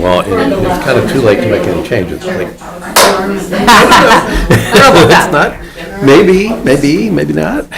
Well, it's kind of too late to make any changes. Like, it's not. Maybe not.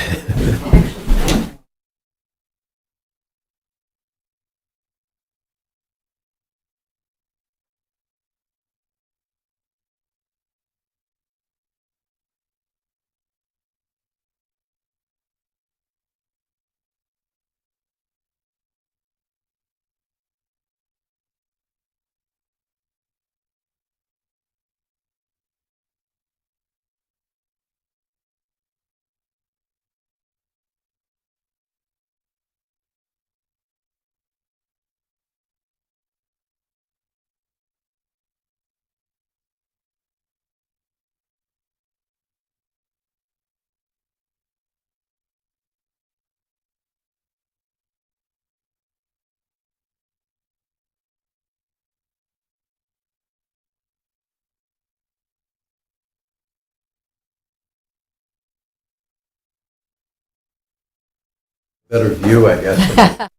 Better view, I guess.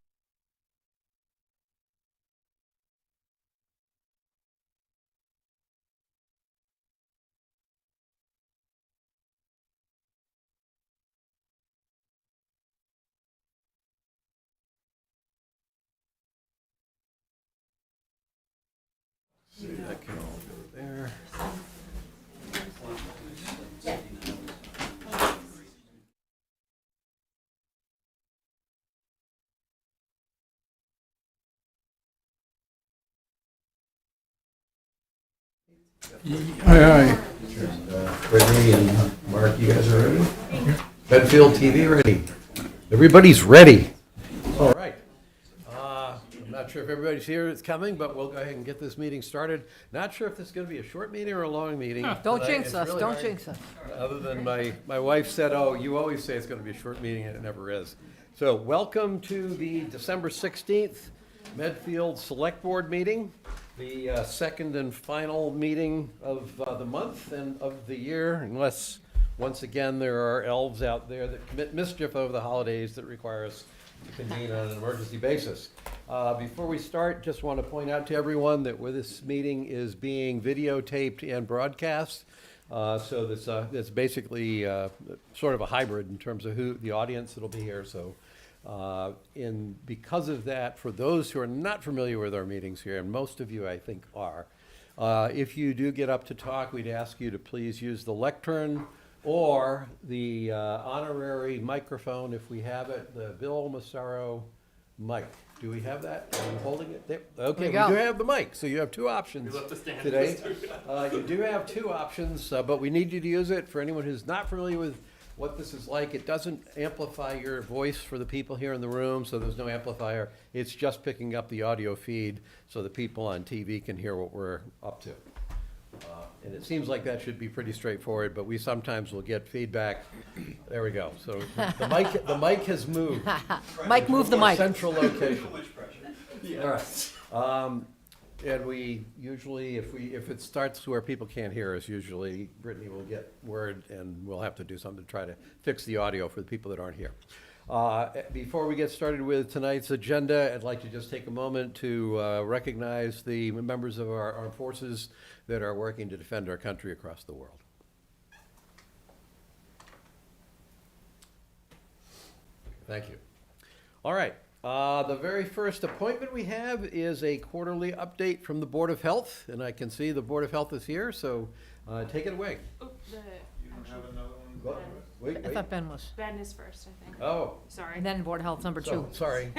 See, that can all go there. Aye. Brittany and Mark, you guys are ready? Medfield TV ready? Everybody's ready. All right. I'm not sure if everybody's here that's coming, but we'll go ahead and get this meeting started. Not sure if this is going to be a short meeting or a long meeting. Don't jinx It's us, really don't hard. jinx us. Other than my wife said, oh, you always say it's going to be a short meeting, and it never is. So welcome to the December 16th Medfield Select Board meeting, the second and final meeting of the month and of the year, unless, once again, there are elves out there that commit mischief over the holidays that require us to convene on an emergency basis. Before we start, just want to point out to everyone that this meeting is being videotaped and broadcast. So that's basically sort of a hybrid in terms of who the audience that'll be here. So, because of that, for those who are not familiar with our meetings here, and most of you I think are, if you do get up to talk, we'd ask you to please use the lectern or the honorary microphone if we have it, the Bill Massaro mic. Do we have that? Are you holding it there? Okay, we do have the mic, so you have two options today. You do have two options, but we need you to use it. For anyone who's not familiar with what this is like, it doesn't amplify your voice for the people here in the room, so there's no amplifier. It's just picking up the audio feed so the people on TV can hear what we're up to. And it seems like that should be pretty straightforward, but we sometimes will get feedback. There we go. So the mic has moved. Mike, move the More mic. Central location. All right. And we usually, if it starts where people can't hear us, usually Brittany will get word and we'll have to do something to try to fix the audio for the people that aren't here. Before we get started with tonight's agenda, I'd like to just take a moment to recognize the members of our armed forces that are working to defend our country across the world. Thank you. All right. The very first appointment we have is a quarterly update from the Board of Health, and I can see the Board of Health is here, so take it away. Oh, You don't have another one? What? Wait. I thought Ben was. Ben is first, I think. Oh, Sorry. And then Board of Health number so, 2. sorry.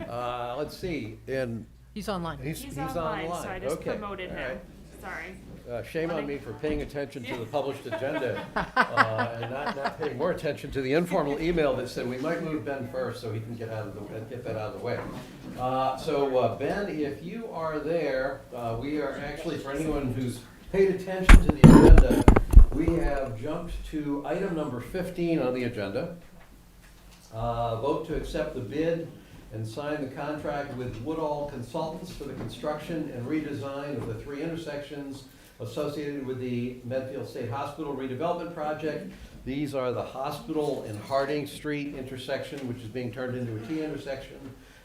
Let's see, and He's online. He's online, so I just Okay. promoted All him. right. Sorry. Shame on me for paying attention to the published agenda and not paying more attention to the informal email that said we might move Ben first so he can get that out of the way. So Ben, if you are there, we are actually, for anyone who's paid attention to the agenda, we have jumped to item number 15 on the agenda. Vote to accept the bid and sign the contract with Woodall Consultants for the construction and redesign of the 3 intersections associated with the Medfield State Hospital redevelopment project. These are the Hospital and Harding Street intersection, which is being turned into a T intersection,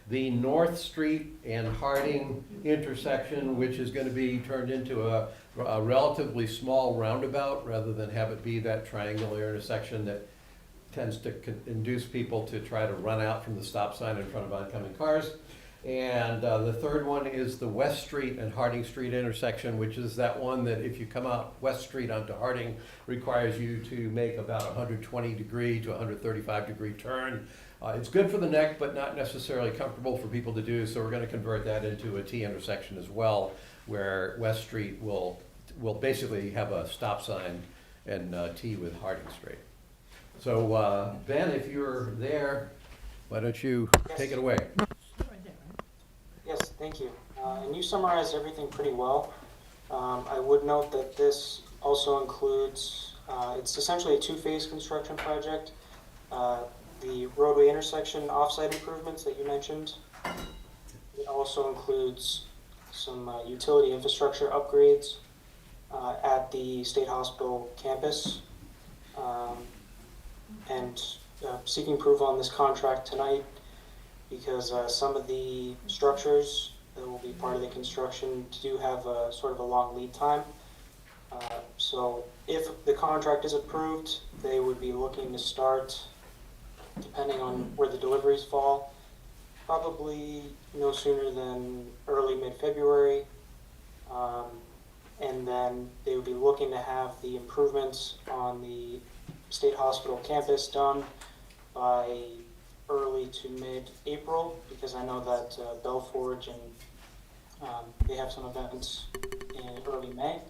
the North Street and Harding intersection, which is gonna be turned into a relatively small roundabout, rather than have it be that triangular intersection that tends to induce people to try to run out from the stop sign in front of oncoming cars. And the third one is the West Street and Harding Street intersection, which is that one that if you come out West Street onto Harding, requires you to make about a 120-degree to 135-degree turn. It's good for the neck, but not necessarily comfortable for people to do, so we're gonna convert that into a T intersection as well, where West Street will basically have a stop sign and T with Harding Street. So, Ben, if you're there, why don't you take it away? Yes, thank you. And you summarized everything pretty well. I would note that this also includes, it's essentially a two-phase construction project. The roadway intersection off-site improvements that you mentioned. It also includes some utility infrastructure upgrades at the State Hospital campus. And seeking approval on this contract tonight because some of the structures that will be part of the construction do have a sort of a long lead time. So if the contract is approved, they would be looking to start, depending on where the deliveries fall, probably no sooner than early mid-February. And then they would be looking to have the improvements on the State Hospital campus done by early to mid-April, because I know that Belforge and they have some events in early May.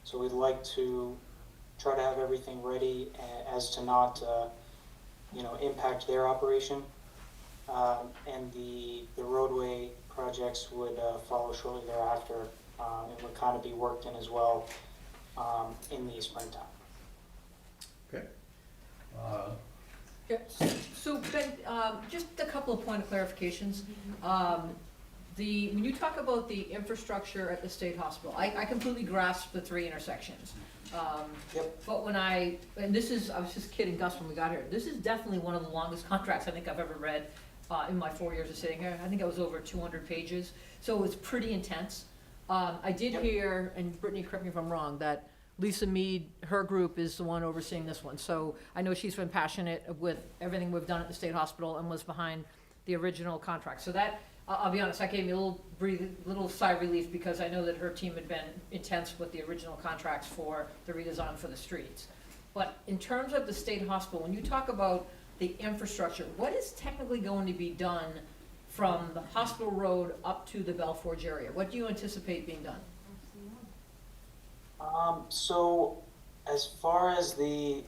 So we'd like to try to have everything ready as to not, impact their operation. And the roadway projects would follow shortly thereafter. It would kind of be worked in as well in the springtime. Okay. Yeah, so Ben, just a couple of point of clarifications. When you talk about the infrastructure at the state hospital, I completely grasp the three intersections. Yep. But I was just kidding Gus when we got here, this is definitely one of the longest contracts I think I've ever read in my 4 years of sitting here. I think it was over 200 pages, so it's pretty intense. I did hear, and Brittany, correct me if I'm wrong, that Lisa Mead, her group is the one overseeing this one. So I know she's been passionate with everything we've done at the state hospital and was behind the original contract. So that, I'll be honest, that gave me a little sigh of relief, because I know that her team had been intense with the original contracts for the redesign for the streets. But in terms of the state hospital, when you talk about the infrastructure, what is technically going to be done from the hospital road up to the Belforge area? What do you anticipate being done? So as far as the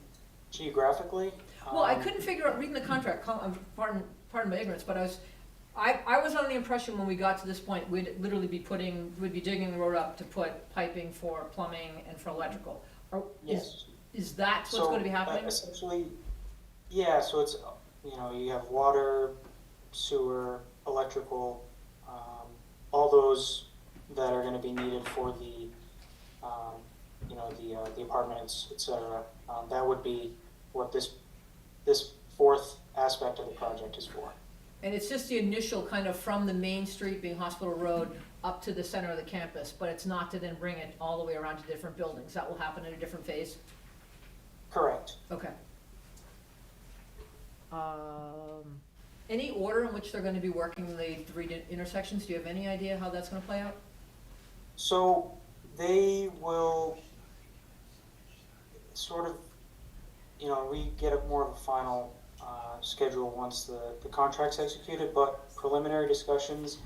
geographically, Well, I couldn't figure out, reading the contract, pardon my ignorance, but I was under the impression when we got to this point, we'd literally be digging the road up to put piping for plumbing and for electrical. yes. Is that what's going to be happening? Essentially, yeah, so it's, you have water, sewer, electrical, all those that are gonna be needed for the, the apartments, et cetera. That would be what this fourth aspect of the project is for. And it's just the initial kind of from the main street being Hospital Road up to the center of the campus, but it's not to then bring it all the way around to different buildings. That will happen in a different phase? Correct. Okay. Any order in which they're going to be working the three intersections? Do you have any idea how that's going to play out? So they will sort of, we get a more of a final schedule once the contract's executed, but preliminary discussions,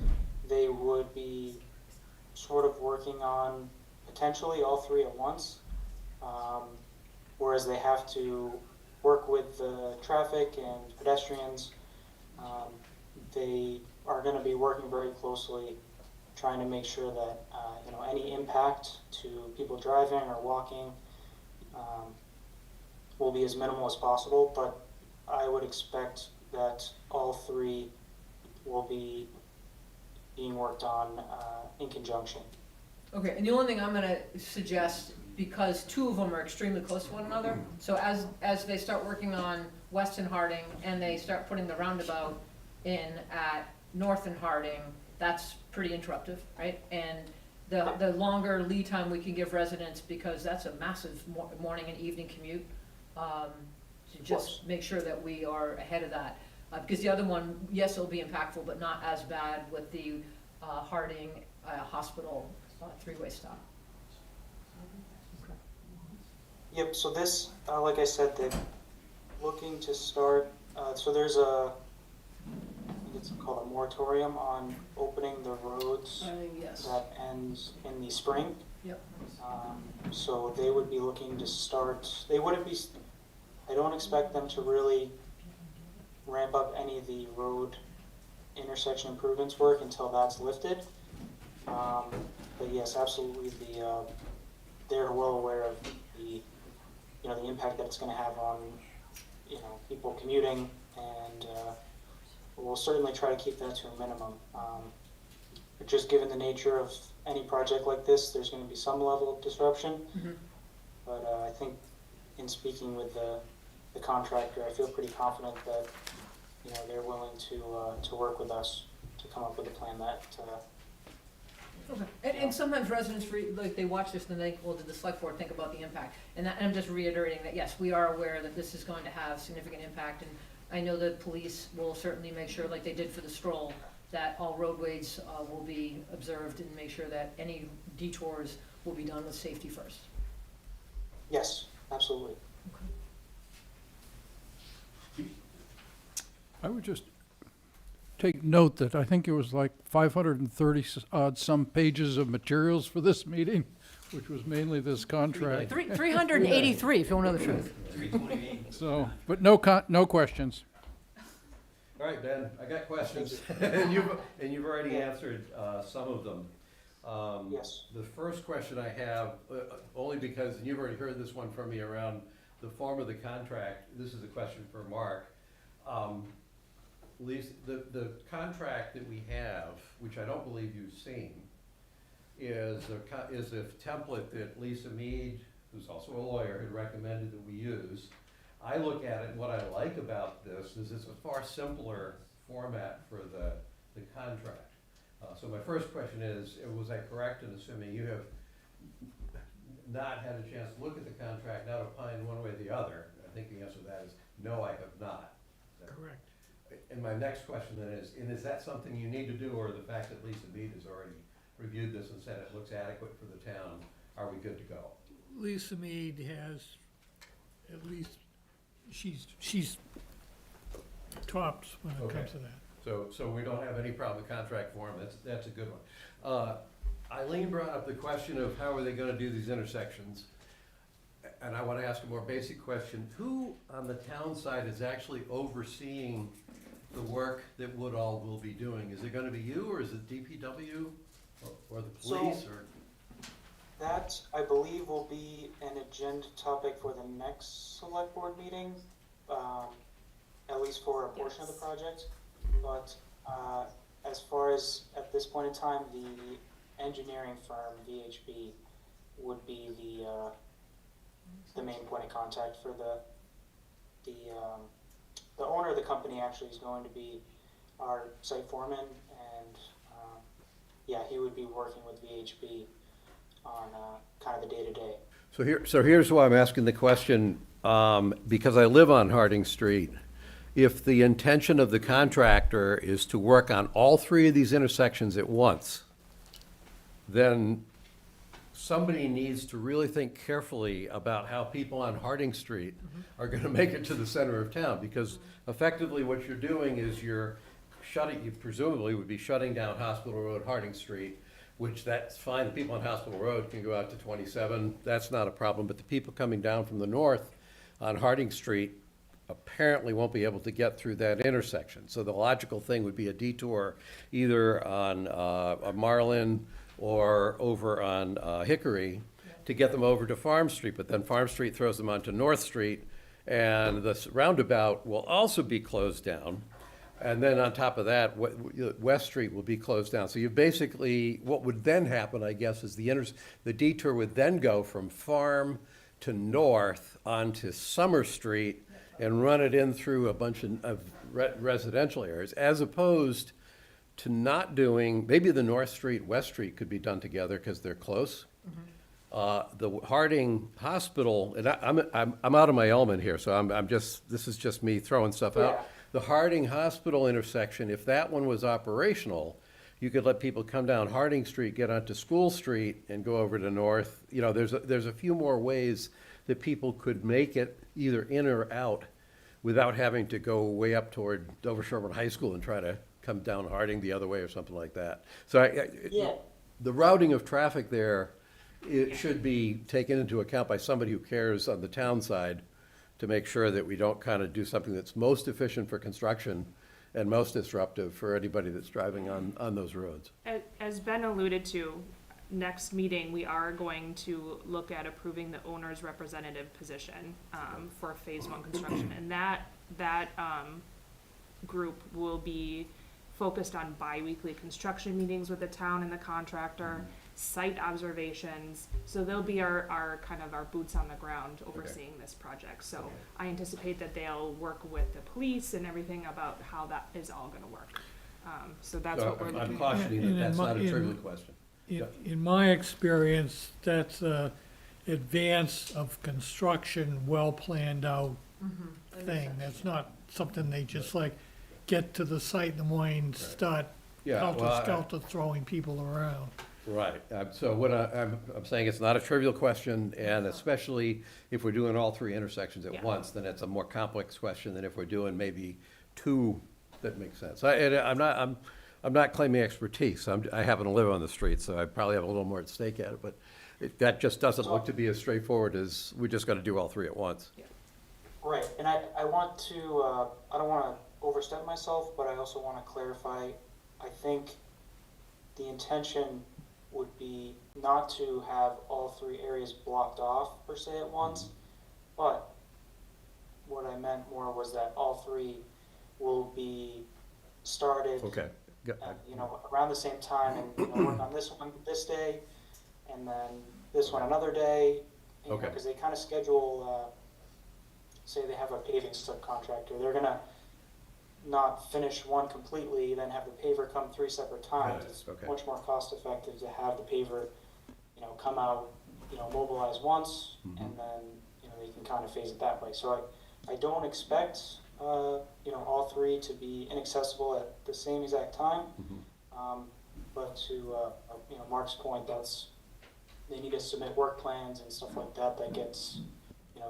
they would be sort of working on potentially all three at once, whereas they have to work with the traffic and pedestrians. They are going to be working very closely, trying to make sure that any impact to people driving or walking will be as minimal as possible. But I would expect that all three will be being worked on in conjunction. Okay, and the only thing I'm going to suggest, because two of them are extremely close to one another, so as they start working on West and Harding and they start putting the roundabout, in at North and Harding, that's pretty interruptive, right? And the longer lead time we can give residents, because that's a massive morning and evening commute, to just make sure that we are ahead of that. Because the other one, yes, it'll be impactful, but not as bad with the Harding Hospital three-way stop. Yep, so this, like I said, they're looking to start, so there's I think it's called a moratorium on opening the roads Yes. that ends in the spring. Yep. So they would be looking to start, they wouldn't be, I don't expect them to really ramp up any of the road intersection improvements work until that's lifted. But yes, absolutely, they're well aware of the, the impact that it's gonna have on, people commuting, and, we'll certainly try to keep that to a minimum. But just given the nature of any project like this, there's gonna be some level of disruption. Mm-hmm. But, I think in speaking with the contractor, I feel pretty confident that, they're willing to work with us to come up with a plan that, Okay. And sometimes residents, they watch this and they think, well, did the select board think about the impact? And I'm just reiterating that, yes, we are aware that this is going to have significant impact, and I know that police will certainly make sure, like they did for the stroll, that all roadways will be observed, and make sure that any detours will be done with safety first. yes, absolutely. I would just take note that I think it was like 530 odd some pages of materials for this meeting, which was mainly this contract. 383, if you want to know the truth. So, but no questions. All right, Ben, I got questions, and you've already answered some of them. Yes. The first question I have, only because, and you've already heard this one from me around the form of the contract, this is a question for Mark. Lisa, the contract that we have, which I don't believe you've seen, is a template that Lisa Mead, who's also a lawyer, had recommended that we use. I look at it, and what I like about this is it's a far simpler format for the contract. So my first question is, was I correct in assuming you have not had a chance to look at the contract, not opine one way or the other? I think the answer to that is no, I have not. Correct. And my next question then is that something you need to do, or the fact that Lisa Mead has already reviewed this and said it looks adequate for the town, are we good to go? Lisa Mead has, at least, she's tops when it Okay. comes to that. So we don't have any problem with contract form, that's a good one. Eileen brought up the question of how are they gonna do these intersections? And I wanna ask a more basic question. Who on the town side is actually overseeing the work that Woodall will be doing? Is it gonna be you, or is it DPW, or the police, or? That, I believe, will be an agenda topic for the next select board meeting, at least for a portion of the project. But as far as at this point in time, the engineering firm, VHB, would be the main point of contact for the owner of the company. Actually is going to be our site foreman, and yeah, he would be working with VHB on kind of the day-to-day. So here's why I'm asking the question, because I live on Harding Street. If the intention of the contractor is to work on all three of these intersections at once, then somebody needs to really think carefully about how people on Harding Street are gonna make it to the center of town, because effectively what you're doing is you presumably would be shutting down Hospital Road, Harding Street, which that's fine, the people on Hospital Road can go out to 27, that's not a problem, but the people coming down from the north on Harding Street apparently won't be able to get through that intersection. So the logical thing would be a detour either on Marlin or over on Hickory to get them over to Farm Street, but then Farm Street throws them onto North Street, and the roundabout will also be closed down. And then on top of that, West Street will be closed down. So you basically, what would then happen, I guess, is the detour would then go from Farm to North onto Summer Street, and run it in through a bunch of residential areas, as opposed to not doing, maybe the North Street, West Street could be done together because they're close. The Harding Hospital, and I'm out of my element here, so this is just me throwing stuff out. Yeah. The Harding Hospital intersection, if that one was operational, you could let people come down Harding Street, get onto School Street, and go over to North. You know, there's a few more ways that people could make it either in or out without having to go way up toward Dover Sherburne High School and try to come down Harding the other way or something like that. So Yeah. the routing of traffic there, it should be taken into account by somebody who cares on the town side to make sure that we don't kind of do something that's most efficient for construction and most disruptive for anybody that's driving on those roads. As Ben alluded to, next meeting, we are going to look at approving the owner's representative position, for phase one construction. And that group will be focused on bi-weekly construction meetings with the town and the contractor, site observations. So they'll be our kind of our boots on the ground overseeing this project. So I anticipate that they'll work with the police and everything about how that is all gonna work. So that's what we're I'm looking at. cautioning And that that's not a in trivial question. In my experience, that's a advance of construction, well planned out thing. That's not something they just like get to the site in the morning, start Yeah, well, helter-skelter throwing people around. Right, so what I'm saying, it's not a trivial question, and especially if we're doing all three intersections at Yeah. once, then it's a more complex question than if we're doing maybe two that make sense. I'm not claiming expertise, I happen to live on the street, so I probably have a little more at stake at it, but that just doesn't look to be as straightforward as, we just gotta do all three at once. Right, and I want to, I don't want to overstep myself, but I also want to clarify, I think the intention would be not to have all three areas blocked off per se at once, but what I meant more was that all three will be started, Okay. around the same time, and work on this one this day, and then this one another day, Okay. because they kind of schedule, say they have a paving subcontractor, they're gonna not finish one completely, then have the paver come 3 separate times. Yes, It's okay. much more cost effective to have the paver, come out, mobilize once, and then, they can kind of phase it that way. So I don't expect, all three to be inaccessible at the same exact time. But to, Mark's point, they need to submit work plans and stuff like that, that gets,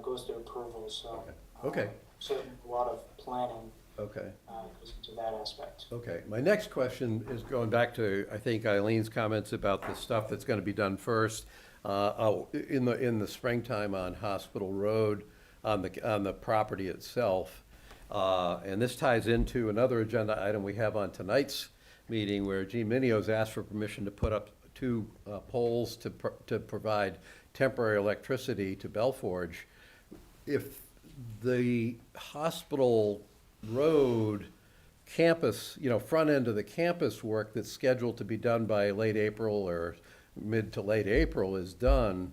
goes through approval, so. Okay. Certainly a lot of planning, Okay. goes into that aspect. Okay, my next question is going back to, I think, Eileen's comments about the stuff that's gonna be done first, in the springtime on Hospital Road, on the property itself. And this ties into another agenda item we have on tonight's meeting, where Gene Minio's asked for permission to put up 2 poles to provide temporary electricity to Belforge. If the Hospital Road campus, front end of the campus work that's scheduled to be done by late April or mid to late April is done,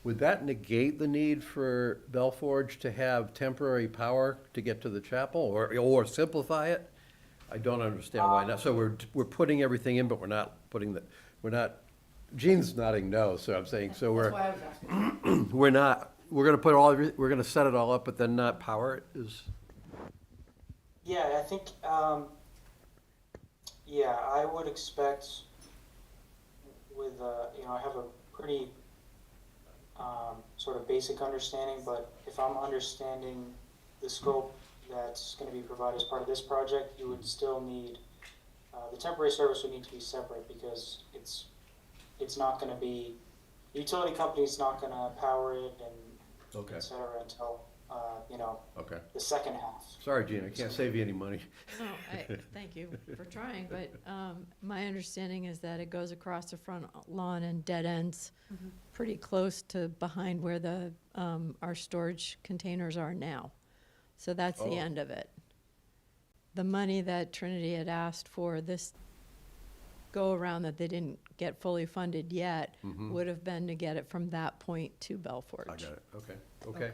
would that negate the need for Belforge to have temporary power to get to the chapel, or simplify it? I don't understand why not. So we're putting everything in, but we're not, Gene's nodding no, so I'm saying, so That's why I was asking. we're gonna set it all up, but then not power it is? Yeah, I think, I would expect with, I have a pretty sort of basic understanding, but if I'm understanding the scope that's going to be provided as part of this project, you would still need, the temporary service would need to be separate, because it's not going to be, the utility company's not going to power it and Okay. et cetera until, Okay. the second half. Sorry, Gene, I can't save you any money. No, thank you for trying, but my understanding is that it goes across the front lawn and dead ends pretty close to behind where our storage containers are now. So that's the Oh. end of it. The money that Trinity had asked for this go-around that they didn't get fully funded yet would have been to get it from that point to Belforge. I got it, okay.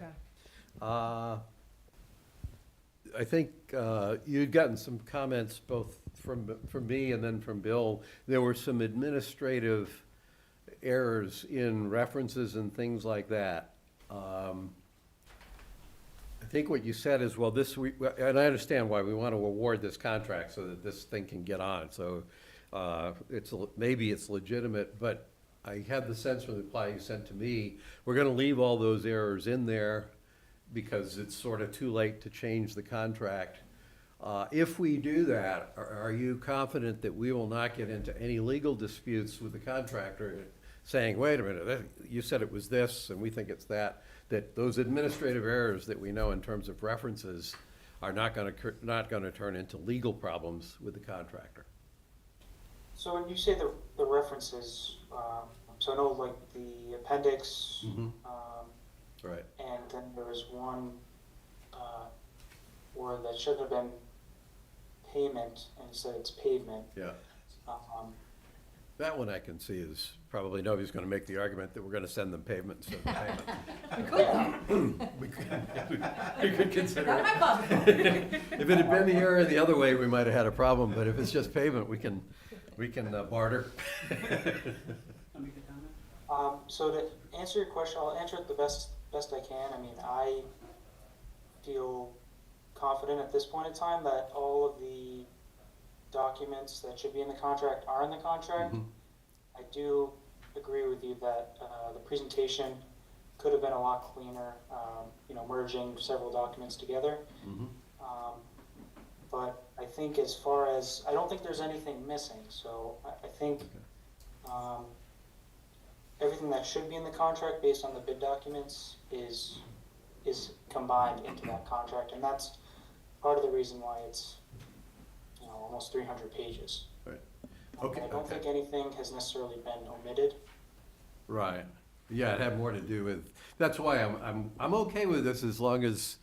I think you'd gotten some comments both from me and then from Bill. There were some administrative errors in references and things like that. I think what you said is, well, and I understand why we want to award this contract so that this thing can get on. So maybe it's legitimate, but I had the sense from the reply you sent to me, we're going to leave all those errors in there because it's sort of too late to change the contract. If we do that, are you confident that we will not get into any legal disputes with the contractor saying, wait a minute, you said it was this and we think it's that those administrative errors that we know in terms of references are not going to turn into legal problems with the contractor? So when you say the references, so I know like the appendix, Right. and then there was one where that should have been payment, and it said it's pavement. Yeah. Um, That one I can see is probably nobody's going to make the argument that we're going to send them pavement instead of payment. We could consider That it. might cause a problem. If it had been here the other way, we might have had a problem, but if it's just pavement, we can barter. So to answer your question, I'll answer it the best I can. I mean, I feel confident at this point in time that all of the documents that should be in the contract are in the contract. Mhm. I do agree with you that the presentation could have been a lot cleaner, merging several documents together. Mhm. But I think as far as, I don't think there's anything missing, so I think everything that should be in the contract based on the bid documents is combined into that contract, and that's part of the reason why it's almost 300 pages. Right. Okay, I don't okay. think anything has necessarily been omitted. Right. Yeah, it had more to do with, that's why I'm okay with this as long as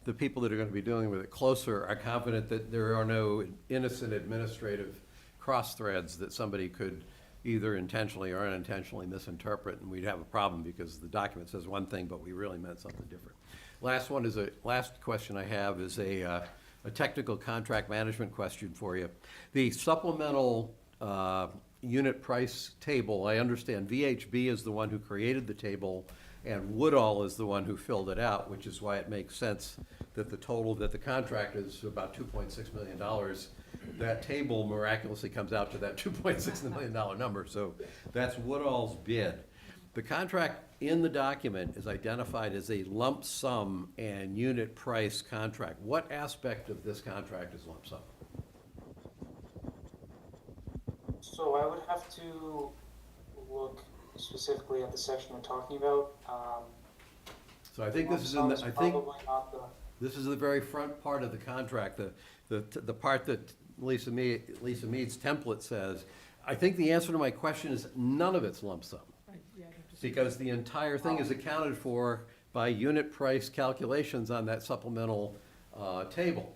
the people that are going to be dealing with it closer are confident that there are no innocent administrative cross threads that somebody could either intentionally or unintentionally misinterpret, and we'd have a problem because the document says one thing, but we really meant something different. Last question I have is a technical contract management question for you. The supplemental unit price table, I understand VHB is the one who created the table and Woodall is the one who filled it out, which is why it makes sense that the contract is about $2.6 million. That table miraculously comes out to that $2.6 million number, so that's Woodall's bid. The contract in the document is identified as a lump sum and unit price contract. What aspect of this contract is lump sum? So I would have to look specifically at the section we're talking about. So I think this is Lump sum probably not the. this is the very front part of the contract, the part that Lisa Mead's template says. I think the answer to my question is none of it's lump sum, because the entire thing is accounted for by unit price calculations on that supplemental table.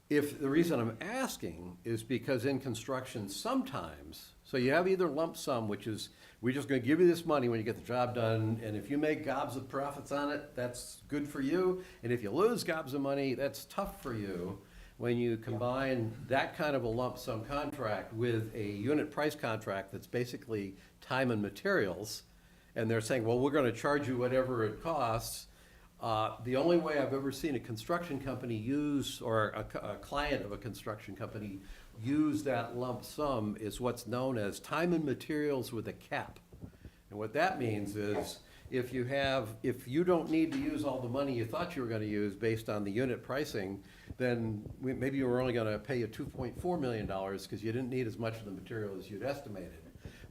If the reason I'm asking is because in construction sometimes, so you have either lump sum, which is we're just going to give you this money when you get the job done, and if you make gobs of profits on it, that's good for you, and if you lose gobs of money, that's tough for you. When you combine that kind of a lump sum contract with a unit price contract that's basically time and materials, and they're saying, well, we're going to charge you whatever it costs. The only way I've ever seen a construction company use, or a client of a construction company use that lump sum is what's known as time and materials with a cap. And what that means is if you don't need to use all the money you thought you were going to use based on the unit pricing, then maybe you were only going to pay you $2.4 million because you didn't need as much of the material as you'd estimated.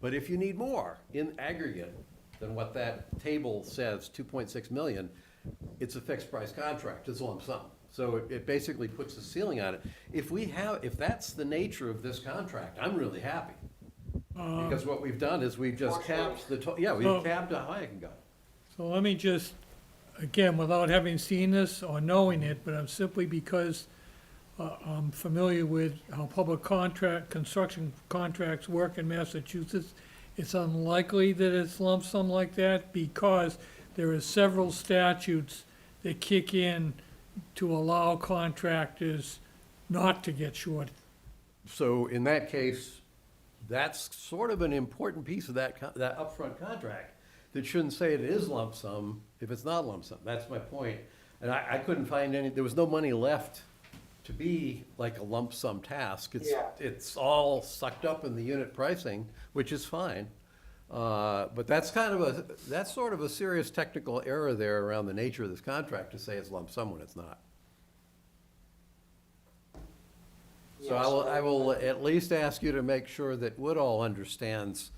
But if you need more in aggregate than what that table says, 2.6 million, it's a fixed price contract, it's a lump sum. So it basically puts a ceiling on it. If that's the nature of this contract, I'm really happy. Because what we've done is we've just capped we've capped how high it can go. So let me just, again, without having seen this or knowing it, but I'm simply because I'm familiar with how construction contracts work in Massachusetts, it's unlikely that it's lump sum like that because there are several statutes that kick in to allow contractors not to get short. So in that case, that's sort of an important piece of that, that upfront contract that shouldn't say it is lump sum if it's not lump sum. That's my point. And I couldn't find any, there was no money left to be like a lump sum task. Yeah. It's all sucked up in the unit pricing, which is fine. But that's that's sort of a serious technical error there around the nature of this contract to say it's lump sum when it's not. So I will at least ask you to make sure that Woodall understands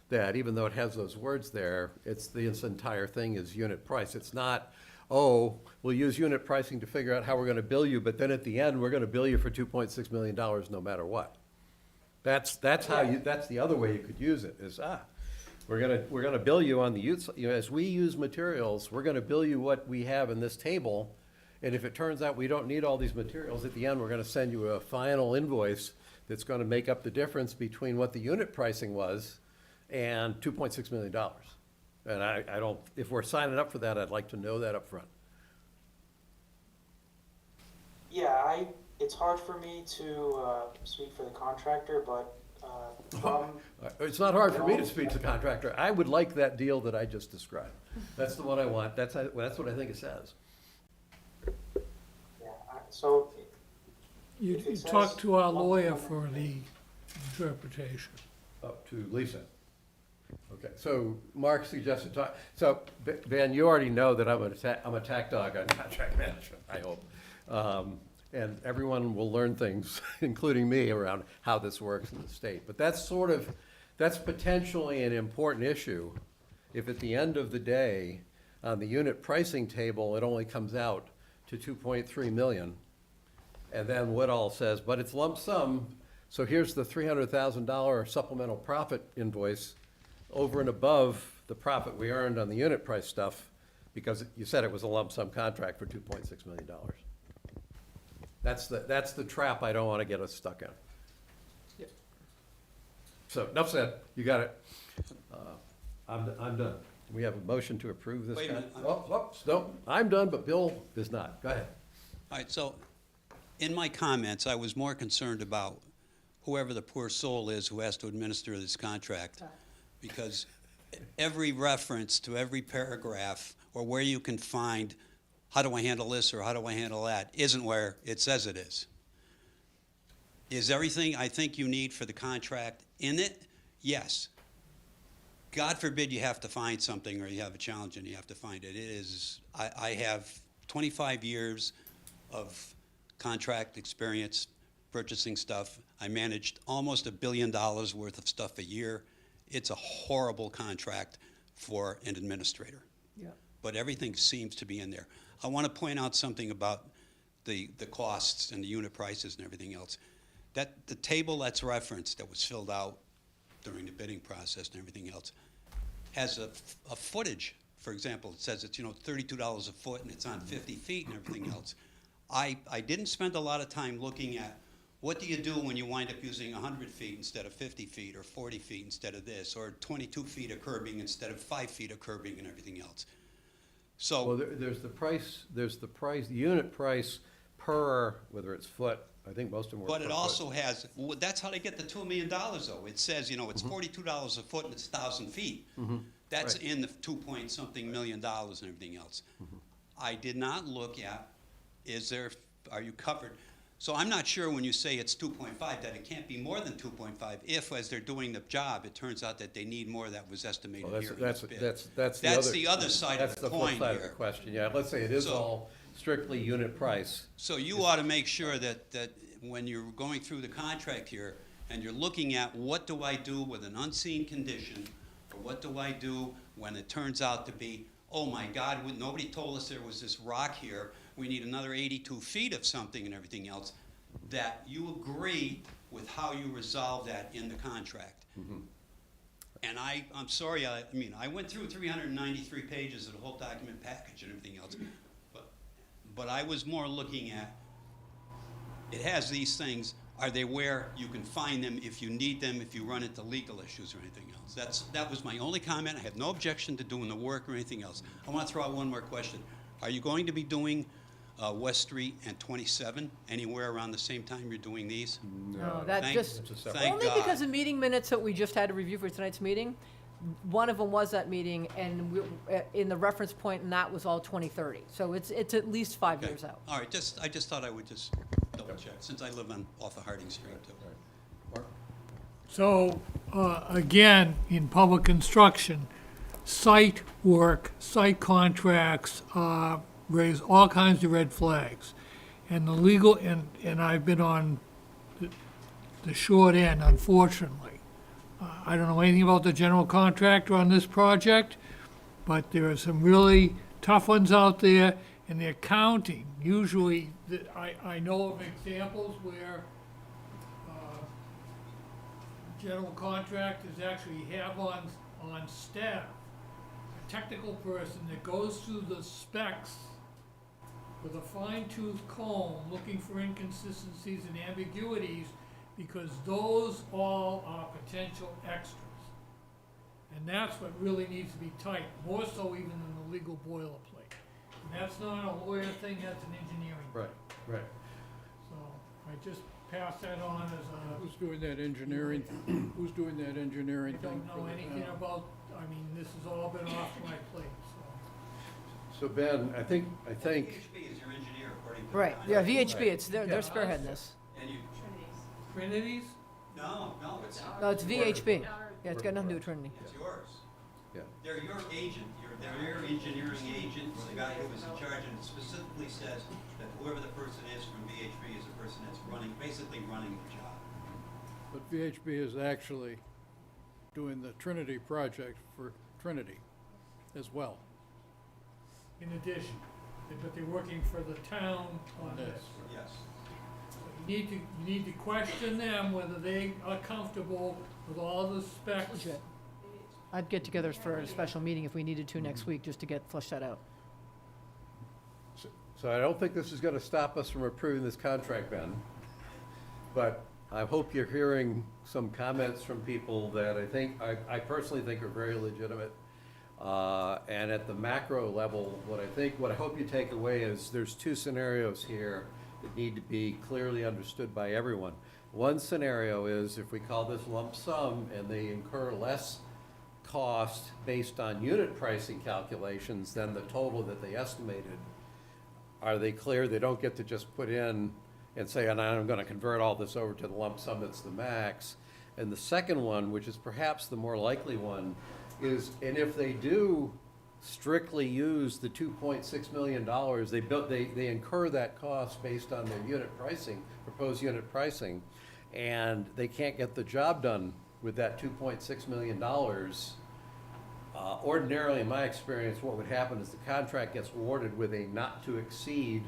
that, even though it has those words there, this entire thing is unit price. It's not, oh, we'll use unit pricing to figure out how we're gonna bill you, but then at the end, we're gonna bill you for $2.6 million no matter what. That's the other way you could use it, is, we're gonna bill you on the use, as we use materials, we're gonna bill you what we have in this table. And if it turns out we don't need all these materials, at the end, we're gonna send you a final invoice that's gonna make up the difference between what the unit pricing was and $2.6 million. And I don't, if we're signing up for that, I'd like to know that up front. Yeah, it's hard for me to speak for the contractor, but from It's not hard for me to speak to the contractor. I would like that deal that I just described. That's the one I want. That's what I think it says. yeah, so You If it you says talk to our lump lawyer sum- for the interpretation. Up to Lisa. Okay, so Mark suggested talk, so Ben, you already know that I'm a attack dog on contract management, I hope. And everyone will learn things, including me, around how this works in the state. But that's potentially an important issue if at the end of the day, on the unit pricing table, it only comes out to 2.3 million. And then Woodall says, but it's lump sum, so here's the $300,000 supplemental profit invoice over and above the profit we earned on the unit price stuff, because you said it was a lump sum contract for $2.6 million. That's the trap I don't want to get us stuck in. So, enough said, you got it. I'm done. We have a motion to approve this. Wait a minute. No, I'm done, but Bill is not. Go ahead. All right, so in my comments, I was more concerned about whoever the poor soul is who has to administer this contract, because every reference to every paragraph or where you can find, how do I handle this or how do I handle that, isn't where it says it is. Is everything I think you need for the contract in it? Yes. God forbid you have to find something or you have a challenge and you have to find it. It is, I have 25 years of contract experience purchasing stuff. I managed almost $1 billion worth of stuff a year. It's a horrible contract for an administrator. Yeah. But everything seems to be in there. I want to point out something about the costs and the unit prices and everything else. That the table that's referenced that was filled out during the bidding process and everything else has a footage. For example, it says it's $32 a foot and it's on 50 feet and everything else. I didn't spend a lot of time looking at what do you do when you wind up using 100 feet instead of 50 feet or 40 feet instead of this, or 22 feet of curbing instead of 5 feet of curbing and everything else. So Well, there's the unit price per, whether it's foot, I think most of them were per But it foot. also has, that's how they get the $2 million though. It says, it's $42 a foot and it's 1,000 feet. That's Right. in the 2-point-something million dollars and everything else. I did not look at, are you covered? So I'm not sure when you say it's 2.5 that it can't be more than 2.5 if, as they're doing the job, it turns out that they need more that was estimated Well, here in this bid. that's the other side of the flip coin side of the here. question, yeah. Let's say it is So- all strictly unit price. So you ought to make sure that when you're going through the contract here and you're looking at what do I do with an unseen condition, or what do I do when it turns out to be, oh my God, nobody told us there was this rock here, we need another 82 feet of something and everything else, that you agree with how you resolve that in the contract. And I'm sorry, I went through 393 pages of the whole document package and everything else, but I was more looking at, it has these things, are they where you can find them if you need them, if you run into legal issues or anything else? That was my only comment. I have no objection to doing the work or anything else. I want to throw out one more question. Are you going to be doing West Street and 27, anywhere around the same time you're doing these? No, that Thank- just, It's a separate- Thank only God. because the meeting minutes that we just had to review for tonight's meeting, one of them was that meeting, and in the reference point, and that was all 2030. So it's at least 5 Okay. years out. All right, I just thought I would just double check, since I live off of Harding Street too. Mark? So, again, in public construction, site work, site contracts, raise all kinds of red flags. And the legal, and I've been on the short end, unfortunately. I don't know anything about the general contractor on this project, but there are some really tough ones out there, and the accounting, usually, I know of examples where general contractors actually have on staff a technical person that goes through the specs with a fine-tooth comb, looking for inconsistencies and ambiguities, because those all are potential extras. And that's what really needs to be tight, more so even than the legal boilerplate. And that's not a lawyer thing, that's an engineering thing. Right. So I just pass that on as a, Who's doing that engineering, who's doing that I engineering thing? don't for know the anything town? about, I mean, this has all been off my plate, so. So Ben, I think, VHB is your engineer according to the Right, yeah, contract. VHB, they're spearheading this. And you, Trinity's? no, it's, No, it's VHB. Yeah, it's got nothing to do with Trinity. it's yours. yeah. They're your agent, they're your engineering agent, or the guy who was in charge, and it specifically says that whoever the person is from VHB is the person that's basically running the job. But VHB is actually doing the Trinity project for Trinity as well. In addition, but they're working for the town on this. Yes. So you need to question them whether they are comfortable with all the specs. Legit. I'd get together for a special meeting if we needed to next week, just to flush that out. So I don't think this is gonna stop us from approving this contract, Ben. But I hope you're hearing some comments from people that I personally think are very legitimate. And at the macro level, what I hope you take away is there's two scenarios here that need to be clearly understood by everyone. One scenario is if we call this lump sum and they incur less cost based on unit pricing calculations than the total that they estimated. Are they clear? They don't get to just put in and say, and I'm gonna convert all this over to the lump sum that's the max. And the second one, which is perhaps the more likely one, is, and if they do strictly use the $2.6 million, they incur that cost based on their unit pricing, proposed unit pricing, and they can't get the job done with that $2.6 million. Ordinarily, in my experience, what would happen is the contract gets awarded with a not-to-exceed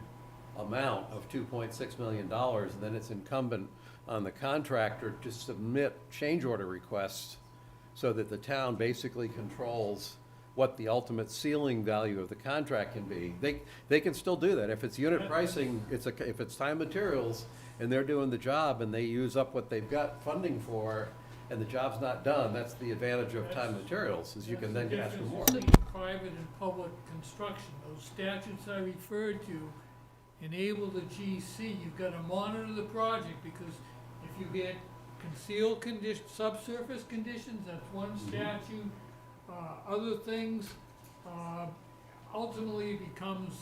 amount of $2.6 million, and then it's incumbent on the contractor to submit change order requests so that the town basically controls what the ultimate ceiling value of the contract can be. They can still do that. If it's unit pricing, if it's time materials, and they're doing the job, and they use up what they've got funding for, and the job's not done, that's the advantage of time materials, is you can then ask for more. That's the difference between private and public construction. Those statutes I referred to enable the GC, you've got to monitor the project, because if you get concealed subsurface conditions, that's one statute. Other things, ultimately it becomes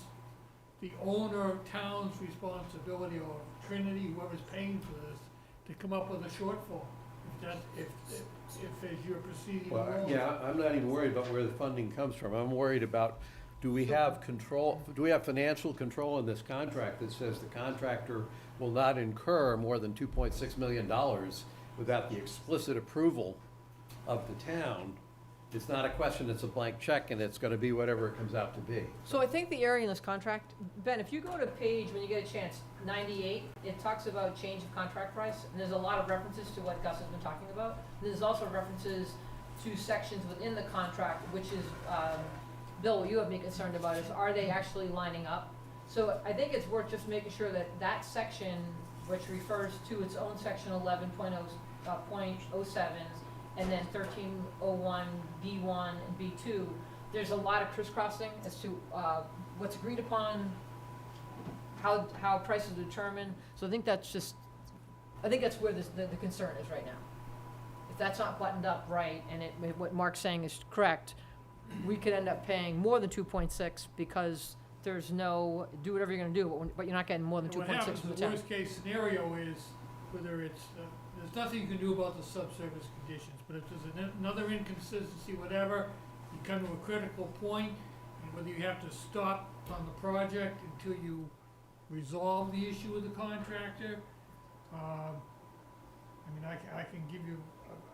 the owner, town's responsibility, or Trinity, whoever's paying for this, to come up with a shortfall. If as you're proceeding Well, along. yeah, I'm not even worried about where the funding comes from. I'm worried about, do we have financial control in this contract that says the contractor will not incur more than $2.6 million without the explicit approval of the town? It's not a question, it's a blank check, and it's gonna be whatever it comes out to be. So I think the area in this contract, Ben, if you go to page, when you get a chance, 98, it talks about change of contract price, and there's a lot of references to what Gus has been talking about. There's also references to sections within the contract, which is, Bill, what you have me concerned about is, are they actually lining up? So I think it's worth just making sure that that section, which refers to its own section 11.07, and then 1301 B1 and B2, there's a lot of crisscrossing as to what's agreed upon how prices are determined. So I think that's where the concern is right now. If that's not buttoned up right, and what Mark's saying is correct, we could end up paying more than 2.6 because there's no, do whatever you're gonna do, but you're not getting more than And what 2.6 happens, from the the town. worst case scenario is, whether it's, there's nothing you can do about the subsurface conditions, but if there's another inconsistency, whatever, you come to a critical point, and whether you have to stop on the project until you resolve the issue with the contractor. I mean, I can give you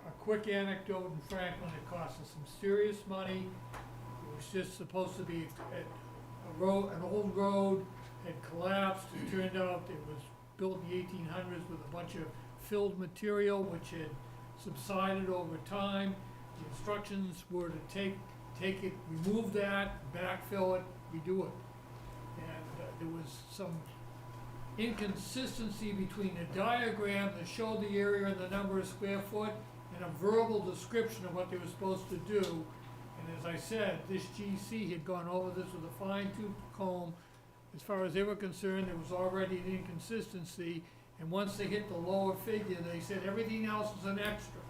a quick anecdote in Franklin. It cost us some serious money. It was just supposed to be an old road had collapsed. It turned out it was built in the 1800s with a bunch of filled material which had subsided over time. The instructions were to take it, remove that, backfill it, redo it. And there was some inconsistency between the diagram that showed the area and the number of square foot and a verbal description of what they were supposed to do. And as I said, this GC had gone over this with a fine-tooth comb. As far as they were concerned, there was already an inconsistency, and once they hit the lower figure, they said everything else is an extra.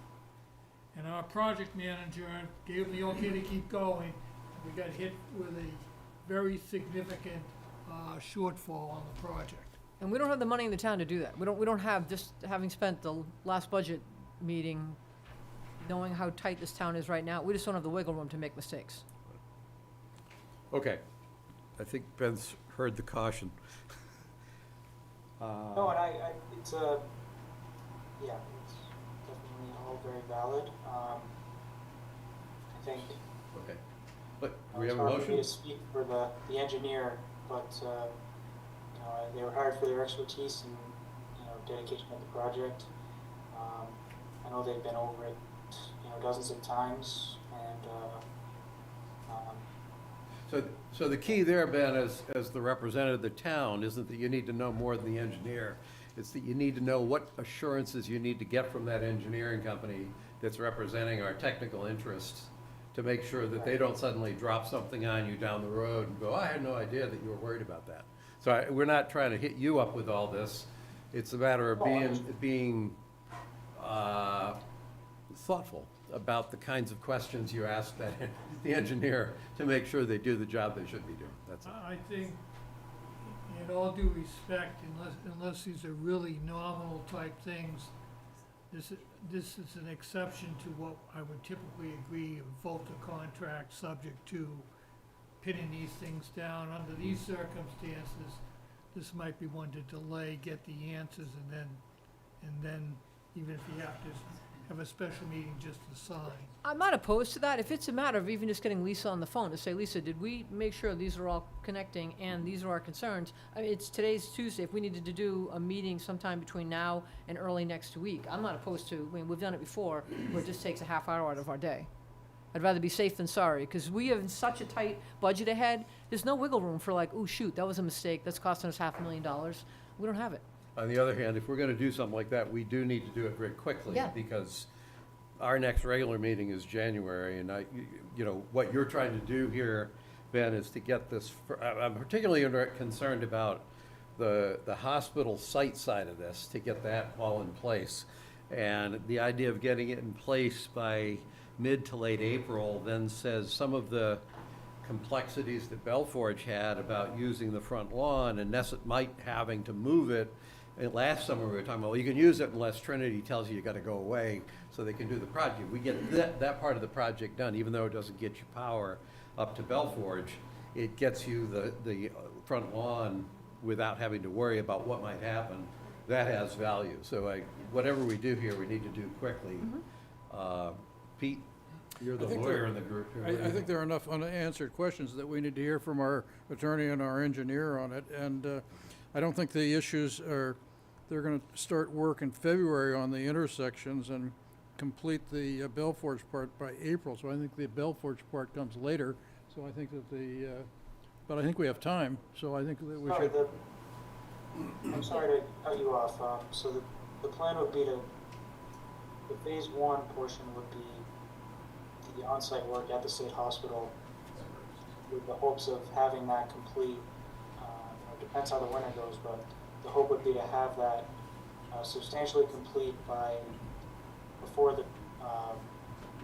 And our project manager gave the okay to keep going. We got hit with a very significant shortfall on the project. And we don't have the money in the town to do that. We don't have, just having spent the last budget meeting, knowing how tight this town is right now, we just don't have the wiggle room to make mistakes. Okay, I think Ben's heard the caution. No, and it's yeah, it's definitely all very valid. I think Okay, but do we it's have a hard for me motion? to speak for the engineer, but they were hired for their expertise and dedication of the project. I know they've been over it dozens of times, and So the key there, Ben, as the representative of the town, isn't that you need to know more than the engineer. It's that you need to know what assurances you need to get from that engineering company that's representing our technical interests to make sure that they don't suddenly drop something on you down the road and go, I had no idea that you were worried about that. So we're not trying to hit you up with all this. It's a matter of being thoughtful about the kinds of questions you ask the engineer to make sure they do the job they should be doing. That's it. I think, in all due respect, unless these are really nominal type things, this is an exception to what I would typically agree, vote the contract subject to pinning these things down. Under these circumstances, this might be one to delay, get the answers, and then even if you have to have a special meeting just to sign. I'm not opposed to that. If it's a matter of even just getting Lisa on the phone to say, Lisa, did we make sure these are all connecting and these are our concerns? I mean, today's Tuesday. If we needed to do a meeting sometime between now and early next week, I'm not opposed to, I mean, we've done it before, where it just takes a half hour out of our day. I'd rather be safe than sorry, because we have such a tight budget ahead. There's no wiggle room for like, oh, shoot, that was a mistake. That's costing us $500,000. We don't have it. On the other hand, if we're gonna do something like that, we do need to do it very quickly. Yeah. Because our next regular meeting is January, and what you're trying to do here, Ben, is to get this, I'm particularly concerned about the hospital site side of this, to get that all in place. And the idea of getting it in place by mid to late April then says some of the complexities that Belforge had about using the front lawn and Might having to move it. And last summer, we were talking about, well, you can use it unless Trinity tells you gotta go away so they can do the project. We get that part of the project done, even though it doesn't get you power up to Belforge. It gets you the front lawn without having to worry about what might happen. That has value. So whatever we do here, we need to do quickly. Pete, you're the I think lawyer in the group here. I think there are enough unanswered questions that we need to hear from our attorney and our engineer on it. And I don't think the issues are, they're going to start work in February on the intersections and complete the Belforge part by April. So I think the Belforge part comes later. So I think that but I think we have time. So I think that we should. I'm sorry to cut you off. So the plan would be the phase one portion would be the on-site work at the state hospital with the hopes of having that complete, depends how the winter goes, but the hope would be to have that substantially complete before the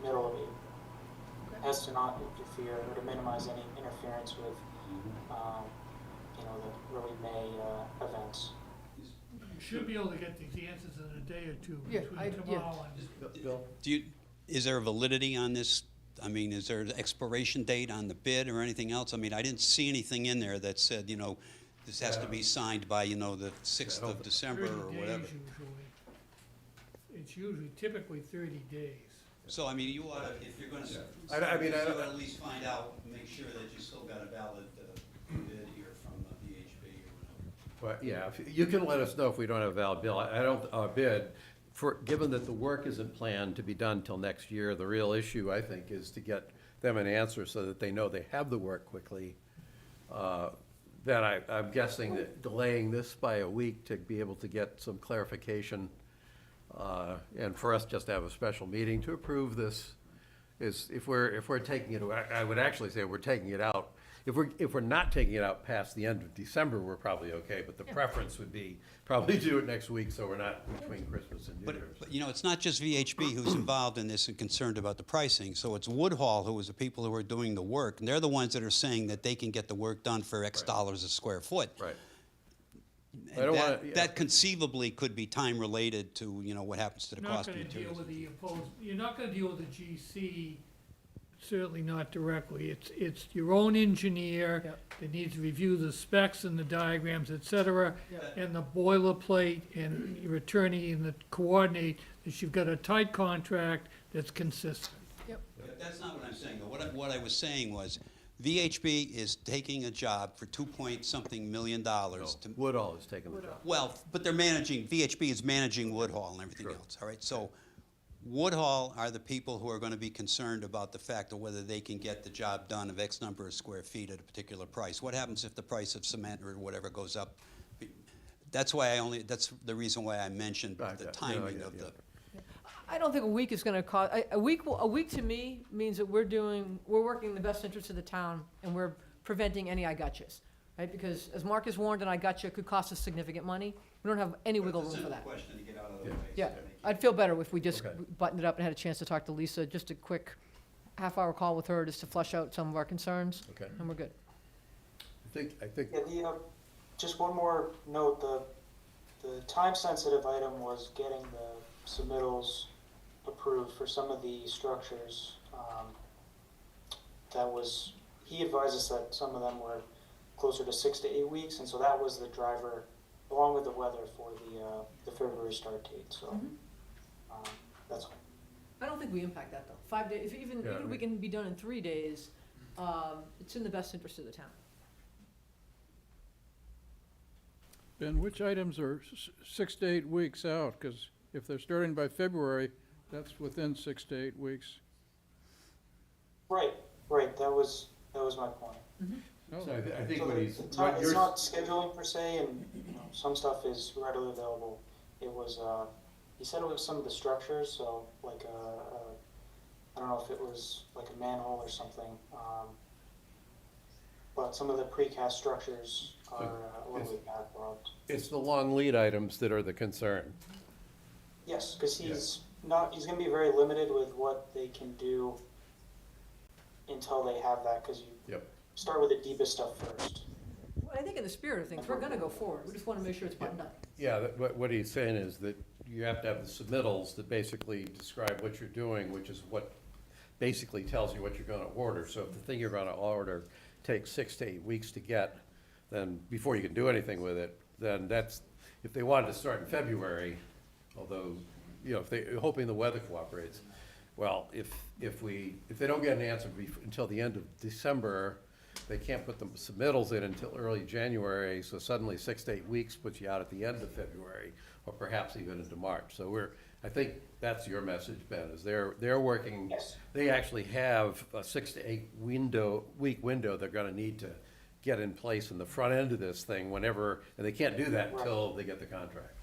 middle of April, as to not interfere or to minimize any interference with, the early May events. You should be able to get these answers in a day or two Yeah, between tomorrow and. Bill? Is there a validity on this? I mean, is there an expiration date on the bid or anything else? I mean, I didn't see anything in there that said, this has to be signed by, the 6th of December 30 or days whatever. usually. It's usually typically 30 days. So, I mean, you ought to, if you're gonna, I mean, I you don't- ought to at least find out, make sure that you still got a valid bid here from VHB or whatever. Well, yeah, you can let us know if we don't have a valid bill. I don't, bid, given that the work isn't planned to be done till next year, the real issue, I think, is to get them an answer so that they know they have the work quickly. Then I'm guessing that delaying this by a week to be able to get some clarification, and for us just to have a special meeting to approve this is, if we're taking it, I would actually say we're taking it out. If we're not taking it out past the end of December, we're probably okay, but the preference would be probably do it next week, so we're not between Christmas and New But, Year's. but, it's not just VHB who's involved in this and concerned about the pricing. So it's Woodhall who is the people who are doing the work, and they're the ones that are saying that they can get the work done for X dollars a square foot. Right. And I don't wanna- that, yeah. that conceivably could be time related to, what happens to the You're not cost of gonna deal materials. with the you're not gonna deal with the GC, certainly not directly. It's your own engineer Yep. that needs to review the specs and the diagrams, et cetera, Yep. and the boilerplate, and your attorney and the coordinate, that you've got a tight contract that's consistent. But that's not what I'm saying, though. What I was saying was, VHB is taking a job for $2-point-something million to. Woodall is taking the job. Well, but VHB is managing Woodhall and everything Sure. else, all right? So Woodhall are the people who are gonna be concerned about the fact of whether they can get the job done of X number of square feet at a particular price. What happens if the price of cement or whatever goes up? That's that's the reason why I mentioned Right, the yeah, timing yeah, of yeah. the. I don't think a week is gonna cause, a week to me means that we're working in the best interest of the town, and we're preventing any I gotchas, right? Because as Mark has warned, an I gotcha could cost us significant money. We don't have any wiggle room for that. question to get out of the Yeah. way. Yeah, I'd feel better if we just Okay. buttoned it up and had a chance to talk to Lisa, just a quick half-hour call with her, just to flush out some of our concerns, Okay. and we're good. I think, Yeah, just one more note, the time-sensitive item was getting the submittals approved for some of the structures. He advised us that some of them were closer to 6 to 8 weeks, and so that was the driver, along with the weather, for the February start date, so, that's all. I don't think we impact that, though. 5 days, even Yeah, if we can be done in 3 days, it's in the best interest of the town. Ben, which items are 6 to 8 weeks out? Because if they're starting by February, that's within 6 to 8 weeks. Right, that was my point. Oh, so I think So what he's, it's what not, you're. it's not scheduling per se, and, some stuff is readily available. It was, he said it was some of the structures, so like, I don't know if it was like a manhole or something, but some of the precast structures are a little bit backlogged. It's the long lead items that are the concern. Yes, because he's he's gonna be very limited with what they can do until they have that, because you Yep. start with the deepest stuff first. Well, I think in the spirit of things, we're gonna go forward. We just wanna make sure it's buttoned up. Yeah, what he's saying is that you have to have the submittals that basically describe what you're doing, which is what basically tells you what you're gonna order. So if the thing you're gonna order takes 6 to 8 weeks to get, then before you can do anything with it, then that's, if they wanted to start in February, although, if they're hoping the weather cooperates, well, if they don't get an answer until the end of December, they can't put the submittals in until early January, so suddenly 6 to 8 weeks puts you out at the end of February, or perhaps even into March. So I think that's your message, Ben, is they're working. Yes. They actually have a 6 to 8 week window they're gonna need to get in place in the front end of this thing whenever, and they can't do that until they get the contract.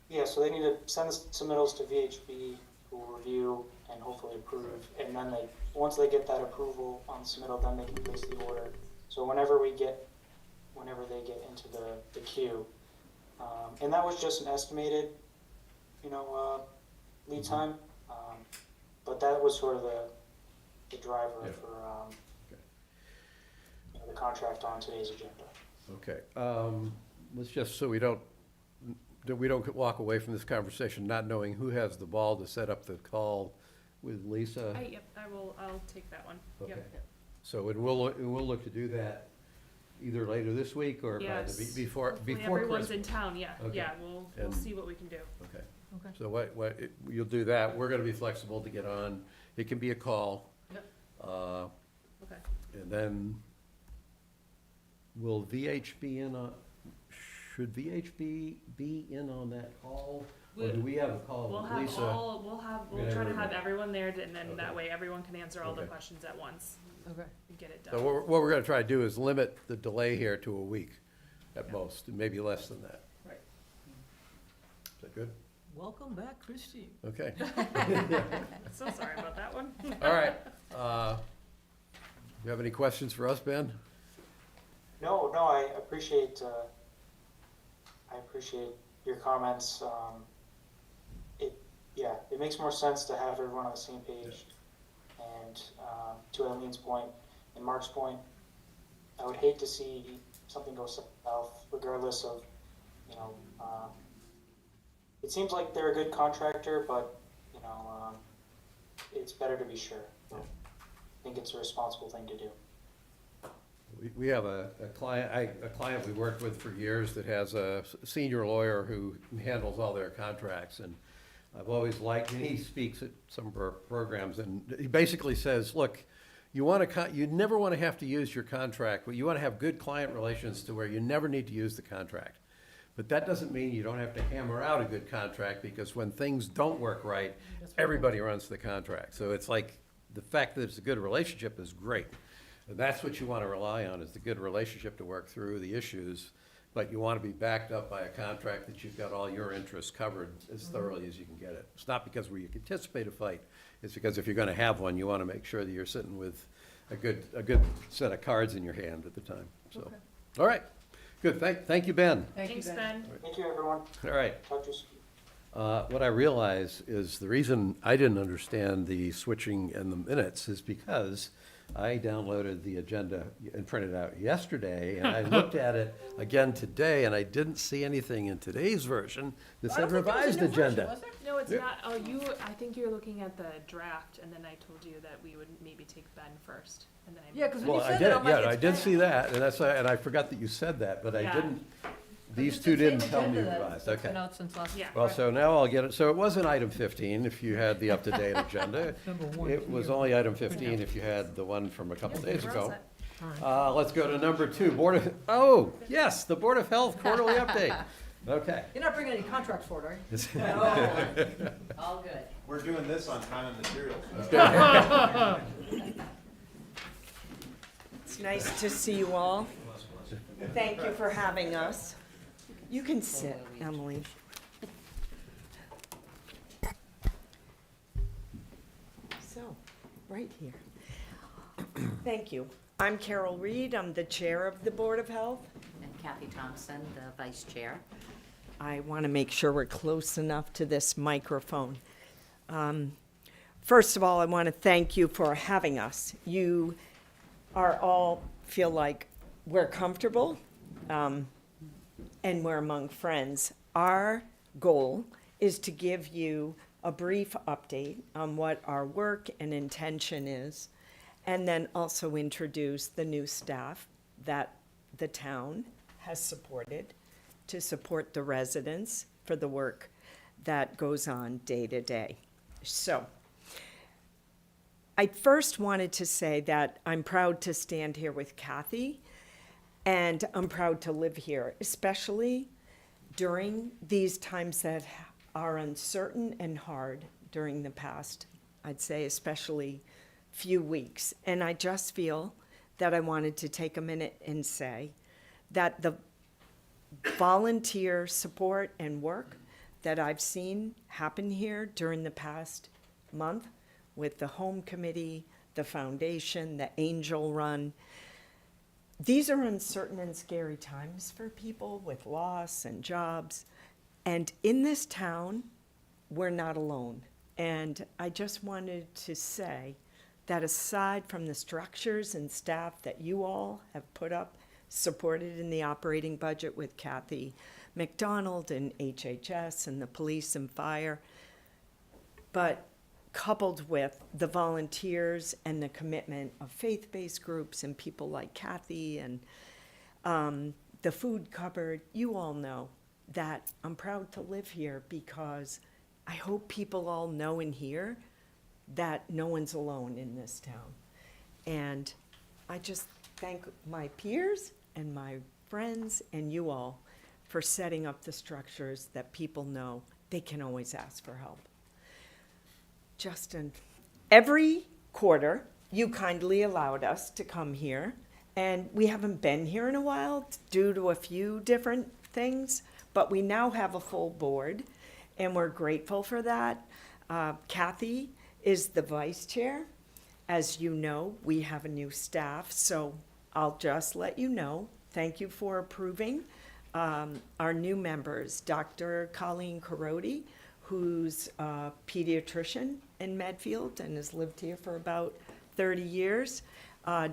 Yeah, so they need to send the submittals to VHB, who will review and hopefully approve, and then once they get that approval on the submittal, then they can place the order. So whenever we get whenever they get into the queue. And that was just an estimated, lead time. But that was sort of the driver Yeah. for Okay. the contract on today's agenda. Okay, let's just, so we don't walk away from this conversation not knowing who has the ball to set up the call with Lisa. Yep, I'll take that one. Okay. Yep. So, and we'll look to do that either later this week or by the, Yes. before Hopefully Christmas. everyone's in town, yeah, Okay. yeah, we'll And- see what we can do. Okay. Okay. So you'll do that, we're gonna be flexible to get on, it can be a call. Yep. Okay. And then, will VH be in on, should VHB be in on that call? Or do we have a call We'll with have Lisa? we'll Yeah, try to have everybody. everyone there, and then Okay. that way everyone can answer all the Okay. questions at once Okay. and get it So done. what we're gonna try to do is limit the delay here to a week at most, and maybe less than that. Right. Is that good? Welcome back, Christine. Okay, So sorry about that one. all right. You have any questions for us, Ben? No, I appreciate your comments. It makes more sense to have everyone on the same page. And to Eileen's point and Mark's point, I would hate to see something go south, regardless of, it seems like they're a good contractor, but, it's better to be sure. I think it's a responsible thing to do. We have a client we worked with for years that has a senior lawyer who handles all their contracts, and I've always liked, and he speaks at some of our programs, and he basically says, look, you never want to have to use your contract, but you want to have good client relations to where you never need to use the contract. But that doesn't mean you don't have to hammer out a good contract, because when things don't work right, everybody runs the contract. So it's like, the fact that it's a good relationship is great. And that's what you want to rely on, is the good relationship to work through the issues. But you want to be backed up by a contract that you've got all your interests covered as thoroughly as you can get it. It's not because we anticipate a fight, it's because if you're going to have one, you want to make sure that you're sitting with a good set of cards in your hand at the time, so. Okay. All right, good, thank you, Ben. Thanks, Ben. Thank you, everyone. All right. Talk to you soon. What I realize is the reason I didn't understand the switching and the minutes is because I downloaded the agenda and printed it out yesterday, and I looked at it again today, and I didn't see anything in today's version that said revised agenda. No, it's Yeah. not, I think you're looking at the draft, and then I told you that we would maybe take Ben first, and then I. Yeah, 'cause when you Well, I said did, that, I'm like, yeah, I it's did Ben. see that, and that's, and I forgot that you said that, but I Yeah. didn't, these It's two the same didn't tell me agenda revised, that's been okay. out since last. Yeah. Well, so now I'll get it, so it wasn't item 15 if you had the up-to-date agenda. Number one It was here. only item 15 if you had the one from a couple days We're all ago. set. Let's go to number 2, yes, the Board of Health quarterly update. Okay. You're not bringing any contracts for it, are you? No. All good. We're doing this on time and materials. It's nice to see you all. Thank you for having us. You can sit, Emily. So, right here. Thank you. I'm Carol Reed. I'm the Chair of the Board of Health. And Kathy Thompson, the Vice Chair. I want to make sure we're close enough to this microphone. First of all, I want to thank you for having us. You are all feel like we're comfortable and we're among friends. Our goal is to give you a brief update on what our work and intention is, and then also introduce the new staff that the town has supported to support the residents for the work that goes on day to day. So, I first wanted to say that I'm proud to stand here with Kathy, and I'm proud to live here, especially during these times that are uncertain and hard during the past, I'd say especially few weeks. And I just feel that I wanted to take a minute and say that the volunteer support and work that I've seen happen here during the past month with the home committee, the foundation, the Angel Run, these are uncertain and scary times for people with loss and jobs. And in this town, we're not alone. And I just wanted to say that aside from the structures and staff that you all have put up, supported in the operating budget with Kathy McDonald and HHS and the police and fire, but coupled with the volunteers and the commitment of faith-based groups and people like Kathy and the food cupboard, you all know that I'm proud to live here because I hope people all know and hear that no one's alone in this town. And I just thank my peers and my friends and you all for setting up the structures that people know they can always ask for help. Justin, every quarter, you kindly allowed us to come here, and we haven't been here in a while due to a few different things, but we now have a full board, and we're grateful for that. Kathy is the vice chair. As you know, we have a new staff, so I'll just let you know. Thank you for approving our new members, Dr. Colleen Carodi, who's a pediatrician in Medfield and has lived here for about 30 years.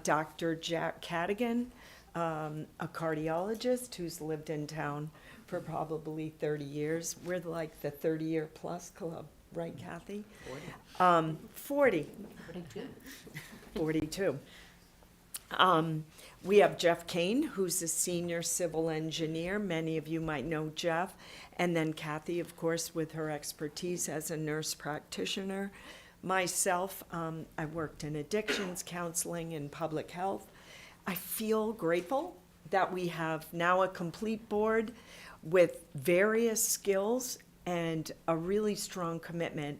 Dr. Jack Cadigan, a cardiologist who's lived in town for probably 30 years. We're like the 30-year plus club, right, Kathy? 40. 42. We have Jeff Kane, who's a senior civil engineer. Many of you might know Jeff. And then Kathy, of course, with her expertise as a nurse practitioner. Myself, I worked in addictions counseling and public health. I feel grateful that we have now a complete board with various skills and a really strong commitment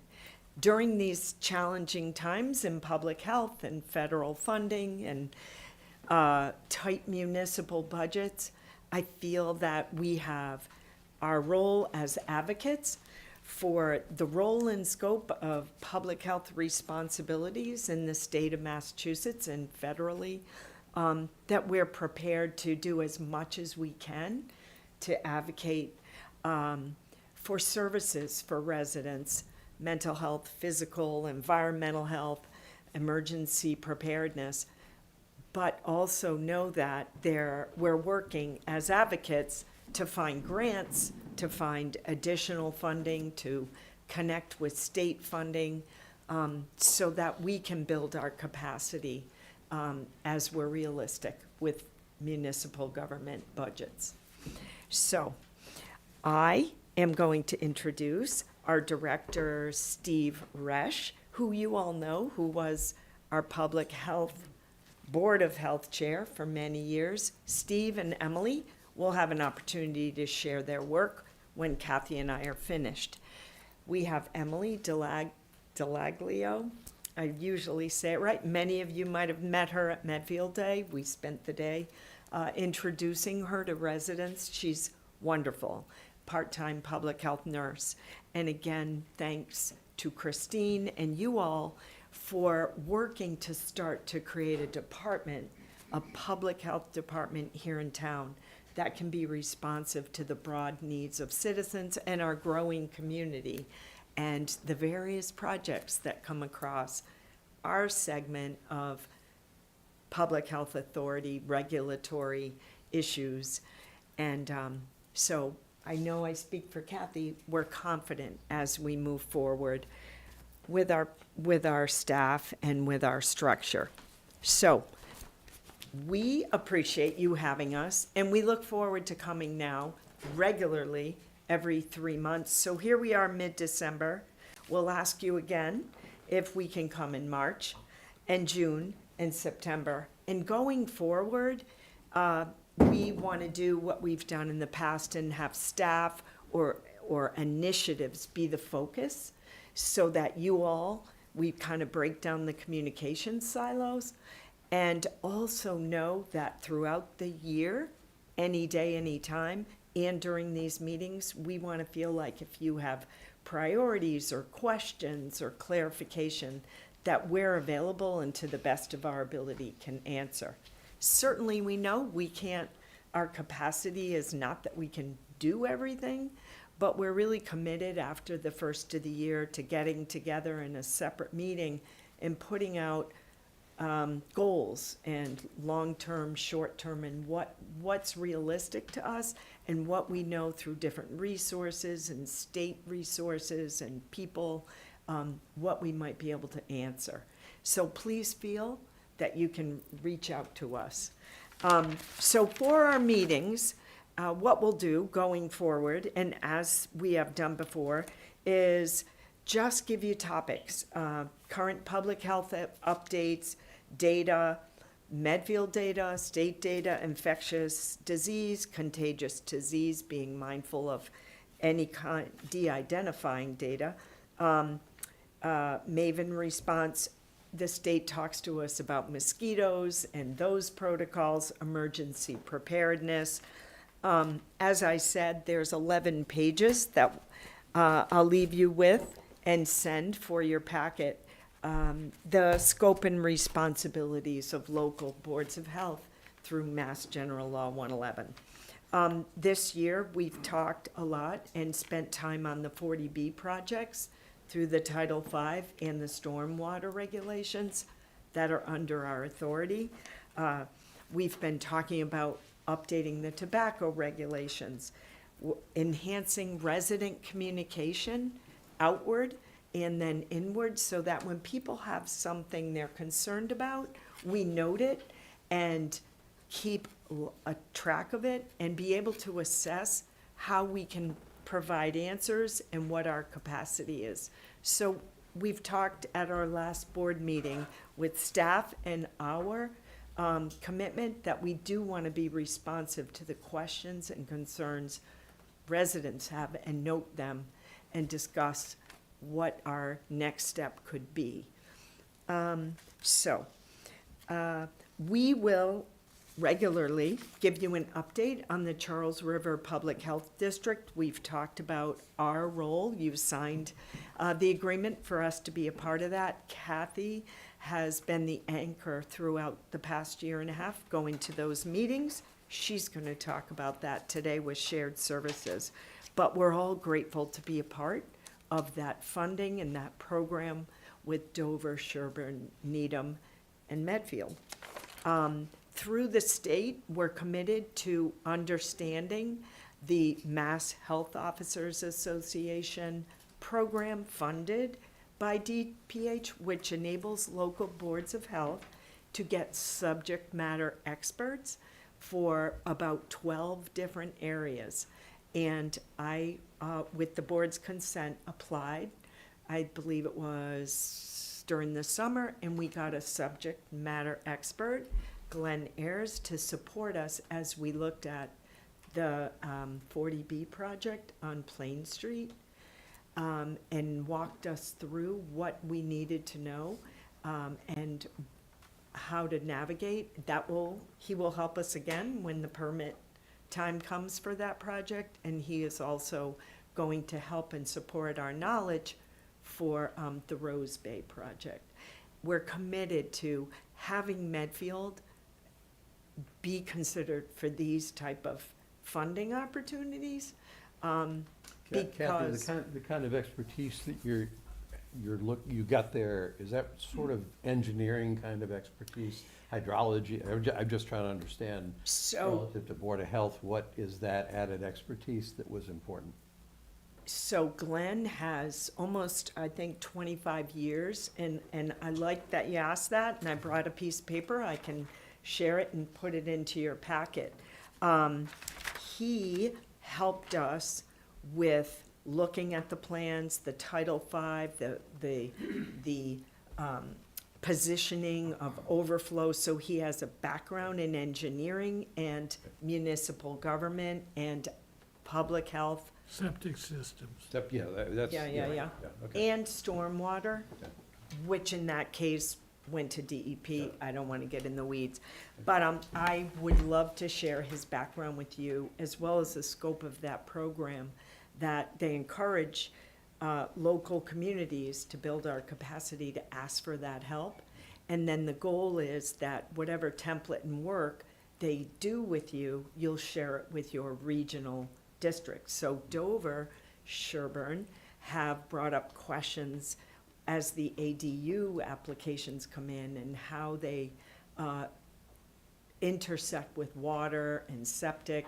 during these challenging times in public health and federal funding and tight municipal budgets. I feel that we have our role as advocates for the role and scope of public health responsibilities in the state of Massachusetts and federally, that we're prepared to do as much as we can to advocate for services for residents, mental health, physical, environmental health, emergency preparedness, but also know that we're working as advocates to find grants, to find additional funding, to connect with state funding, so that we can build our capacity as we're realistic with municipal government budgets. So I am going to introduce our director, Steve Resch, who you all know, who was our public health Board of Health chair for many years. Steve and Emily will have an opportunity to share their work when Kathy and I are finished. We have Emily Delaglio. I usually say it right. Many of you might have met her at Medfield Day. We spent the day introducing her to residents. She's wonderful, part-time public health nurse. And again, thanks to Christine and you all for working to start to create a department, a public health department here in town that can be responsive to the broad needs of citizens and our growing community and the various projects that come across our segment of public health authority, regulatory issues. And so I know I speak for Kathy, we're confident as we move forward with our staff and with our structure. So we appreciate you having us, and we look forward to coming now regularly every 3 months. So here we are mid-December. We'll ask you again if we can come in March and June and September. And going forward, we want to do what we've done in the past and have staff or initiatives be the focus so that you all, we kind of break down the communication silos and also know that throughout the year, any day, any time, and during these meetings, we want to feel like if you have priorities or questions or clarification, that we're available and to the best of our ability can answer. Certainly, we know we can't, our capacity is not that we can do everything, but we're really committed after the first of the year to getting together in a separate meeting and putting out goals and long-term, short-term, and what's realistic to us and what we know through different resources and state resources and people, what we might be able to answer. So please feel that you can reach out to us. So for our meetings, what we'll do going forward, and as we have done before, is just give you topics, current public health updates, data, Medfield data, state data, infectious disease, contagious disease, being mindful of any kind, de-identifying data. Maven response, the state talks to us about mosquitoes and those protocols, emergency preparedness. As I said, there's 11 pages that I'll leave you with and send for your packet. The scope and responsibilities of local boards of health through Mass General Law 111. This year, we've talked a lot and spent time on the 40B projects through the Title V and the stormwater regulations that are under our authority. We've been talking about updating the tobacco regulations, enhancing resident communication outward and then inward, so that when people have something they're concerned about, we note it and keep a track of it and be able to assess how we can provide answers and what our capacity is. So we've talked at our last board meeting with staff and our commitment that we do want to be responsive to the questions and concerns residents have and note them and discuss what our next step could be. We will regularly give you an update on the Charles River Public Health District. We've talked about our role. You've signed the agreement for us to be a part of that. Kathy has been the anchor throughout the past year and a half going to those meetings. She's going to talk about that today with shared services. But we're all grateful to be a part of that funding and that program with Dover, Sherburne, Needham, and Medfield. Through the state, we're committed to understanding the Mass Health Officers Association program funded by DPH, which enables local boards of health to get subject matter experts for about 12 different areas. And I, with the board's consent, applied. I believe it was during the summer, and we got a subject matter expert, Glenn Ayers, to support us as we looked at the 40B project on Plain Street, and walked us through what we needed to know and how to navigate. He will help us again when the permit time comes for that project, and he is also going to help and support our knowledge for the Rose Bay project. We're committed to having Medfield be considered for these type of funding opportunities, because Kathy, the kind of expertise that you got there, is that sort of engineering kind of expertise, hydrology? I'm just trying to understand relative to Board of Health, what is that added expertise that was important? So Glenn has almost, I think, 25 years, and I like that you asked that, and I brought a piece of paper. I can share it and put it into your packet. He helped us with looking at the plans, the Title V, the positioning of overflow. So he has a background in engineering and municipal government and public health. Septic systems. Yeah, that's. Yeah. Okay. And stormwater, Okay. which in that case went to DEP. I don't want to get in the weeds. But I would love to share his background with you, as well as the scope of that program, that they encourage local communities to build our capacity to ask for that help. And then the goal is that whatever template and work they do with you, you'll share it with your regional district. So Dover, Sherburne have brought up questions as the ADU applications come in and how they intersect with water and septic.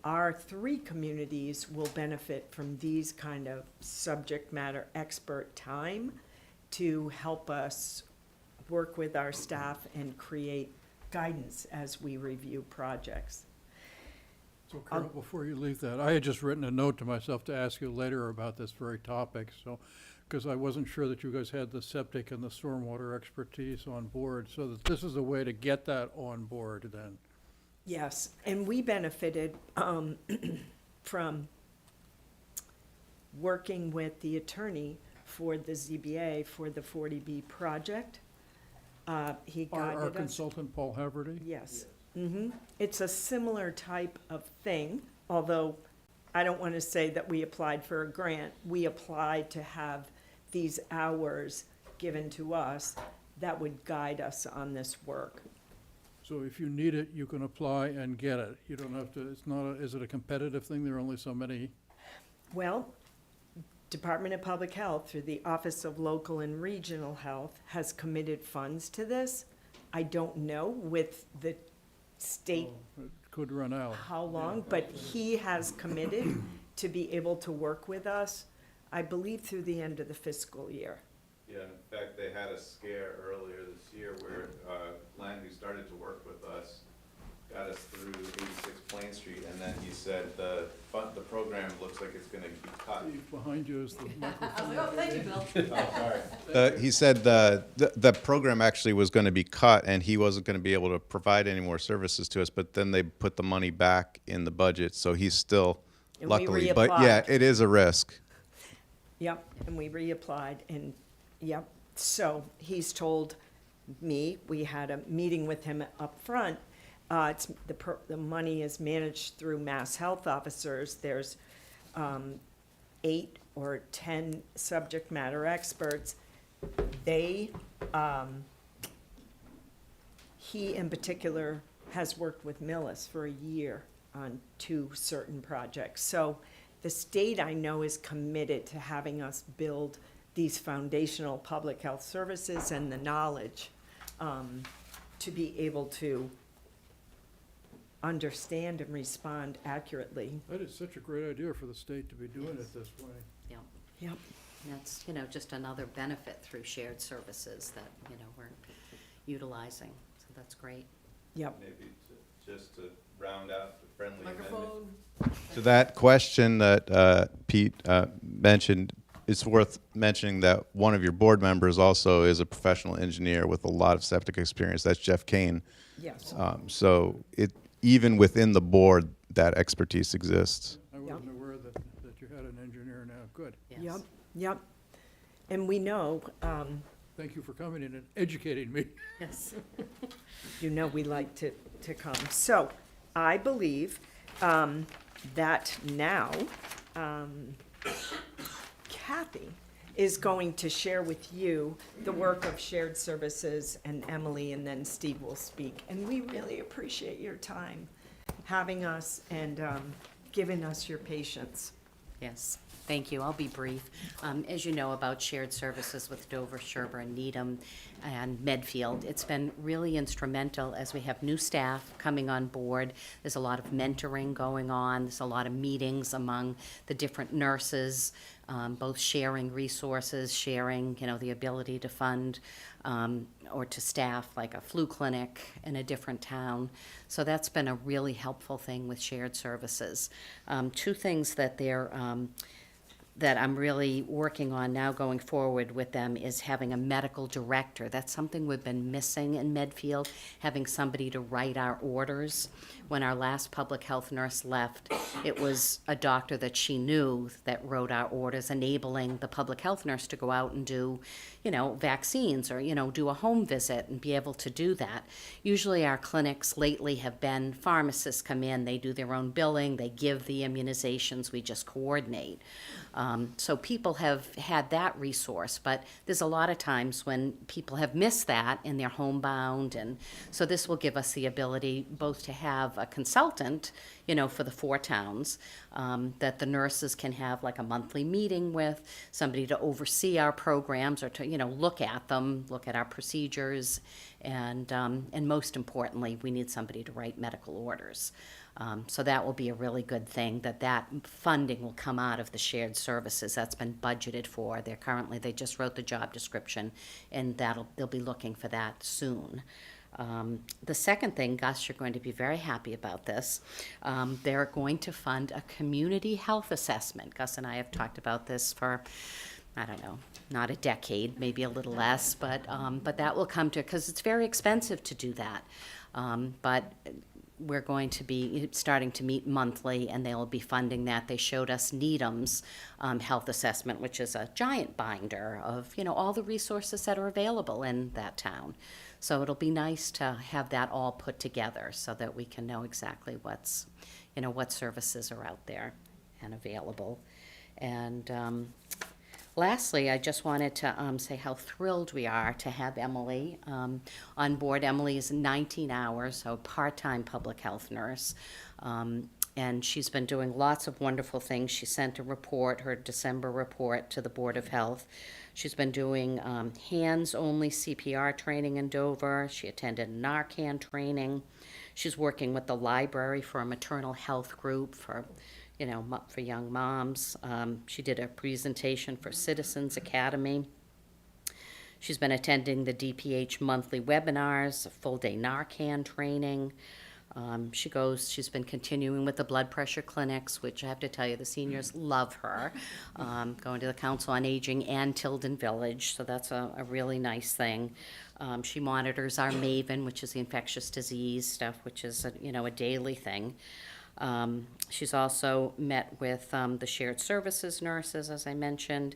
Our three communities will benefit from these kind of subject matter expert time to help us work with our staff and create guidance as we review projects. So Carol, before you leave that, I had just written a note to myself to ask you later about this very topic, so, because I wasn't sure that you guys had the septic and the stormwater expertise on board, so that this is a way to get that on board then. Yes, and we benefited from working with the attorney for the ZBA for the 40B project. He Our guided us. consultant, Paul Haverty? Yes. It's a similar type of thing, although I don't want to say that we applied for a grant. We applied to have these hours given to us that would guide us on this work. So if you need it, you can apply and get it. You don't have to, it's not, is it a competitive thing? There are only so many. Well, Department of Public Health, through the Office of Local and Regional Health, has committed funds to this. I don't know with the state It could run out. how long, but he has committed to be able to work with us, I believe, through the end of the fiscal year. Yeah, in fact, they had a scare earlier this year where Len, who started to work with us, got us through 86 Plain Street, and then he said the program looks like it's gonna be cut. Behind you is the microphone. I was like, oh, thank you, Bill. Oh, sorry. He said the program actually was gonna be cut, and he wasn't gonna be able to provide any more services to us, but then they put the money back in the budget, so he's still, And we luckily, but yeah, reapplied. it is a risk. Yep, and we reapplied, and, yep, so he's told me, we had a meeting with him up front. It's, the money is managed through Mass Health Officers. There's 8 or 10 subject matter experts. They, he in particular has worked with Millis for a year on 2 certain projects. So the state, I know, is committed to having us build these foundational public health services and the knowledge to be able to understand and respond accurately. That is such a great idea for the state to be doing it this way. Yeah, Yep. and that's, you know, just another benefit through shared services that, you know, we're utilizing, so that's great. Yep. Maybe just to round out the friendly amendment. Microphone. To that question that Pete mentioned, it's worth mentioning that one of your board members also is a professional engineer with a lot of septic experience. That's Jeff Kane. Yes. So even within the board, that expertise exists. I wasn't aware that you had an engineer now. Good. Yes. Yep. Yep. And we know, Thank you for coming in and educating me. Yes. you know we like to come. So I believe that now Kathy is going to share with you the work of shared services, and Emily, and then Steve will speak. And we really appreciate your time having us and giving us your patience. Yes, thank you. I'll be brief. As you know about shared services with Dover, Sherburne, Needham, and Medfield, it's been really instrumental as we have new staff coming on board. There's a lot of mentoring going on. There's a lot of meetings among the different nurses, both sharing resources, sharing, you know, the ability to fund or to staff like a flu clinic in a different town. So that's been a really helpful thing with shared services. 2 things that that I'm really working on now going forward with them is having a medical director. That's something we've been missing in Medfield, having somebody to write our orders. When our last public health nurse left, it was a doctor that she knew that wrote our orders, enabling the public health nurse to go out and do, you know, vaccines or, you know, do a home visit and be able to do that. Usually our clinics lately have been pharmacists come in, they do their own billing, they give the immunizations, we just coordinate. So people have had that resource, but there's a lot of times when people have missed that and they're homebound, and so this will give us the ability both to have a consultant, for the 4 towns, that the nurses can have like a monthly meeting with, somebody to oversee our programs or to, look at them, look at our procedures, and most importantly, we need somebody to write medical orders. So that will be a really good thing, that funding will come out of the shared services that's been budgeted for. They just wrote the job description, and they'll be looking for that soon. The second thing, Gus, you're going to be very happy about this. They're going to fund a community health assessment. Gus and I have talked about this for, I don't know, not a decade, maybe a little less, but that will come to, because it's very expensive to do that. But we're going to be starting to meet monthly, and they'll be funding that. They showed us Needham's health assessment, which is a giant binder of, all the resources that are available in that town. So it'll be nice to have that all put together so that we can know exactly what services are out there and available. And lastly, I just wanted to say how thrilled we are to have Emily on board. Emily is 19 hours, so part-time public health nurse. And she's been doing lots of wonderful things. She sent a report, her December report, to the Board of Health. She's been doing hands-only CPR training in Dover. She attended Narcan training. She's working with the library for a maternal health group for young moms. She did a presentation for Citizens Academy. She's been attending the DPH monthly webinars, full-day Narcan training. She's been continuing with the blood pressure clinics, which I have to tell you, the seniors love her. Going to the Council on Aging and Tilden Village, so that's a really nice thing. She monitors our MAVEN, which is the infectious disease stuff, which is a daily thing. She's also met with the shared services nurses, as I mentioned,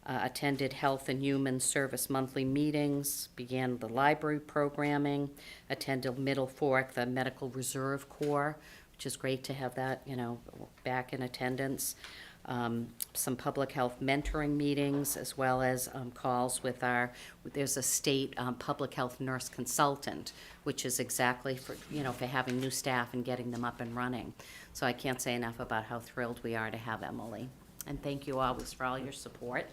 attended Health and Human Service monthly meetings, began the library programming, attended Middle Fork, the Medical Reserve Corps, which is great to have that, back in attendance. Some public health mentoring meetings, as well as calls with there's a state public health nurse consultant, which is exactly for having new staff and getting them up and running. So I can't say enough about how thrilled we are to have Emily. And thank you always for all your support.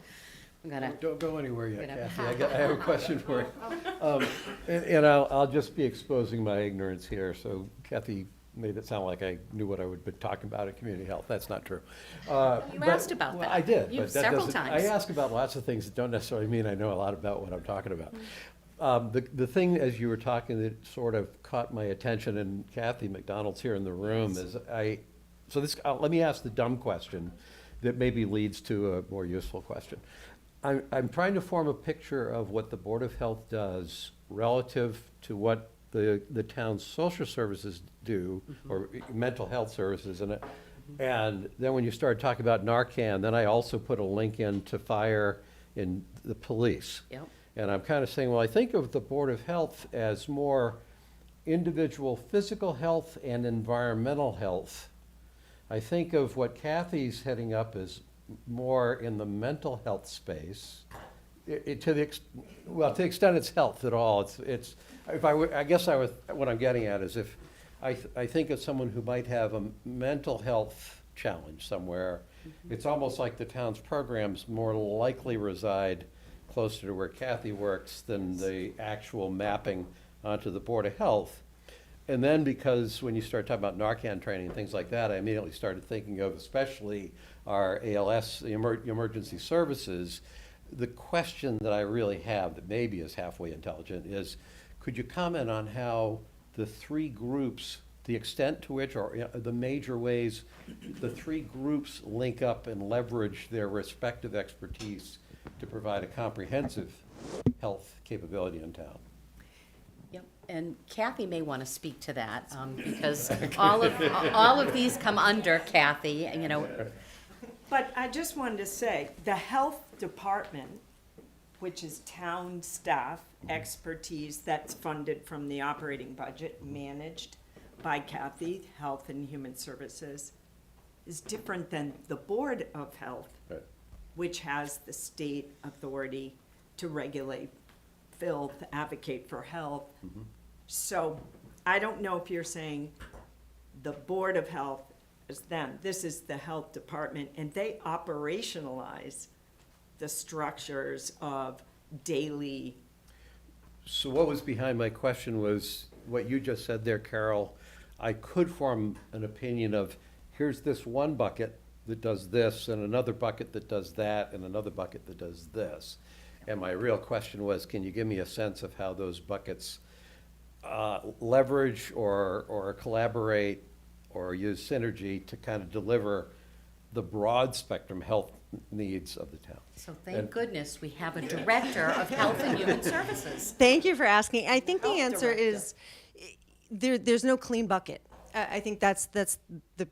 Don't go anywhere yet, Kathy. I have a question for you. And I'll just be exposing my ignorance here. So Kathy made it sound like I knew what I would be talking about at community health. That's not true. You asked about that. I did. You but that several doesn't- times. I ask about lots of things that don't necessarily mean I know a lot about what I'm talking about. The thing, as you were talking, that sort of caught my attention, and Kathy McDonald's here in the room, is let me ask the dumb question that maybe leads to a more useful question. I'm trying to form a picture of what the Board of Health does relative to what the town's social services do, or mental health services, and then when you started talking about Narcan, then I also put a link in to fire in the police. Yep. And I'm kind of saying, well, I think of the Board of Health as more individual physical health and environmental health. I think of what Kathy's heading up as more in the mental health space. To the extent it's health at all, what I'm getting at is if I think of someone who might have a mental health challenge somewhere, it's almost like the town's programs more likely reside closer to where Kathy works than the actual mapping onto the Board of Health. And then because when you start talking about Narcan training and things like that, I immediately started thinking of especially our ALS, the emergency services. The question that I really have that maybe is halfway intelligent is, could you comment on how the 3 groups, the extent to which, or the major ways the 3 groups link up and leverage their respective expertise to provide a comprehensive health capability in town? Yep, and Kathy may want to speak to that, because all of these come under Kathy, But I just wanted to say, the health department, which is town staff expertise that's funded from the operating budget, managed by Kathy, Health and Human Services, is different than the Board of Health, Right. which has the state authority to regulate filth, advocate for health. So I don't know if you're saying the Board of Health is them. This is the Health Department, and they operationalize the structures of daily. So what was behind my question was what you just said there, Carol. I could form an opinion of, here's this one bucket that does this, and another bucket that does that, and another bucket that does this. And my real question was, can you give me a sense of how those buckets leverage or collaborate or use synergy to kind of deliver the broad spectrum health needs of the town? So thank goodness we have a Director of Health and Human Services. Thank you for asking. I think the Health answer director. is, there's no clean bucket. I think that's the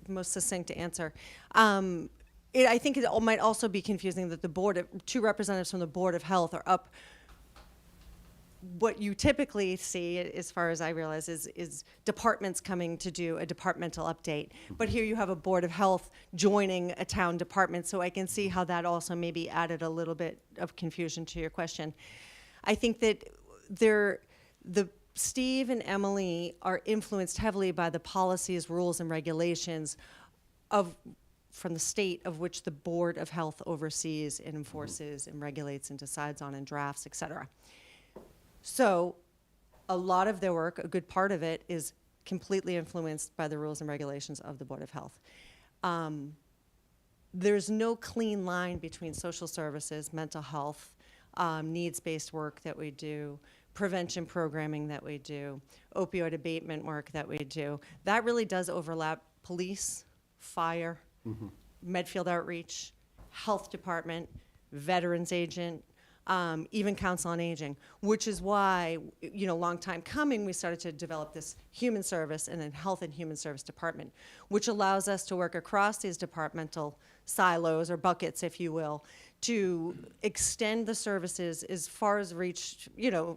most succinct answer. I think it might also be confusing that two representatives from the Board of Health are up. What you typically see, as far as I realize, is departments coming to do a departmental update. But here you have a Board of Health joining a town department, so I can see how that also maybe added a little bit of confusion to your question. I think that Steve and Emily are influenced heavily by the policies, rules, and regulations from the state of which the Board of Health oversees and enforces and regulates and decides on and drafts, et cetera. So a lot of their work, a good part of it, is completely influenced by the rules and regulations of the Board of Health. There's no clean line between social services, mental health, needs-based work that we do, prevention programming that we do, opioid abatement work that we do. That really does overlap police, fire, Medfield Outreach, Health Department, Veterans Agent, even Council on Aging, which is why, long time coming, we started to develop this human service and then Health and Human Service Department, which allows us to work across these departmental silos or buckets, if you will, to extend the services as far as reach,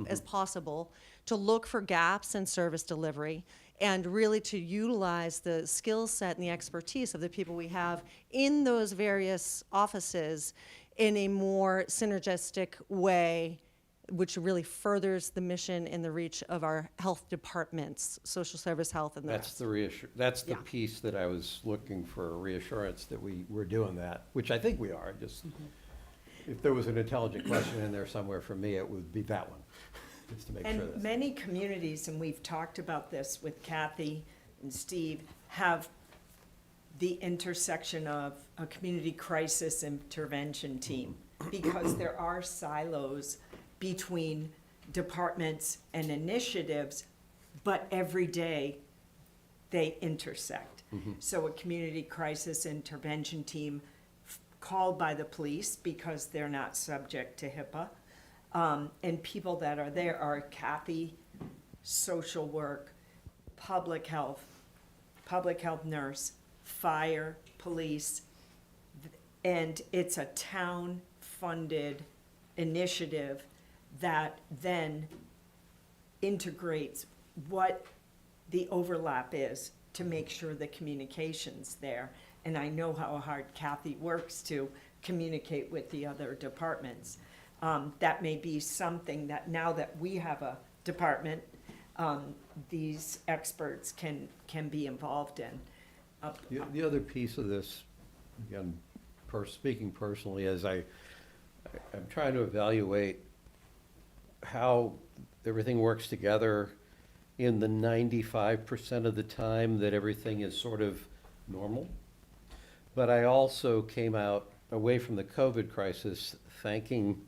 as possible, to look for gaps in service delivery, and really to utilize the skill set and the expertise of the people we have in those various offices in a more synergistic way, which really furders the mission and the reach of our health departments, social service, health, and the That's rest. that's the Yeah. piece that I was looking for reassurance that we're doing that, which I think we are. Just if there was an intelligent question in there somewhere for me, it would be that one, just to make sure And that. many communities, and we've talked about this with Kathy and Steve, have the intersection of a community crisis intervention team, because there are silos between departments and initiatives, but every day they intersect. So a community crisis intervention team called by the police because they're not subject to HIPAA. And people that are there are Kathy, social work, public health nurse, fire, police, and it's a town-funded initiative that then integrates what the overlap is to make sure the communication's there. And I know how hard Kathy works to communicate with the other departments. That may be something that now that we have a department, these experts can be involved in. The other piece of this, again, speaking personally, is I'm trying to evaluate how everything works together in the 95% of the time that everything is sort of normal. But I also came out away from the COVID crisis thanking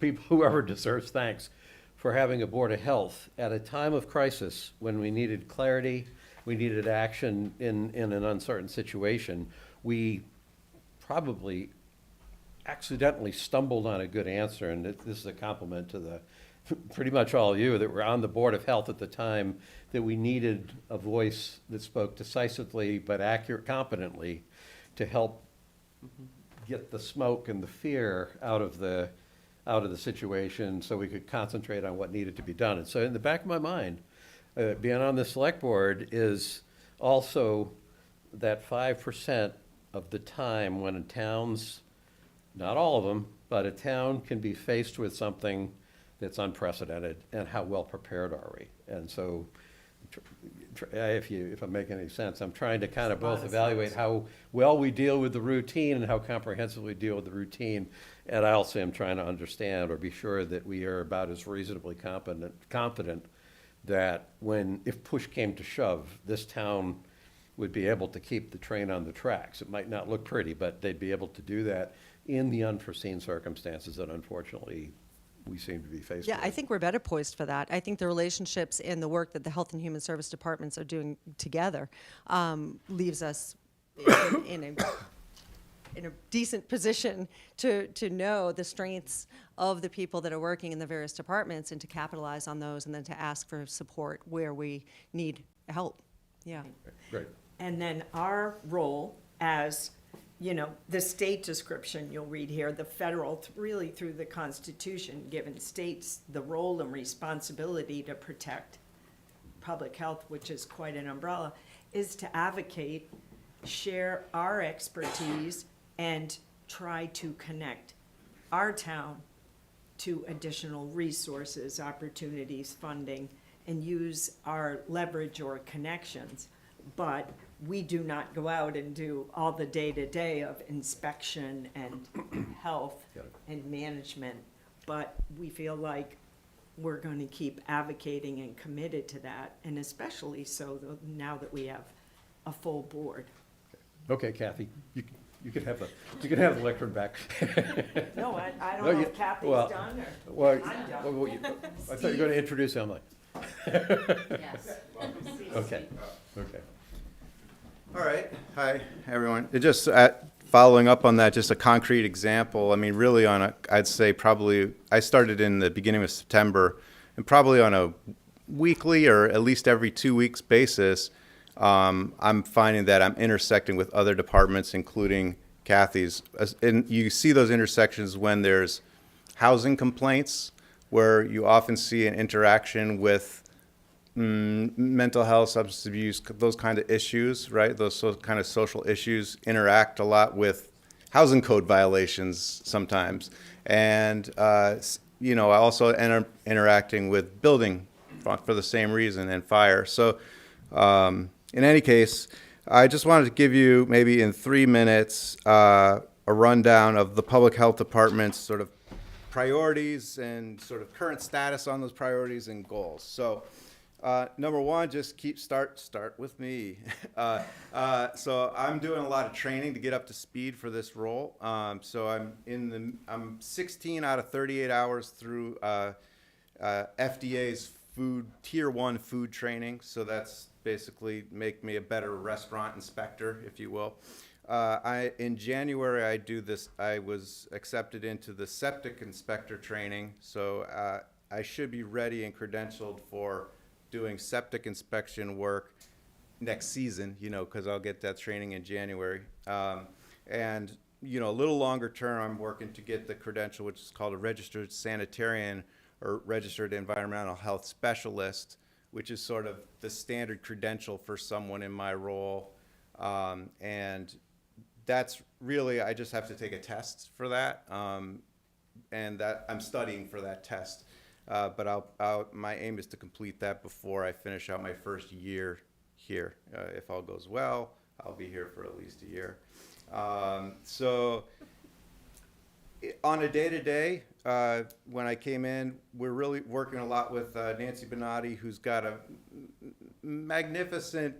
people, whoever deserves thanks, for having a Board of Health at a time of crisis when we needed clarity, we needed action in an uncertain situation. We probably accidentally stumbled on a good answer, and this is a compliment to pretty much all of you that were on the Board of Health at the time, that we needed a voice that spoke decisively but competently to help get the smoke and the fear out of the situation so we could concentrate on what needed to be done. And so in the back of my mind, being on the select board is also that 5% of the time when towns, not all of them, but a town can be faced with something that's unprecedented, and how well prepared are we? And so, if I'm making any sense, I'm trying to kind of both evaluate how well we deal with the routine and how comprehensively deal with the routine. And I also am trying to understand or be sure that we are about as reasonably confident that if push came to shove, this town would be able to keep the train on the tracks. It might not look pretty, but they'd be able to do that in the unforeseen circumstances that unfortunately we seem to be faced with. Yeah, I think we're better poised for that. I think the relationships and the work that the Health and Human Service departments are doing together leaves us in a decent position to know the strengths of the people that are working in the various departments and to capitalize on those and then to ask for support where we need help. Yeah. Great. And then our role as, the state description you'll read here, the federal, really through the Constitution, given states the role and responsibility to protect public health, which is quite an umbrella, is to advocate, share our expertise, and try to connect our town to additional resources, opportunities, funding, and use our leverage or connections. But we do not go out and do all the day-to-day of inspection and health and management. But we feel like we're going to keep advocating and committed to that, and especially so now that we have a full board. Okay, Kathy, you could have the lectern back. No, I don't No, know you- if Kathy's well, done or. Well, I'm done. I thought you were going to introduce Emily. Yes. Okay, okay. All right, hi, everyone. It just, following up on that, just a concrete example, I mean, really I'd say probably, I started in the beginning of September, and probably on a weekly or at least every 2 weeks basis, I'm finding that I'm intersecting with other departments, including Kathy's. And you see those intersections when there's housing complaints, where you often see an interaction with mental health, substance abuse, those kind of issues, right? Those kind of social issues interact a lot with housing code violations sometimes. And, I also end up interacting with building for the same reason, and fire. So in any case, I just wanted to give you maybe in 3 minutes a rundown of the public health department's sort of priorities and sort of current status on those priorities and goals. So number one, just start with me. So I'm doing a lot of training to get up to speed for this role. So I'm 16 out of 38 hours through FDA's tier 1 food training. So that's basically make me a better restaurant inspector, if you will. In January, I was accepted into the septic inspector training. So I should be ready and credentialed for doing septic inspection work next season, because I'll get that training in January. And, a little longer term, I'm working to get the credential, which is called a registered sanitarian or registered environmental health specialist, which is sort of the standard credential for someone in my role. And that's really, I just have to take a test for that. And that I'm studying for that test. But my aim is to complete that before I finish out my first year here. If all goes well, I'll be here for at least a year. So on a day-to-day, when I came in, we're really working a lot with Nancy Bonatti, who's got a magnificent,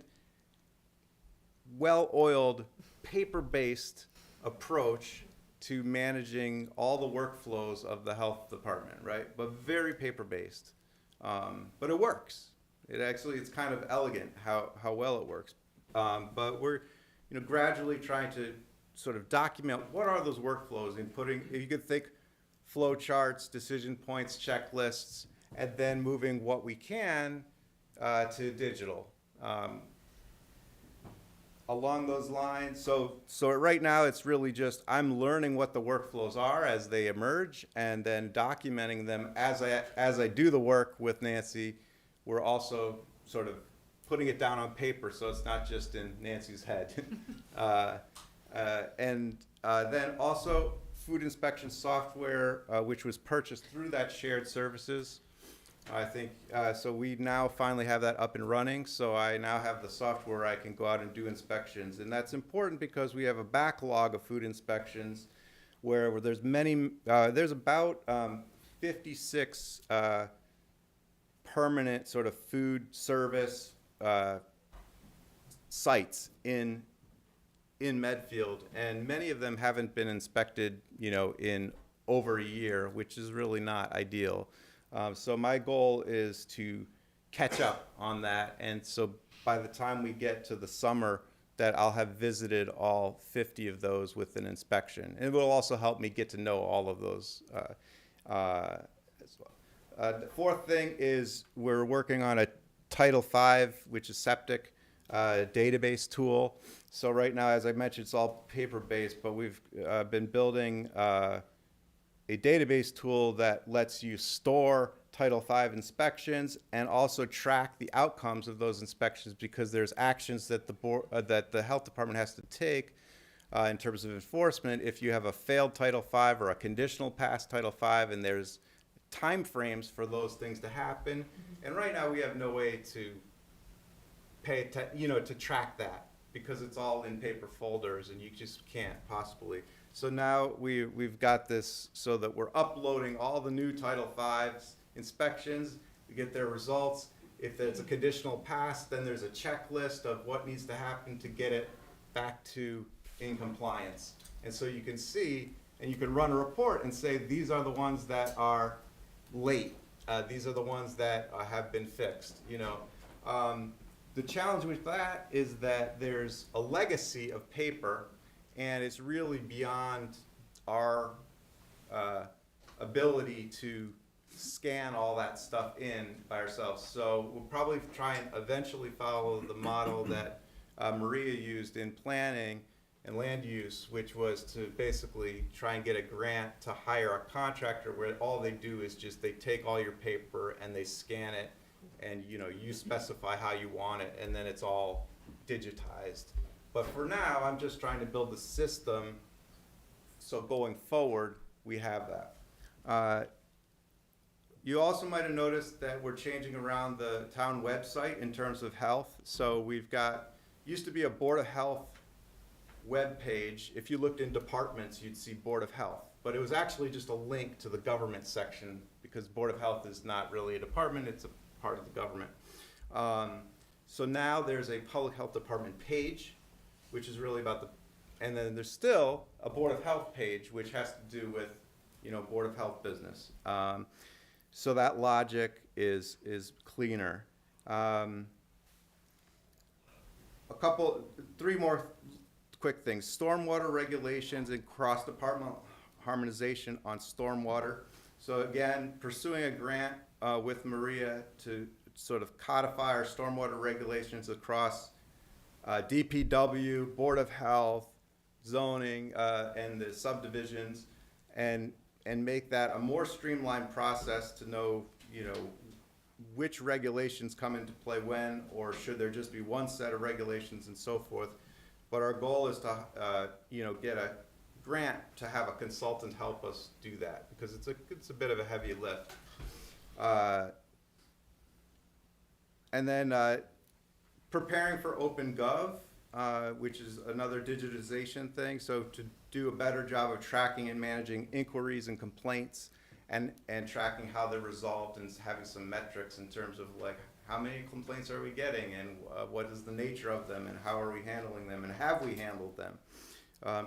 well-oiled, paper-based approach to managing all the workflows of the health department, right? But very paper-based. But it works. It's kind of elegant how well it works. But we're gradually trying to sort of document what are those workflows and if you could think flow charts, decision points, checklists, and then moving what we can to digital. Along those lines, so right now it's really just I'm learning what the workflows are as they emerge, and then documenting them as I do the work with Nancy. We're also sort of putting it down on paper, so it's not just in Nancy's head. And then also food inspection software, which was purchased through that shared services. I think, so we now finally have that up and running, so I now have the software I can go out and do inspections. And that's important because we have a backlog of food inspections where there's many, there's about 56 permanent sort of food service sites in Medfield, and many of them haven't been inspected, in over a year, which is really not ideal. So my goal is to catch up on that, and so by the time we get to the summer, that I'll have visited all 50 of those with an inspection. And it will also help me get to know all of those as well. The fourth thing is we're working on a Title V, which is septic, database tool. So right now, as I mentioned, it's all paper-based, but we've been building a database tool that lets you store Title V inspections and also track the outcomes of those inspections, because there's actions that the health department has to take in terms of enforcement if you have a failed Title V or a conditional pass Title V, and there's time frames for those things to happen. And right now we have no way to to track that, because it's all in paper folders and you just can't possibly. So now we've got this so that we're uploading all the new Title V's inspections. We get their results. If it's a conditional pass, then there's a checklist of what needs to happen to get it back to in compliance. And so you can see, and you can run a report and say, these are the ones that are late. These are the ones that have been fixed, The challenge with that is that there's a legacy of paper, and it's really beyond our ability to scan all that stuff in by ourselves. So we'll probably try and eventually follow the model that Maria used in planning and land use, which was to basically try and get a grant to hire a contractor where all they do is just they take all your paper and they scan it, and you specify how you want it, and then it's all digitized. But for now, I'm just trying to build the system so going forward we have that. You also might have noticed that we're changing around the town website in terms of health. So we've got, used to be a Board of Health web page. If you looked in departments, you'd see Board of Health. But it was actually just a link to the government section, because Board of Health is not really a department, it's a part of the government. So now there's a Public Health Department page, which is really about and then there's still a Board of Health page, which has to do with, Board of Health business. So that logic is cleaner. Three more quick things. Stormwater regulations and cross-departmental harmonization on stormwater. So again, pursuing a grant with Maria to sort of codify our stormwater regulations across DPW, Board of Health, zoning, and the subdivisions, and make that a more streamlined process to know, which regulations come into play when, or should there just be one set of regulations and so forth. But our goal is to, get a grant to have a consultant help us do that, because it's a bit of a heavy lift. And then preparing for OpenGov, which is another digitization thing. So to do a better job of tracking and managing inquiries and complaints, and tracking how they're resolved, and having some metrics in terms of like how many complaints are we getting, and what is the nature of them, and how are we handling them, and have we handled them?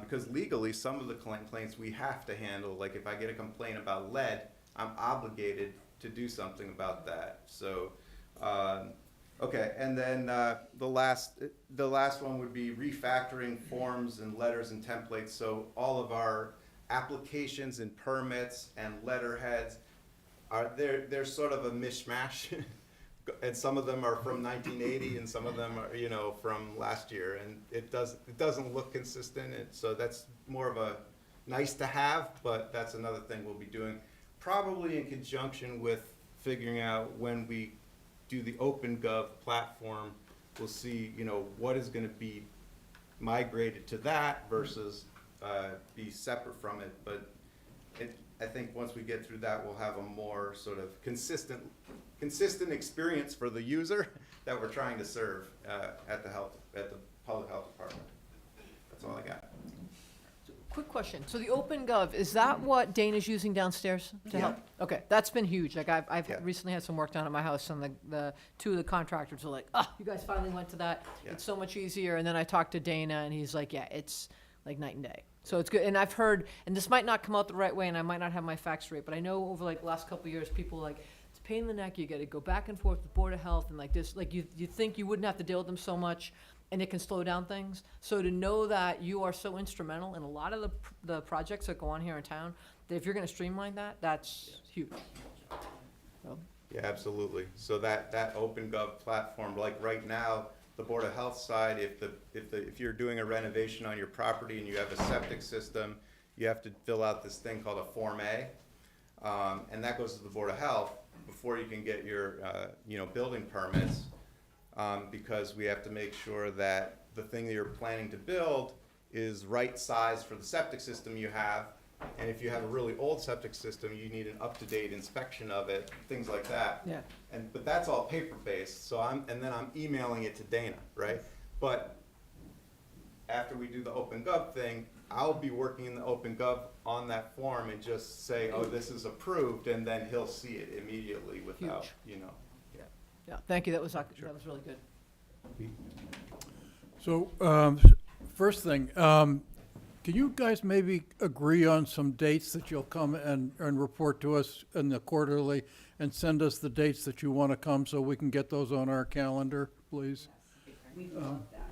Because legally, some of the complaints we have to handle. Like if I get a complaint about lead, I'm obligated to do something about that. So, okay, and then the last one would be refactoring forms and letters and templates. So all of our applications and permits and letterheads they're sort of a mishmash. And some of them are from 1980, and some of them are, from last year, and it doesn't look consistent. And so that's more of a nice to have, but that's another thing we'll be doing, probably in conjunction with figuring out when we do the OpenGov platform. We'll see, what is going to be migrated to that versus be separate from it. But I think once we get through that, we'll have a more sort of consistent experience for the user that we're trying to serve at the public health department. That's all I got. Quick question. So the OpenGov, is that what Dana's using downstairs to help? Okay, that's been huge. Like I've Yeah. recently had some work done at my house, and the two of the contractors are like, "Oh, you guys finally went to that. Yeah. It's so much easier." And then I talked to Dana, and he's like, "Yeah, it's like night and day." So it's good. And I've heard, and this might not come out the right way, and I might not have my facts straight, but I know over like the last couple of years, people like, it's a pain in the neck. You got to go back and forth with Board of Health, and like this, like you think you wouldn't have to deal with them so much, and it can slow down things. So to know that you are so instrumental in a lot of the projects that go on here in town, that if you're going to streamline that, that's huge. So, Yeah, absolutely. So that OpenGov platform, like right now, the Board of Health side, if you're doing a renovation on your property and you have a septic system, you have to fill out this thing called a Form A, and that goes to the Board of Health before you can get your building permits, because we have to make sure that the thing that you're planning to build is right size for the septic system you have. And if you have a really old septic system, you need an up-to-date inspection of it, things like that. yeah. But that's all paper-based, so I'm emailing it to Dana, right? But after we do the OpenGov thing, I'll be working in the OpenGov on that form and just say, oh, this is approved, and then he'll see it immediately without, Yeah, thank you. That was really good. So, first thing, can you guys maybe agree on some dates that you'll come and report to us in the quarterly and send us the dates that you want to come so we can get those on our calendar, please? We love that.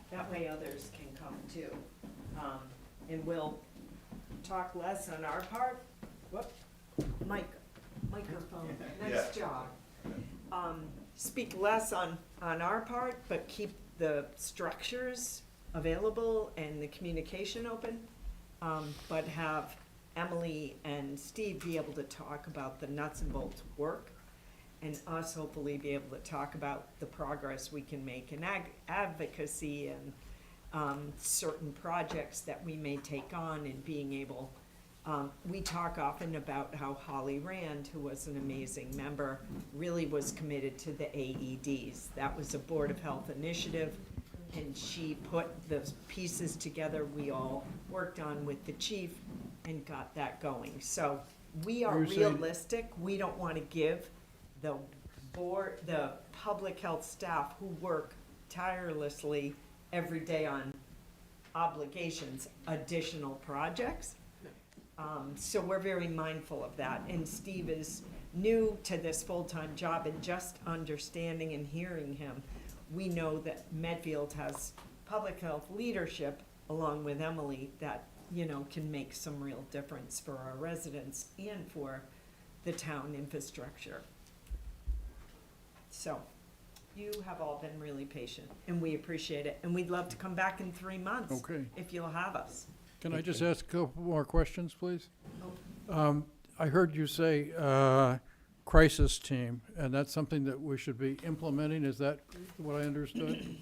That way others can come too. And we'll talk less on our part. Microphone, nice job. Speak less on our part, but keep the structures available and the communication open. But have Emily and Steve be able to talk about the nuts and bolts work, and us hopefully be able to talk about the progress we can make in advocacy and certain projects that we may take on, and being able, we talk often about how Holly Rand, who was an amazing member, really was committed to the AEDs. That was a Board of Health initiative, and she put the pieces together we all worked on with the chief and got that going. So we are Are you saying- realistic. We don't want to give the public health staff who work tirelessly every day on obligations, additional projects. So we're very mindful of that. And Steve is new to this full-time job, and just understanding and hearing him, we know that Medfield has public health leadership along with Emily that, can make some real difference for our residents and for the town infrastructure. So you have all been really patient, and we appreciate it. And we'd love to come back in 3 months. Okay. If you'll have us. Can I just ask a couple more questions, please? Oh. I heard you say crisis team, and that's something that we should be implementing. Is that what I understood?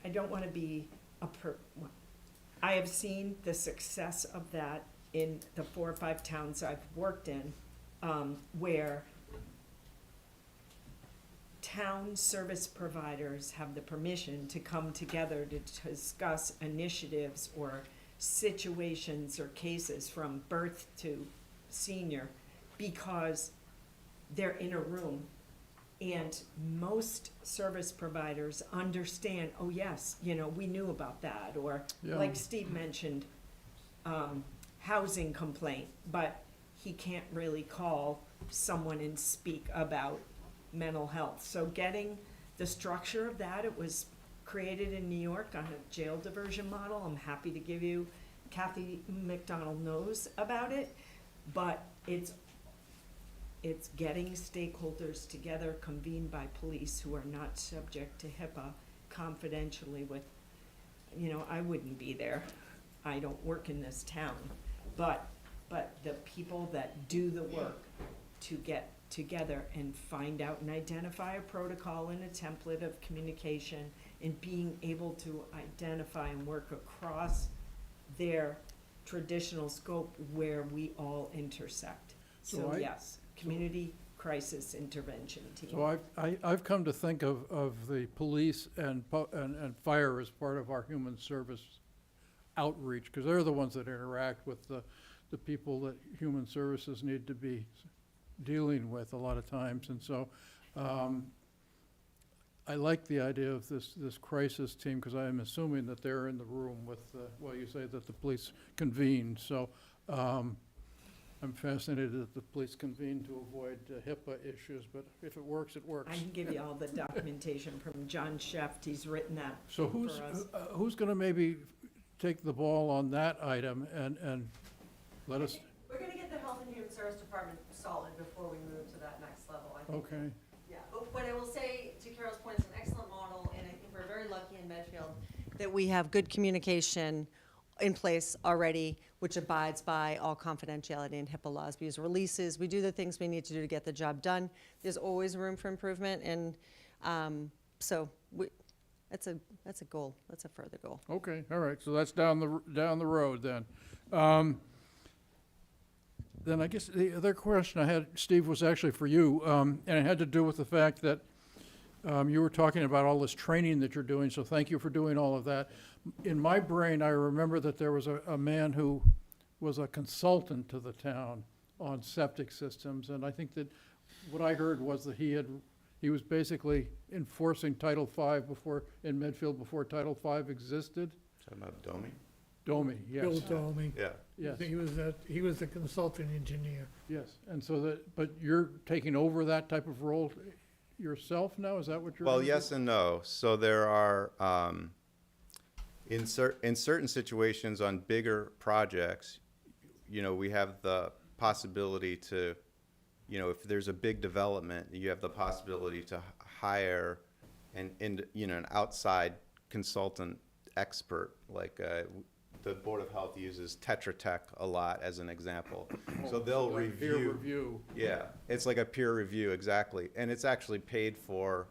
I don't want to be I have seen the success of that in the 4 or 5 towns I've worked in, where town service providers have the permission to come together to discuss initiatives or situations or cases from birth to senior, because they're in a room. And most service providers understand, oh yes, we knew about that, or Yeah. like Steve mentioned, housing complaint, but he can't really call someone and speak about mental health. So getting the structure of that, it was created in New York on a jail diversion model. I'm happy to give you, Kathy McDonald knows about it, but it's getting stakeholders together, convened by police who are not subject to HIPAA, confidentially with, I wouldn't be there. I don't work in this town. But the people that do the work to get together and find out and identify a protocol and a template of communication and being able to identify and work across their traditional scope where we all intersect. So So I- yes, community crisis intervention team. So I've come to think of the police and fire as part of our human service outreach, because they're the ones that interact with the people that human services need to be dealing with a lot of times. And so I like the idea of this crisis team, because I am assuming that they're in the room with, well, you say that the police convened. So I'm fascinated that the police convened to avoid HIPAA issues, but if it works, it works. I can give you all the documentation from John Sheft, he's written that So for us. who's gonna maybe take the ball on that item and let us, We're gonna get the Health and Human Service Department solid before we move to that next level, I think. okay, Yeah, but I will say, to Carol's point, it's an excellent model, and I think we're very lucky in Medfield that we have good communication in place already, which abides by all confidentiality and HIPAA laws. We use releases, we do the things we need to do to get the job done. There's always room for improvement, and so that's a goal, that's a further goal. okay, all right, so that's down the road then. Then I guess the other question I had, Steve, was actually for you, and it had to do with the fact that you were talking about all this training that you're doing, so thank you for doing all of that. In my brain, I remember that there was a man who was a consultant to the town on septic systems, and I think that what I heard was that he was basically enforcing Title V in Medfield before Title V existed. Talking about Domi? Domi, yes. Bill told me. Yeah. Yes, He was the consulting engineer. yes, and so but you're taking over that type of role yourself now, is that what you're? Well, gonna do? yes and no. So there are, in certain situations on bigger projects, we have the possibility to, if there's a big development, you have the possibility to hire an outside consultant expert, like the Board of Health uses Tetra Tech a lot as an example. So they'll like peer review. Yeah, it's like a peer review, exactly. And it's actually paid for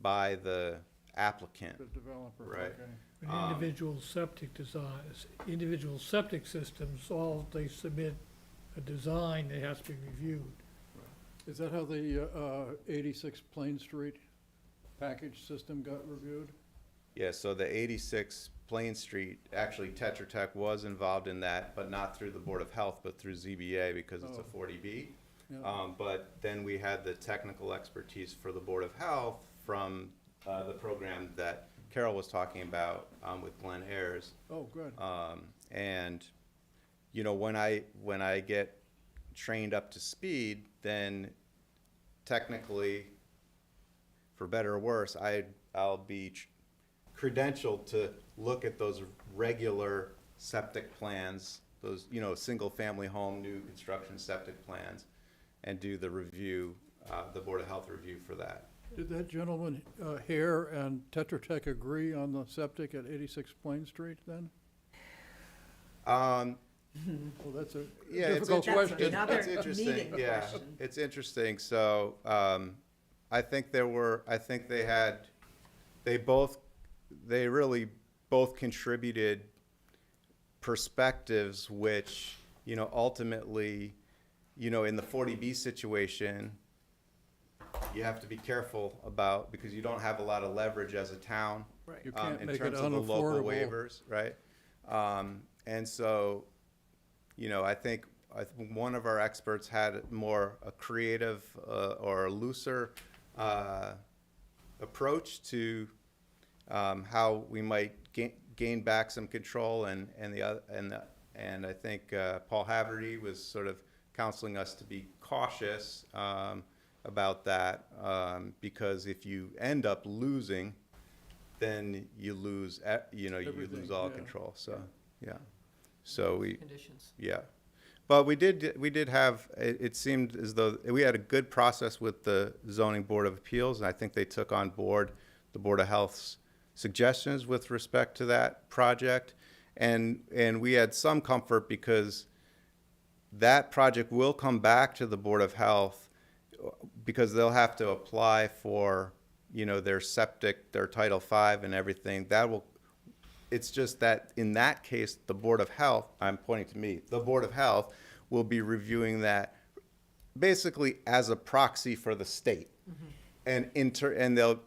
by the applicant. The developer, Right. okay. But individual septic designs, individual septic systems, all they submit a design that has to be reviewed. Is that how the 86 Plain Street package system got reviewed? Yeah, so the 86 Plain Street, actually Tetra Tech was involved in that, but not through the Board of Health, but through ZBA because it's a 40B. Yeah. But then we had the technical expertise for the Board of Health from the program that Carol was talking about with Glenn Ayers. Oh, good. And when I get trained up to speed, then technically, for better or worse, I'll be credentialed to look at those regular septic plans, those single-family home, new construction septic plans, and do the review, the Board of Health review for that. Did that gentleman, Hare and Tetra Tech agree on the septic at 86 Plain Street then? Well, that's a Yeah, difficult it's question. That's another It's interesting. meeting Yeah, question. it's interesting. So I think they really both contributed perspectives, which ultimately, in the 40B situation, you have to be careful about because you don't have a lot of leverage as a town. Right. You can't In make it terms of the local unaffordable. waivers, right? And so, I think one of our experts had more a creative or a looser approach to how we might gain back some control, and I think Paul Haverty was sort of counseling us to be cautious about that because if you end up losing, then you lose you lose Everything, all yeah. control. So yeah, so Conditions. yeah. But we did have, it seemed as though we had a good process with the Zoning Board of Appeals, and I think they took on board the Board of Health's suggestions with respect to that project. And we had some comfort because that project will come back to the Board of Health because they'll have to apply for, their septic, their Title V and everything, it's just that in that case, the Board of Health, I'm pointing to me, the Board of Health will be reviewing that basically as a proxy for the state. And they'll,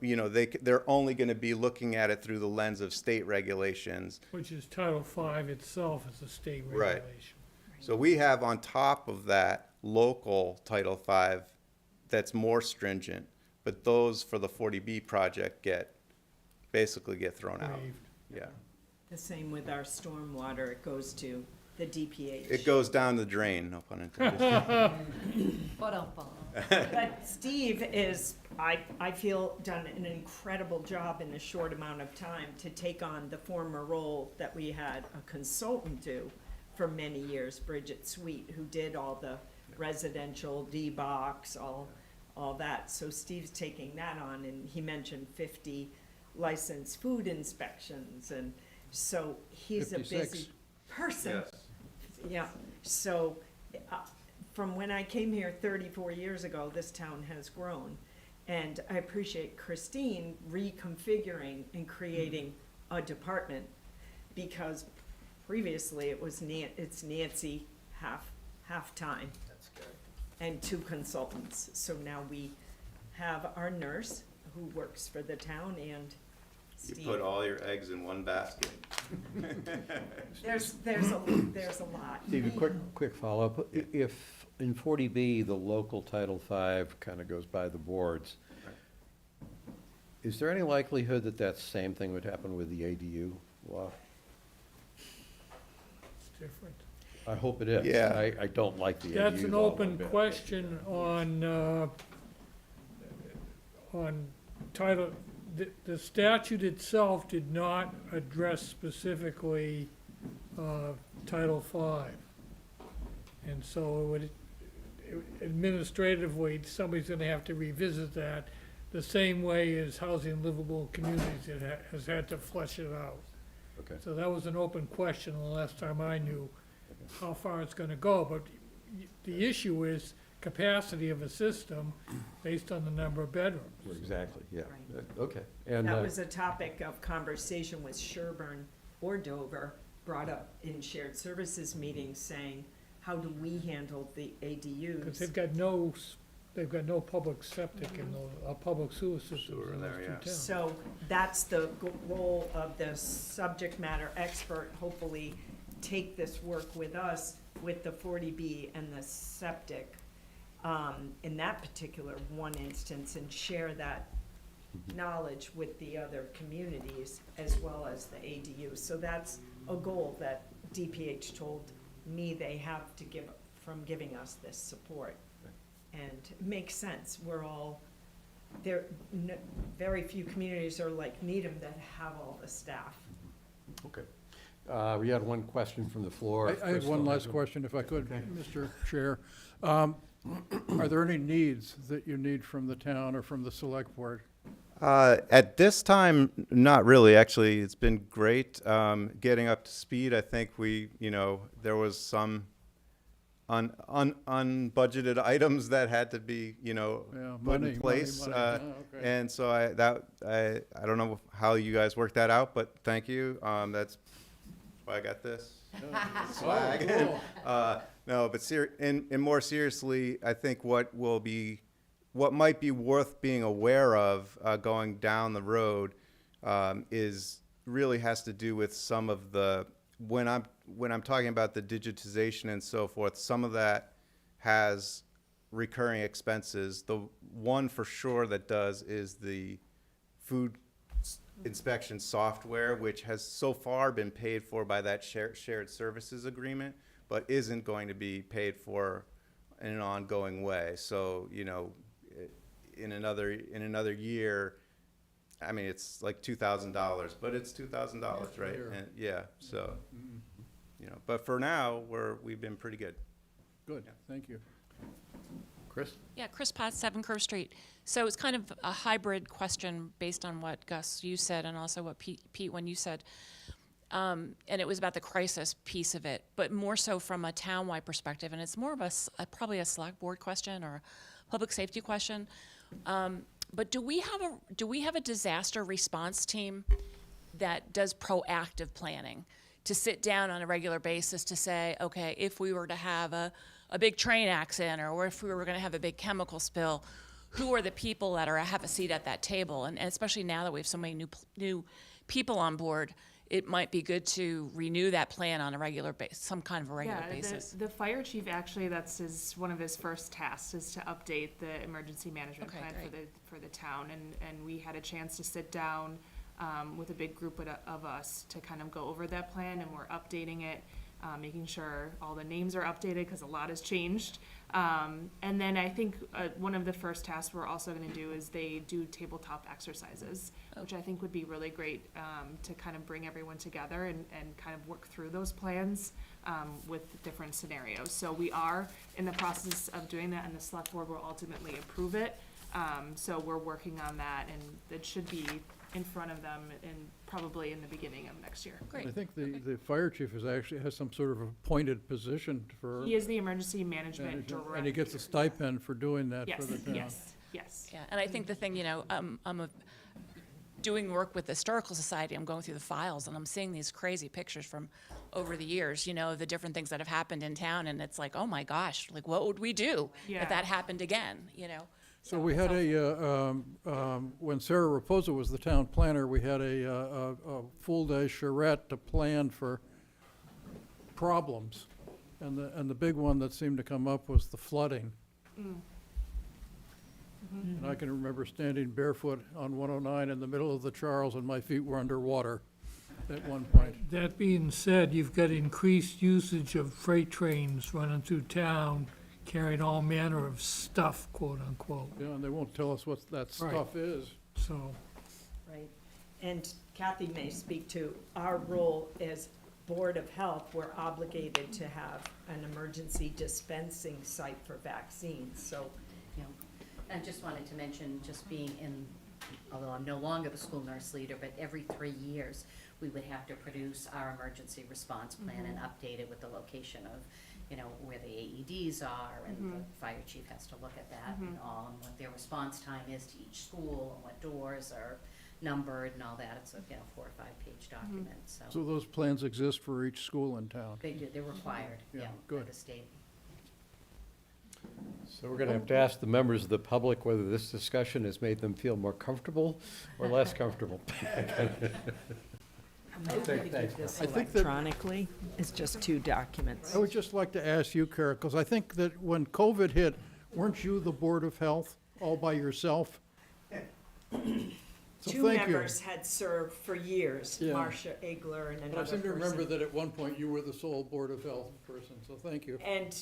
they're only gonna be looking at it through the lens of state regulations. Which is Title V itself is a state Right. regulation. So we have on top of that local Title V that's more stringent, but those for the 40B project basically get thrown out. Waived. Yeah. The same with our stormwater, it goes to the DPH. It goes down the drain, no pun intended. But Steve is, I feel, done an incredible job in a short amount of time to take on the former role that we had a consultant do for many years, Bridget Sweet, who did all the residential D-box, all that. So Steve's taking that on, and he mentioned 50 licensed food inspections, and so he's a 56. busy person. Yes. Yeah, so, from when I came here 34 years ago, this town has grown. And I appreciate Christine reconfiguring and creating a department, because previously it's Nancy half-time. That's good. And 2 consultants. So now we have our nurse who works for the town and You Steve. put all your eggs in one basket. There's a lot. Steve, a quick follow-up. If in 40B, the local Title V kind of goes by the boards, is there any likelihood that that same thing would happen with the ADU law? It's different. I hope it is. Yeah. I don't like the ADU That's an law one open bit. question on title, the statute itself did not address specifically, Title V. And so it would, administratively, somebody's gonna have to revisit that, the same way as Housing Livable Communities has had to flesh it out. Okay. So that was an open question the last time I knew how far it's gonna go, but the issue is capacity of a system based on the number of bedrooms. Exactly, yeah. Right. Okay. And That was a topic of conversation with Sherburne or Dover, brought up in shared services meetings, saying, how do we handle the ADUs? Because they've got no public septic in those, public sewer systems Sewer in there, those yeah. two towns. So that's the role of the subject matter expert, hopefully take this work with us with the 40B and the septic, in that particular one instance, and share that knowledge with the other communities as well as the ADU. So that's a goal that DPH told me they have to give, from giving us this support. And it makes sense, very few communities are like Needham that have all the staff. Okay. We had one question from the floor. I had one last question, if I could, Mr. Chair. Are there any needs that you need from the town or from the select board? At this time, not really, actually. It's been great getting up to speed. I think there was some unbudgeted items that had to be, put money, in place. money. Oh, okay. And so I don't know how you guys worked that out, but thank you. That's why I got this. Swag. Oh, No, but and more seriously, I think what might be worth being aware of going down the road really has to do with some of the, when I'm talking about the digitization and so forth, some of that has recurring expenses. The one for sure that does is the food inspection software, which has so far been paid for by that shared services agreement, but isn't going to be paid for in an ongoing way. So, in another year, I mean, it's like $2,000, but it's $2,000, right? Sure. And yeah, so, but for now, we've been pretty good. Good, thank you. Chris? Yeah, Chris Potts, 7 Curve Street. So it's kind of a hybrid question based on what, Gus, you said, and also what Pete, when you said. And it was about the crisis piece of it, but more so from a town-wide perspective. And it's more of probably a select board question or public safety question. But do we have a disaster response team that does proactive planning to sit down on a regular basis to say, okay, if we were to have a big train accident or if we were going to have a big chemical spill, who are the people that have a seat at that table? And especially now that we have so many new people on board, it might be good to renew that plan on a regular basis, some kind of a regular basis. The fire chief, actually, that's one of his first tasks, is to update the emergency management Okay, plan great. for the town. And we had a chance to sit down with a big group of us to kind of go over that plan, and we're updating it, making sure all the names are updated, because a lot has changed. And then I think one of the first tasks we're also gonna do is they do tabletop exercises, which I think would be really great, to kind of bring everyone together and kind of work through those plans, with different scenarios. So we are in the process of doing that, and the select board will ultimately approve it. So we're working on that, and it should be in front of them probably in the beginning of next year. Great. I think the fire chief has some sort of appointed position for. He is the emergency management director. And he gets a stipend for doing that for Yes, the town. yes. Yeah, and I think the thing, doing work with the Historical Society, I'm going through the files and I'm seeing these crazy pictures from over the years, the different things that have happened in town, and it's like, oh my gosh, like what would we do Yeah. if that happened again, So we had when Sarah Raposa was the town planner, we had a full-day charrette to plan for problems. And the big one that seemed to come up was the flooding. And I can remember standing barefoot on 109 in the middle of the Charles, and my feet were underwater at one point. That being said, you've got increased usage of freight trains running through town, carrying all manner of stuff, quote unquote. Yeah, and they won't tell us what that Right. stuff is. So, Right. And Kathy may speak to our role as Board of Health. We're obligated to have an emergency dispensing site for vaccines, so. Yeah. I just wanted to mention, just being although I'm no longer the school nurse leader, but every 3 years, we would have to produce our emergency response plan and update it with the location of, where the AEDs are, and the fire chief has to look at that and all, and what their response time is to each school, and what doors are numbered and all that. It's a, 4 or 5 page document, So those plans exist for each school in town. they do, they're required, Yeah, by good. the state. So we're gonna have to ask the members of the public whether this discussion has made them feel more comfortable or less comfortable. I'm happy to give this I think that- electronically. It's just 2 documents. I would just like to ask you, Kara, because I think that when COVID hit, weren't you the Board of Health all by yourself? So 2 thank you. members had served for years, Yeah. Marcia Igler and But I another seem to remember person. that at one point you were the sole Board of Health person, so thank you. And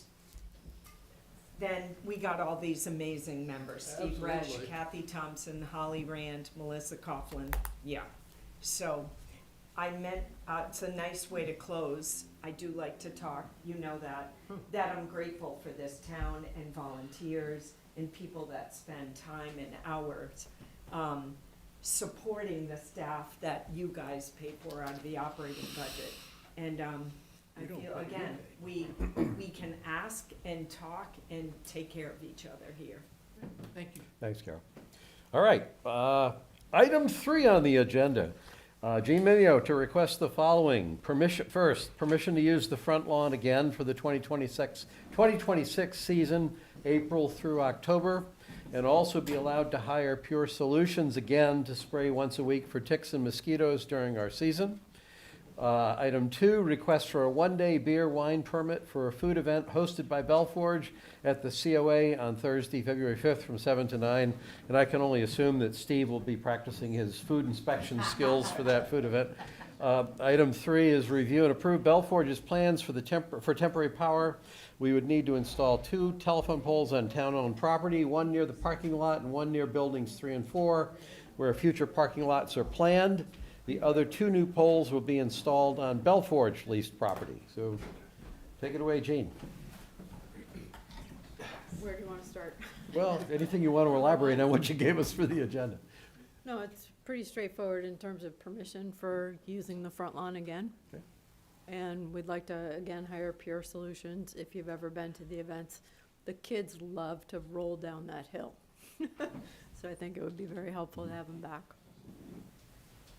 then we got all these amazing members, Steve Resch, Absolutely. Kathy Thompson, Holly Rand, Melissa Coughlin, yeah. So I meant, it's a nice way to close. I do like to talk, that I'm grateful for this town and volunteers and people that spend time and hours supporting the staff that you guys pay for out of the operating budget. And I We don't feel, pay you. again, we can ask and talk and take care of each other here. Thank you. Thanks, Carol. All right, item 3 on the agenda. Jean Minio to request the following. Permission to use the front lawn again for the 2026 season, April through October, and also be allowed to hire Pure Solutions again to spray once a week for ticks and mosquitoes during our season. Item 2, request for a 1-day beer wine permit for a food event hosted by Belforge at the COA on Thursday, February 5th from 7 to 9. And I can only assume that Steve will be practicing his food inspection skills for that food event. Item 3 is review and approve Belforge's plans for temporary power. We would need to install 2 telephone poles on town-owned property, 1 near the parking lot and 1 near buildings 3 and 4, where future parking lots are planned. The other 2 new poles will be installed on Belforge leased property. So take it away, Jean. Where do you want to start? Well, anything you want to elaborate on what you gave us for the agenda. No, it's pretty straightforward in terms of permission for using the front lawn again. Okay. And we'd like to, again, hire Pure Solutions. If you've ever been to the events, the kids love to roll down that hill. So I think it would be very helpful to have them back.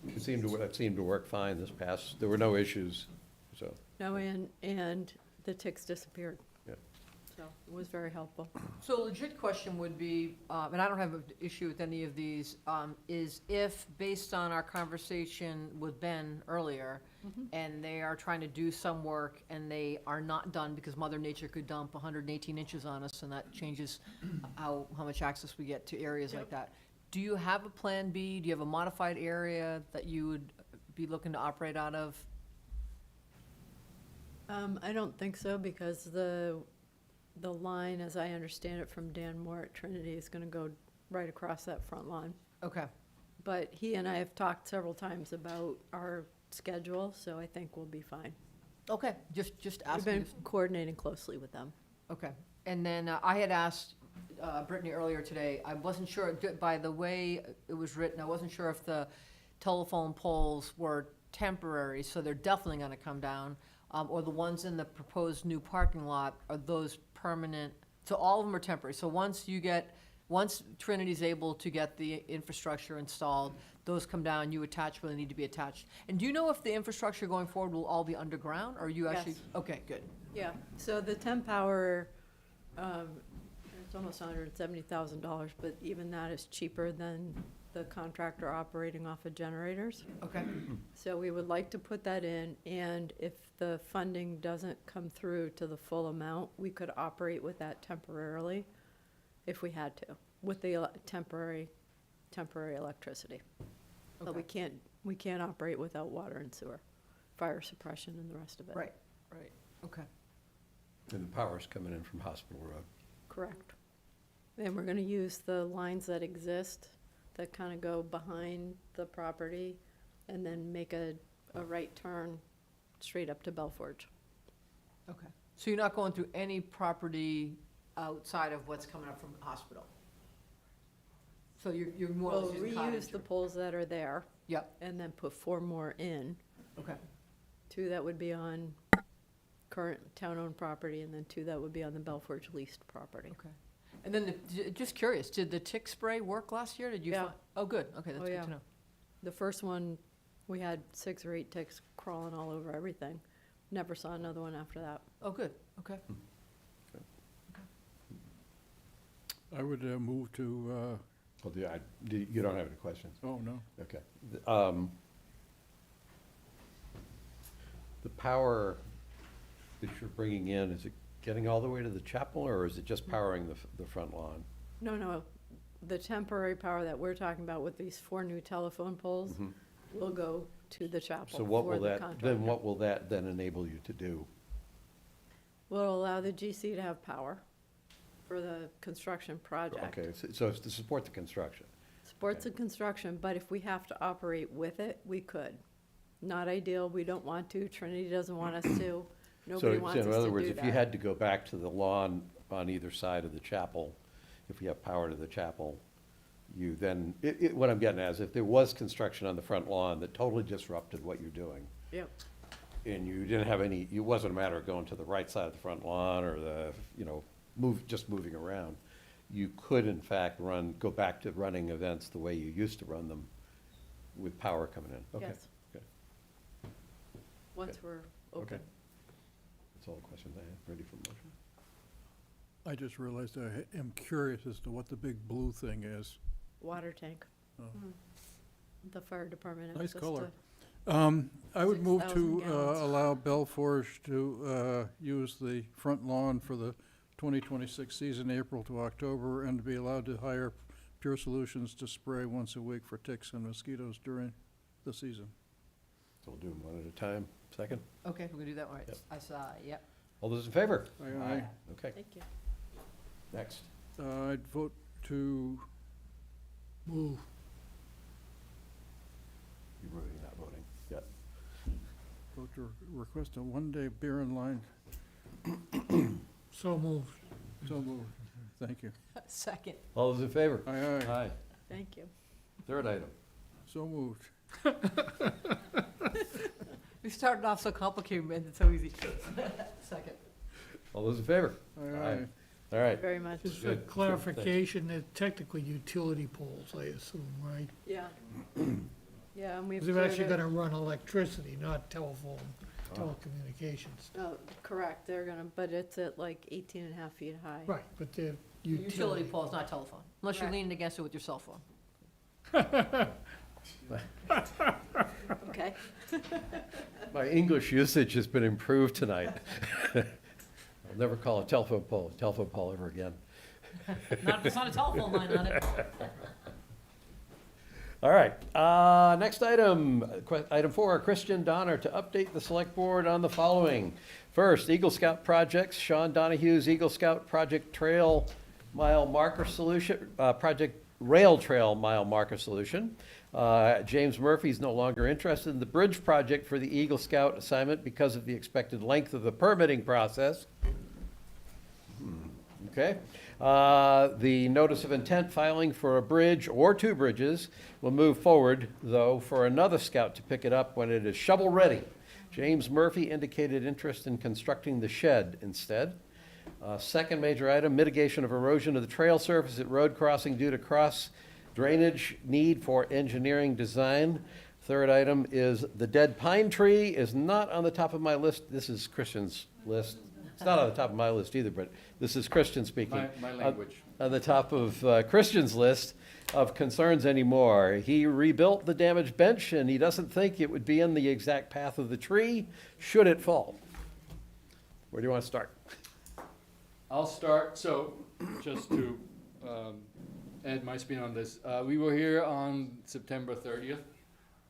It seemed to work fine this past, there were no issues, so, No, and the ticks disappeared. yeah. So it was very helpful. So a legit question would be, and I don't have an issue with any of these, is if, based on our conversation with Ben earlier, and they are trying to do some work and they are not done because Mother Nature could dump 118 inches on us and that changes how much access we get to areas like that. Do you have a plan B? Do you have a modified area that you would be looking to operate out of? I don't think so, because the line, as I understand it from Dan Moore at Trinity, is gonna go right across that front lawn. Okay, But he and I have talked several times about our schedule, so I think we'll be fine. okay, just We've asking. been coordinating closely with them. Okay, and then I had asked Brittany earlier today, I wasn't sure, by the way it was written, I wasn't sure if the telephone poles were temporary, so they're definitely gonna come down, or the ones in the proposed new parking lot, are those permanent? So all of them are temporary, so once Trinity's able to get the infrastructure installed, those come down, you attach where they need to be attached. And do you know if the infrastructure going forward will all be underground, or are you actually? Yes. Okay, good. Yeah, so the temp power, it's almost $170,000, but even that is cheaper than the contractor operating off of generators. Okay, So we would like to put that in, and if the funding doesn't come through to the full amount, we could operate with that temporarily, if we had to, with the temporary electricity. But we Okay. can't operate without water and sewer, fire suppression and the rest of it. right, okay. And the power's coming in from Hospital Road. Correct. And we're gonna use the lines that exist, that kind of go behind the property, and then make a right turn straight up to Belforge. Okay, so you're not going through any property outside of what's coming up from the hospital? So you're more or We'll less using reuse cottage? the poles that are there, Yep, and then put 4 more in. okay, 2 that would be on current town-owned property, and then 2 that would be on the Belforge leased property. okay. And then, just curious, did the tick spray work last year? Did you? Yeah. Oh, good, okay, that's Oh, good yeah. to know. The first one, we had 6 or 8 ticks crawling all over everything. Never saw another one after that. Oh, good, okay. I would move to, Well, you don't have any questions? oh, no. Okay. The power that you're bringing in, is it getting all the way to the chapel, or is it just powering the front lawn? No, the temporary power that we're talking about with these 4 new telephone poles will go to the chapel So what for will the that, contractor. then what will that then enable you to do? Will allow the GC to have power for the construction project. Okay, so it's to support the construction. Sports and construction, but if we have to operate with it, we could. Not ideal, we don't want to, Trinity doesn't want us to, nobody So wants us to do in that. other words, if you had to go back to the lawn on either side of the chapel, if you have power to the chapel, you then, what I'm getting at is if there was construction on the front lawn that totally disrupted what you're doing, Yep, and you didn't have any, it wasn't a matter of going to the right side of the front lawn or just moving around. You could in fact go back to running events the way you used to run them with power coming in. Okay, yes, okay. once we're open. Okay. That's all the questions I have. Ready for motion? I just realized I am curious as to what the big blue thing is. Water tank. Oh. The fire department Nice asked us color. to. I would move 6,000 to gallons. allow Belforge to use the front lawn for the 2026 season, April to October, and to be allowed to hire Pure Solutions to spray once a week for ticks and mosquitoes during the season. So we'll do them one at a time. Second? Okay, we're gonna do that, all right. Yep. I saw, yep. All those in favor? Aye. Okay, Thank you. next. I'd vote to move. You're voting, not voting. Yep. Vote to request a one-day beer and line. So moved. So moved. Thank you. Second. All those in favor? Aye, aye. Aye. Thank you. Third item. So moved. We started off so complicated, made it so easy. Second. All those in favor? Aye, aye. All right. Very much. Just for Good. clarification, they're technically utility poles, I assume, right? Yeah. Yeah, and we've. Because they're actually cleared gonna run electricity, not telephone, telecommunications. it. Oh, correct, they're gonna, but it's at like 18 and a half feet high. Right, but they're Utility utility. pole is not telephone, unless you're Right. leaning against it with your cell phone. Okay. My English usage has been improved tonight. I'll never call a telephone pole ever again. Not if it's not a telephone line on it. All right, next item, item 4, Christian Donner to update the select board on the following. First, Eagle Scout projects, Sean Donahue's Eagle Scout Project Trail Mile Marker Solution, Project Rail Trail Mile Marker Solution. James Murphy's no longer interested in the bridge project for the Eagle Scout assignment because of the expected length of the permitting process. Okay. The notice of intent filing for a bridge or 2 bridges will move forward, though, for another scout to pick it up when it is shovel-ready. James Murphy indicated interest in constructing the shed instead. Second major item, mitigation of erosion of the trail surface at road crossing due to cross drainage need for engineering design. Third item is the dead pine tree is not on the top of my list. This is Christian's list. It's not on the top of my list either, but this is Christian speaking. My language. On the top of Christian's list of concerns anymore. He rebuilt the damaged bench, and he doesn't think it would be in the exact path of the tree should it fall. Where do you want to start? I'll start, so, just to add my spin on this. We were here on September 30th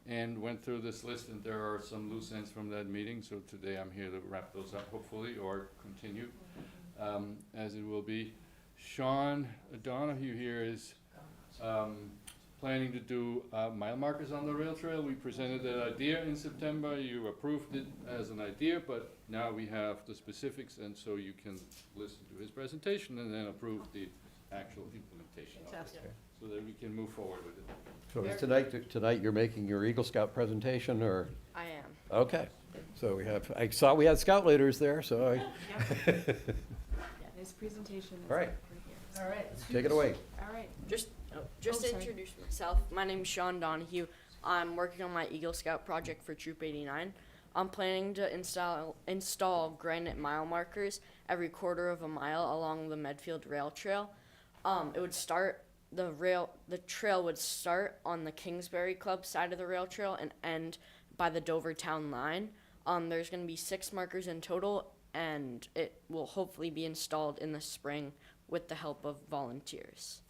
and went through this list, and there are some loose ends from that meeting, so today I'm here to wrap those up, hopefully, or continue, as it will be. Sean Donahue here is planning to do mile markers on the rail trail. We presented that idea in September. You approved it as an idea, but now we have the specifics, and so you can listen to his presentation and then approve the actual implementation of it, so that we can move forward with it. So is tonight you're making your Eagle Scout presentation, or? I am. Okay. So I saw we had scout leaders there, so His presentation is All right. right here. All right. take it away. All right. Just Oh, to sorry. introduce myself, my name is Sean Donahue. I'm working on my Eagle Scout project for Troop 89. I'm planning to install granite mile markers every quarter of a mile along the Medfield rail trail. It would start the trail would start on the Kingsbury Club side of the rail trail and end by the Dover town line. There's going to be 6 markers in total, and it will hopefully be installed in the spring with the help of volunteers.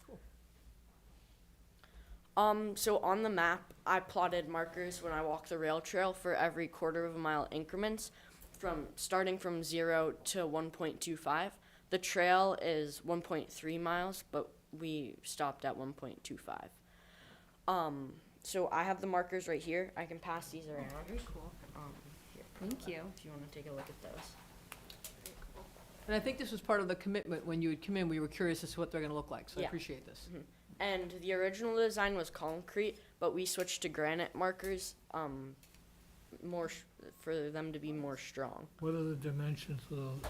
So on the map, I plotted markers when I walk the rail trail for every quarter of a mile increments, starting from 0 to 1.25. The trail is 1.3 miles, but we stopped at 1.25. So I have the markers right here. I can pass these around. Very cool. Here, Thank you. if you want to take a look at those. And I think this was part of the commitment when you would come in, we were curious as to what they're gonna look like, so I Yeah. appreciate this. And the original design was concrete, but we switched to granite markers, for them to be more strong. What are the dimensions of those?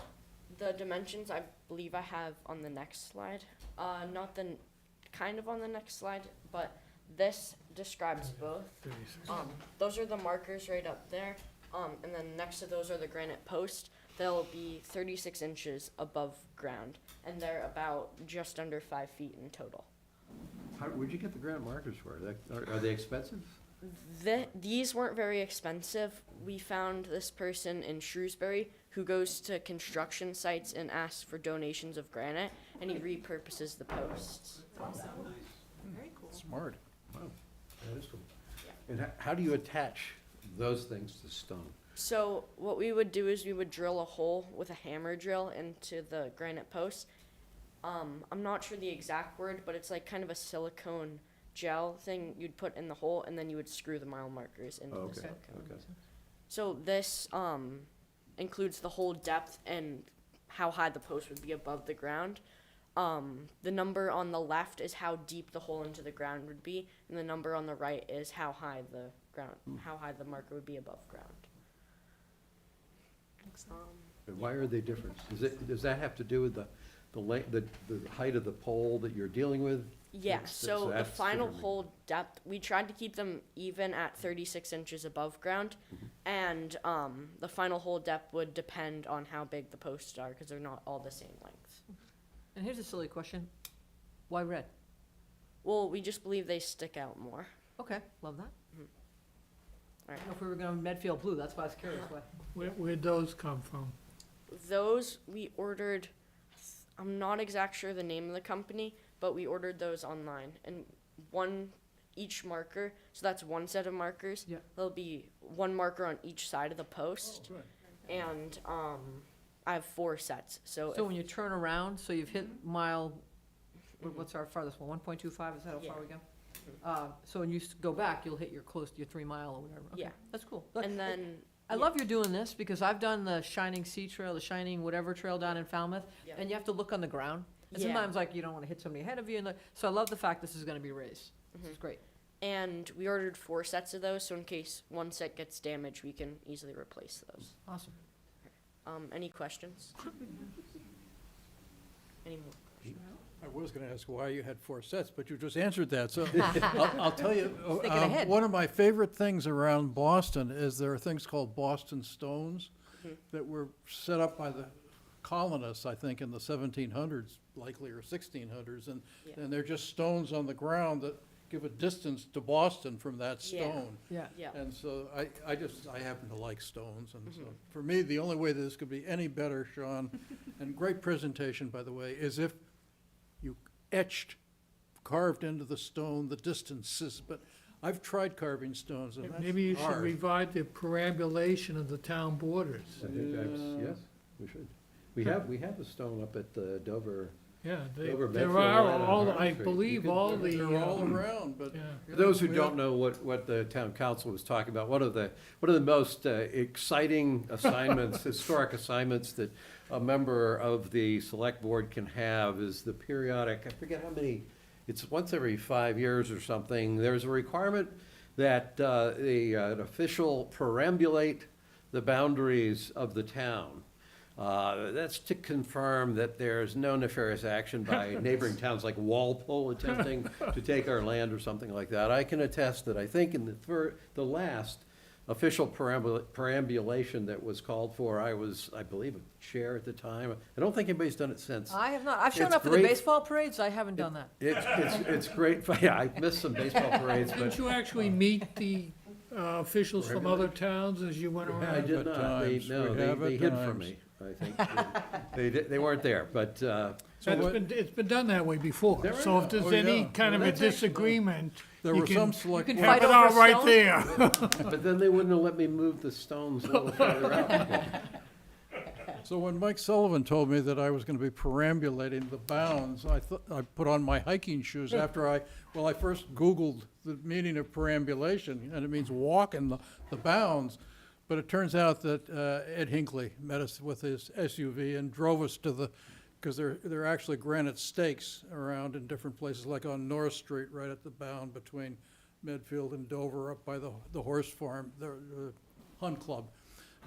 The dimensions I believe I have on the next slide. Not the, kind of on the next slide, but this describes both. 36. Those are the markers right up there. And then next to those are the granite posts. They'll be 36 inches above ground, and they're about just under 5 feet in total. Where'd you get the granite markers for? Are they expensive? These weren't very expensive. We found this person in Shrewsbury who goes to construction sites and asks for donations of granite, and he repurposes the posts. Very cool. Smart. Wow, that is cool. And how do you attach those things to stone? So what we would do is we would drill a hole with a hammer drill into the granite post. I'm not sure the exact word, but it's like kind of a silicone gel thing you'd put in the hole, and then you would screw the mile markers into the silicone. Okay. So this includes the whole depth and how high the post would be above the ground. The number on the left is how deep the hole into the ground would be, and the number on the right is how high the marker would be above ground. And why are they different? Does that have to do with the height of the pole that you're dealing with? Yeah, That's- so the that's final different. hole depth, we tried to keep them even at 36 inches above ground, and the final hole depth would depend on how big the posts are, because they're not all the same length. And here's a silly question. Why red? Well, we just believe they stick out more. Okay, love that. All I right. don't know if we were going Medfield blue, that's why I was curious why. Where'd those come from? Those we ordered, I'm not exact sure the name of the company, but we ordered those online, and each marker, so that's one set of markers. Yeah. There'll be one marker on each side of the post, and I have 4 sets. So, So when you turn around, so you've hit mile, what's our farthest one, 1.25, is that how Yeah. far we go? So when you go back, you'll hit your 3 mile or whatever. Okay, Yeah. that's cool. Look, and then I love you're doing this, because I've done the Shining Sea Trail, the Shining whatever trail down in Falmouth, Yeah. and you have to look on the ground. And Yeah. sometimes, like, you don't wanna hit somebody ahead of you, and so I love the fact this is gonna be raised. This is great. and we ordered 4 sets of those, so in case one set gets damaged, we can easily replace those. Awesome. Any questions? Any more? I was gonna ask why you had 4 sets, but you just answered that, so I'll tell you. Thinking ahead. One of my favorite things around Boston is there are things called Boston stones that were set up by the colonists, I think, in the 1700s, likely, or 1600s, and Yeah. they're just stones on the ground that give a distance to Boston from that Yeah. stone. Yeah. Yeah. And so I happen to like stones, and so for me, the only way that this could be any better, Sean, and great presentation, by the way, is if you carved into the stone the distances, but I've tried carving stones, and that's Maybe you should hard. revive the perambulation of the town borders. I think yes, we should. We have a stone up at the Dover. Yeah, Over there Medfield are and on all, Hart I Street. believe You could- all the. They're all around, but. Yeah. For those who we don't have- know what the town council was talking about, one of the most exciting assignments, historic assignments that a member of the select board can have is the periodic, I forget how many, it's once every 5 years or something, there's a requirement that an official perambulate the boundaries of the town. That's to confirm that there's no nefarious action by neighboring towns like Walpole attempting to take our land or something like that. I can attest that I think in the last official perambulation that was called for, I was, I believe, a chair at the time. I don't think anybody's done it since. I have not, I've shown It's up for the great. baseball parades, I haven't done that. It's great, yeah, I missed some baseball parades, Didn't but you actually meet the officials from other towns as you went I around? did At not. times, we have They at hid from times. me, I think. They weren't there, but, It's been done that way before, There so is. if there's Oh, any yeah. kind of a That's actually- disagreement, There you were can some select. can board- fight have it over out right stone? there. but then they wouldn't have let me move the stones a little further out. So when Mike Sullivan told me that I was gonna be perambulating the bounds, I put on my hiking shoes after I first Googled the meaning of perambulation, and it means walking the bounds. But it turns out that Ed Hinckley met us with his SUV and drove us to because there are actually granite stakes around in different places, like on North Street, right at the bound between Medfield and Dover, up by the horse farm, the Hunt Club.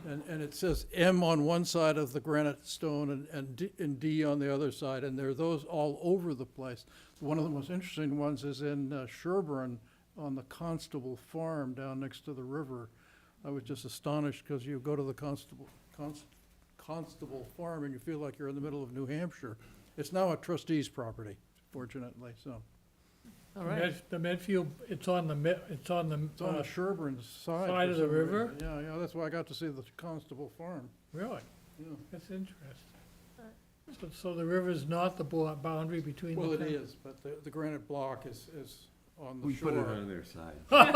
And it says M on one side of the granite stone and D on the other side, and there are those all over the place. One of the most interesting ones is in Sherburne on the Constable Farm down next to the river. I was just astonished because you go to the Constable Farm and you feel like you're in the middle of New Hampshire. It's now a trustee's property, fortunately, so. All right. The Medfield, it's on the It's on the Sherburne side. side for of the some reason. river? Yeah, that's why I got to see the Constable Farm. really, Yeah. that's interesting. So the river's not the boundary between the Well, it towns? is, but the granite block is on the We shore. put it on their side. And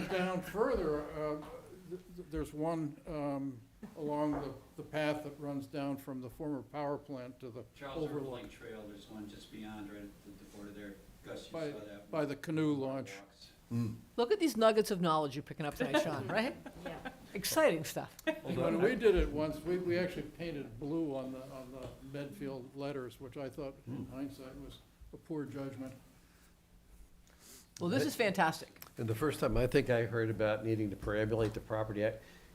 down further, there's one along the path that runs down from the former power plant to the Charles overlook Irving Trail, there's one just beyond, right at the border there. Gus, you by, saw that. by the canoe launch. Look at these nuggets of knowledge you're picking up tonight, Sean, right? Yeah. Exciting stuff. When we did it once, we actually painted blue on the Medfield letters, which I thought in hindsight was a poor judgment. Well, this is fantastic. And the first time I think I heard about needing to perambulate the property,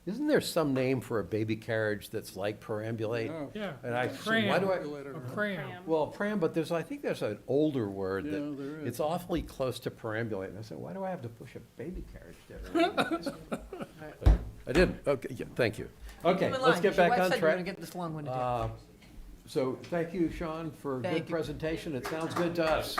Isn't there some name for a baby carriage that's like perambulate? Yeah. Yeah. And I, Pram. why do I, A cram. well, pram, but there's, I think there's an older word Yeah, that, there is. it's awfully close to perambulate. And I said, why do I have to push a baby carriage down? I didn't, okay, yeah, thank you. Okay, let's get back on We're gonna track. get this long-winded. So, thank you, Sean, for a Thank good you. presentation. It sounds good to us.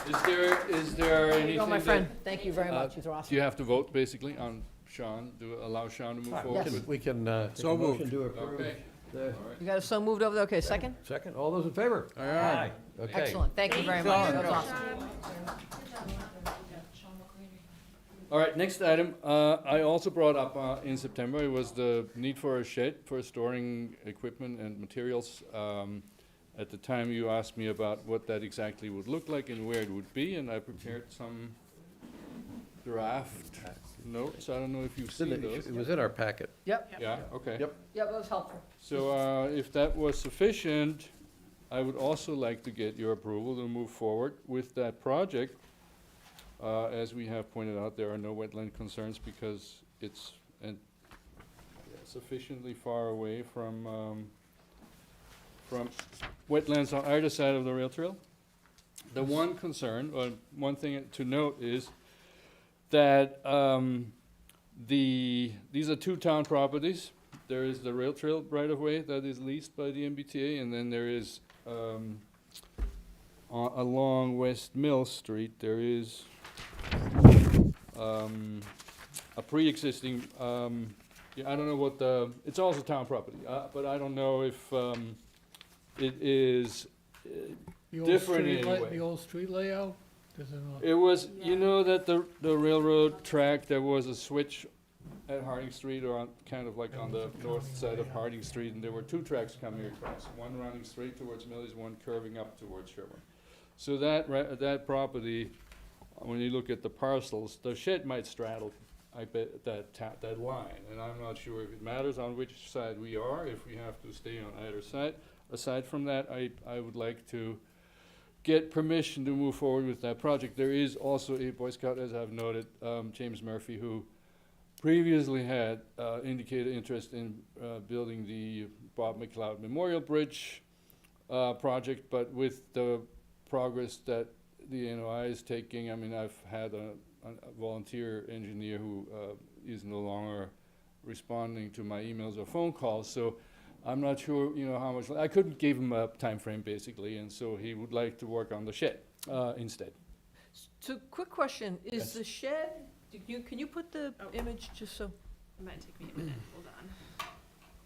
Is there There anything you go, my friend. that, Thank you very uh, much. These are do awesome. you have to vote basically on Sean, allow Sean to move forward Yes. with? We can, take So a motion moved. to approve. Okay. the- You got it so moved over there? Okay, second? Second, all those in favor? Aye. Okay. Excellent. Thank you very much. That was awesome. All right, next item, I also brought up in September, it was the need for a shed for storing equipment and materials. At the time, you asked me about what that exactly would look like and where it would be, and I prepared some draft notes. I don't know if you've It's in seen the- those. It was in our packet. Yep, Yeah, okay. Yep. yep, that was helpful. So if that was sufficient, I would also like to get your approval to move forward with that project. As we have pointed out, there are no wetland concerns because it's sufficiently far away from wetlands on either side of the rail trail. The one concern, or one thing to note is that these are two town properties. There is the rail trail right-of-way that is leased by the MBTA, and then there is, along West Mill Street, there is a pre-existing, yeah, I don't know what it's also town property, but I don't know if it is, The old different street anyway. The old street layout, does it not? it was, you know that the railroad track, there was a switch at Harding Street, or on, kind of like on the north side of Harding Street, and there were two tracks coming across, one running straight towards Millie's, one curving up towards Sherburne. So that property, when you look at the parcels, the shed might straddle, I bet, that line, and I'm not sure if it matters on which side we are, if we have to stay on either side. Aside from that, I would like to get permission to move forward with that project. There is also a Boy Scout, as I've noted, James Murphy, who previously had indicated interest in building the Bob McLeod Memorial Bridge project, but with the progress that the NOI is taking, I mean, I've had a volunteer engineer who is no longer responding to my emails or phone calls, so I'm not sure, you know, how much, I couldn't give him a time frame basically, and so he would like to work on the shed instead. So, quick question, is Yes. the shed, can you put the image just so? It might take me a minute, hold on.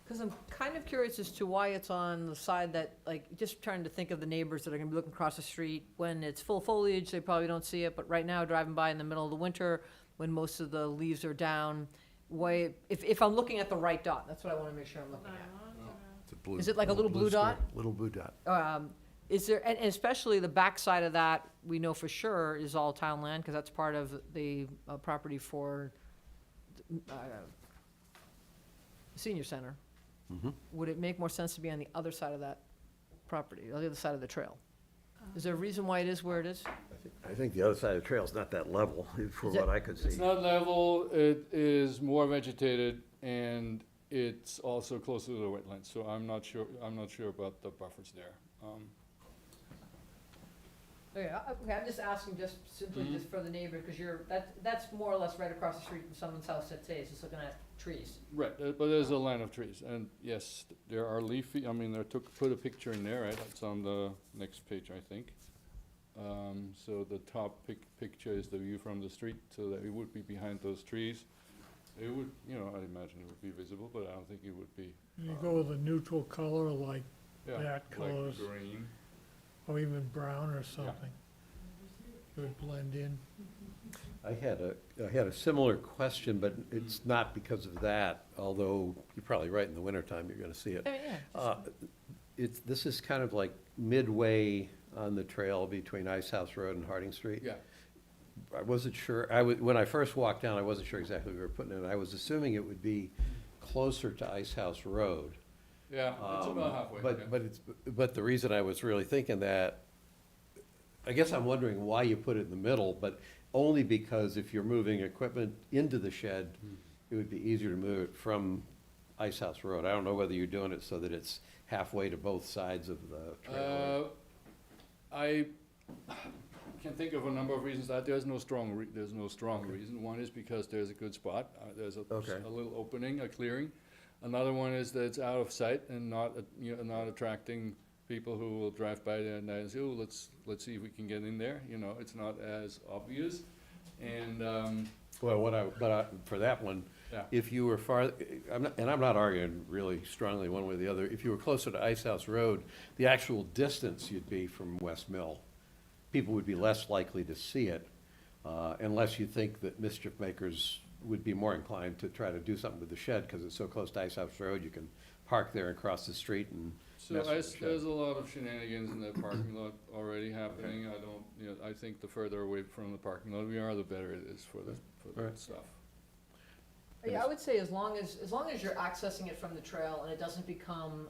Because I'm kind of curious as to why it's on the side that, like, just trying to think of the neighbors that are gonna be looking across the street. When it's full foliage, they probably don't see it, but right now, driving by in the middle of the winter, when most of the leaves are down, why, if I'm looking at the right dot, that's what I wanna make sure I'm looking at. It's a blue- Is it like a little blue dot? square, Little blue dot. Is there, and especially the back side of that, we know for sure is all town land, because that's part of the property for senior center. Mhm. Would it make more sense to be on the other side of that property, on the other side of the trail? Is there a reason why it is where it is? I think the other side of the trail's not that level, for Is it- what I could It's see. not level, it is more vegetated, and it's also closer to the wetlands, so I'm not sure about the buffers there. Okay, I'm just asking just simply Mhm. just for the neighbor, because that's more or less right across the street from someone's house that today is just looking at trees. Right, but there's a line of trees, and yes, there are leafy, I mean, put a picture in there, right, it's on the next page, I think. So the top picture is the view from the street, so that it would be behind those trees. It would, you know, I imagine it would be visible, but I don't think it would be, You go with a neutral color like yeah, that like colors, green. or even brown or something. It would blend in. I had a similar question, but it's not because of that, although you're probably right, in the wintertime, you're gonna see it. This is kind of like midway on the trail between Ice House Road and Harding Street. Yeah, I wasn't sure, when I first walked down, I wasn't sure exactly where we were putting it. I was assuming it would be closer to Ice House Road. yeah, it's about halfway, yeah. But the reason I was really thinking that, I guess I'm wondering why you put it in the middle, but only because if you're moving equipment into the shed, it would be easier to move it from Ice House Road. I don't know whether you're doing it so that it's halfway to both sides of the trail. I can think of a number of reasons that there's no strong reason. One is because there's a good spot. There's a little opening, a clearing. Another one is that it's out of sight and not not attracting people who will drive by there and say, oh, let's see if we can get in there. You know, it's not as obvious. And Well, for that one, yeah. if you were I'm not arguing really strongly one way or the other, if you were closer to Ice House Road, the actual distance you'd be from West Mill, people would be less likely to see it, unless you think that mischief makers would be more inclined to try to do something with the shed, because it's so close to Ice House Road, you can park there and cross the street and So mess with the shed. there's a lot of shenanigans in that parking lot already happening. I think the further away from the parking lot we are, the better it is for the Right. stuff. Yeah, I would say as long as you're accessing it from the trail and it doesn't become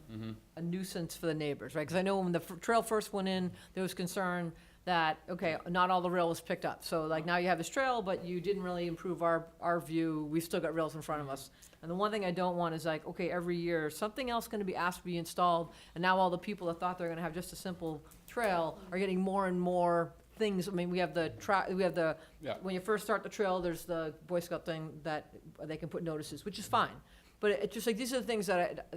a nuisance for the neighbors, right? Because I know when the trail first went in, there was concern that, okay, not all the rail was picked up. So like now you have this trail, but you didn't really improve our view. We've still got rails in front of us. And the one thing I don't want is like, okay, every year, something else gonna be asked to be installed, and now all the people that thought they're gonna have just a simple trail are getting more and more things. I mean, we have Yeah. when you first start the trail, there's the Boy Scout thing that they can put notices, which is fine. But it's just like, these are the things that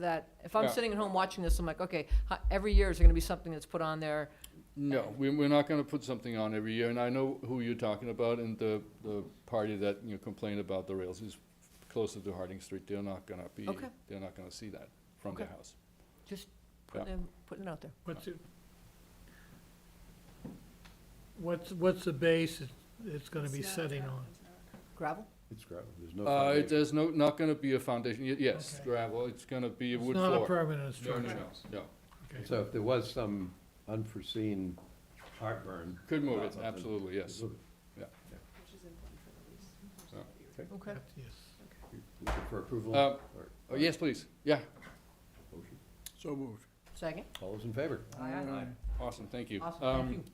if I'm Yeah. sitting at home watching this, I'm like, okay, every year is there gonna be something that's put on there? No, we're not gonna put something on every year, and I know who you're talking about, and the party that complained about the rails is closer to Harding Street. They're not gonna Okay. they're not gonna see that from their Okay. house. Just Yeah. putting it out there. What's the base it's gonna be setting on? Gravel? It's gravel, there's no foundation. There's not gonna be a foundation. Yes, Okay. gravel. It's gonna be a It's wood not floor. a permanent No, structure? no. Okay. So if there was some unforeseen heartburn. Could move it, then absolutely, yes. move it. Okay. Yes. Looking for approval? Uh, Or- Oh, yes, please. Yeah, Motion? So moved. Second? All those in favor? Aye. awesome, thank you. Awesome, thank you.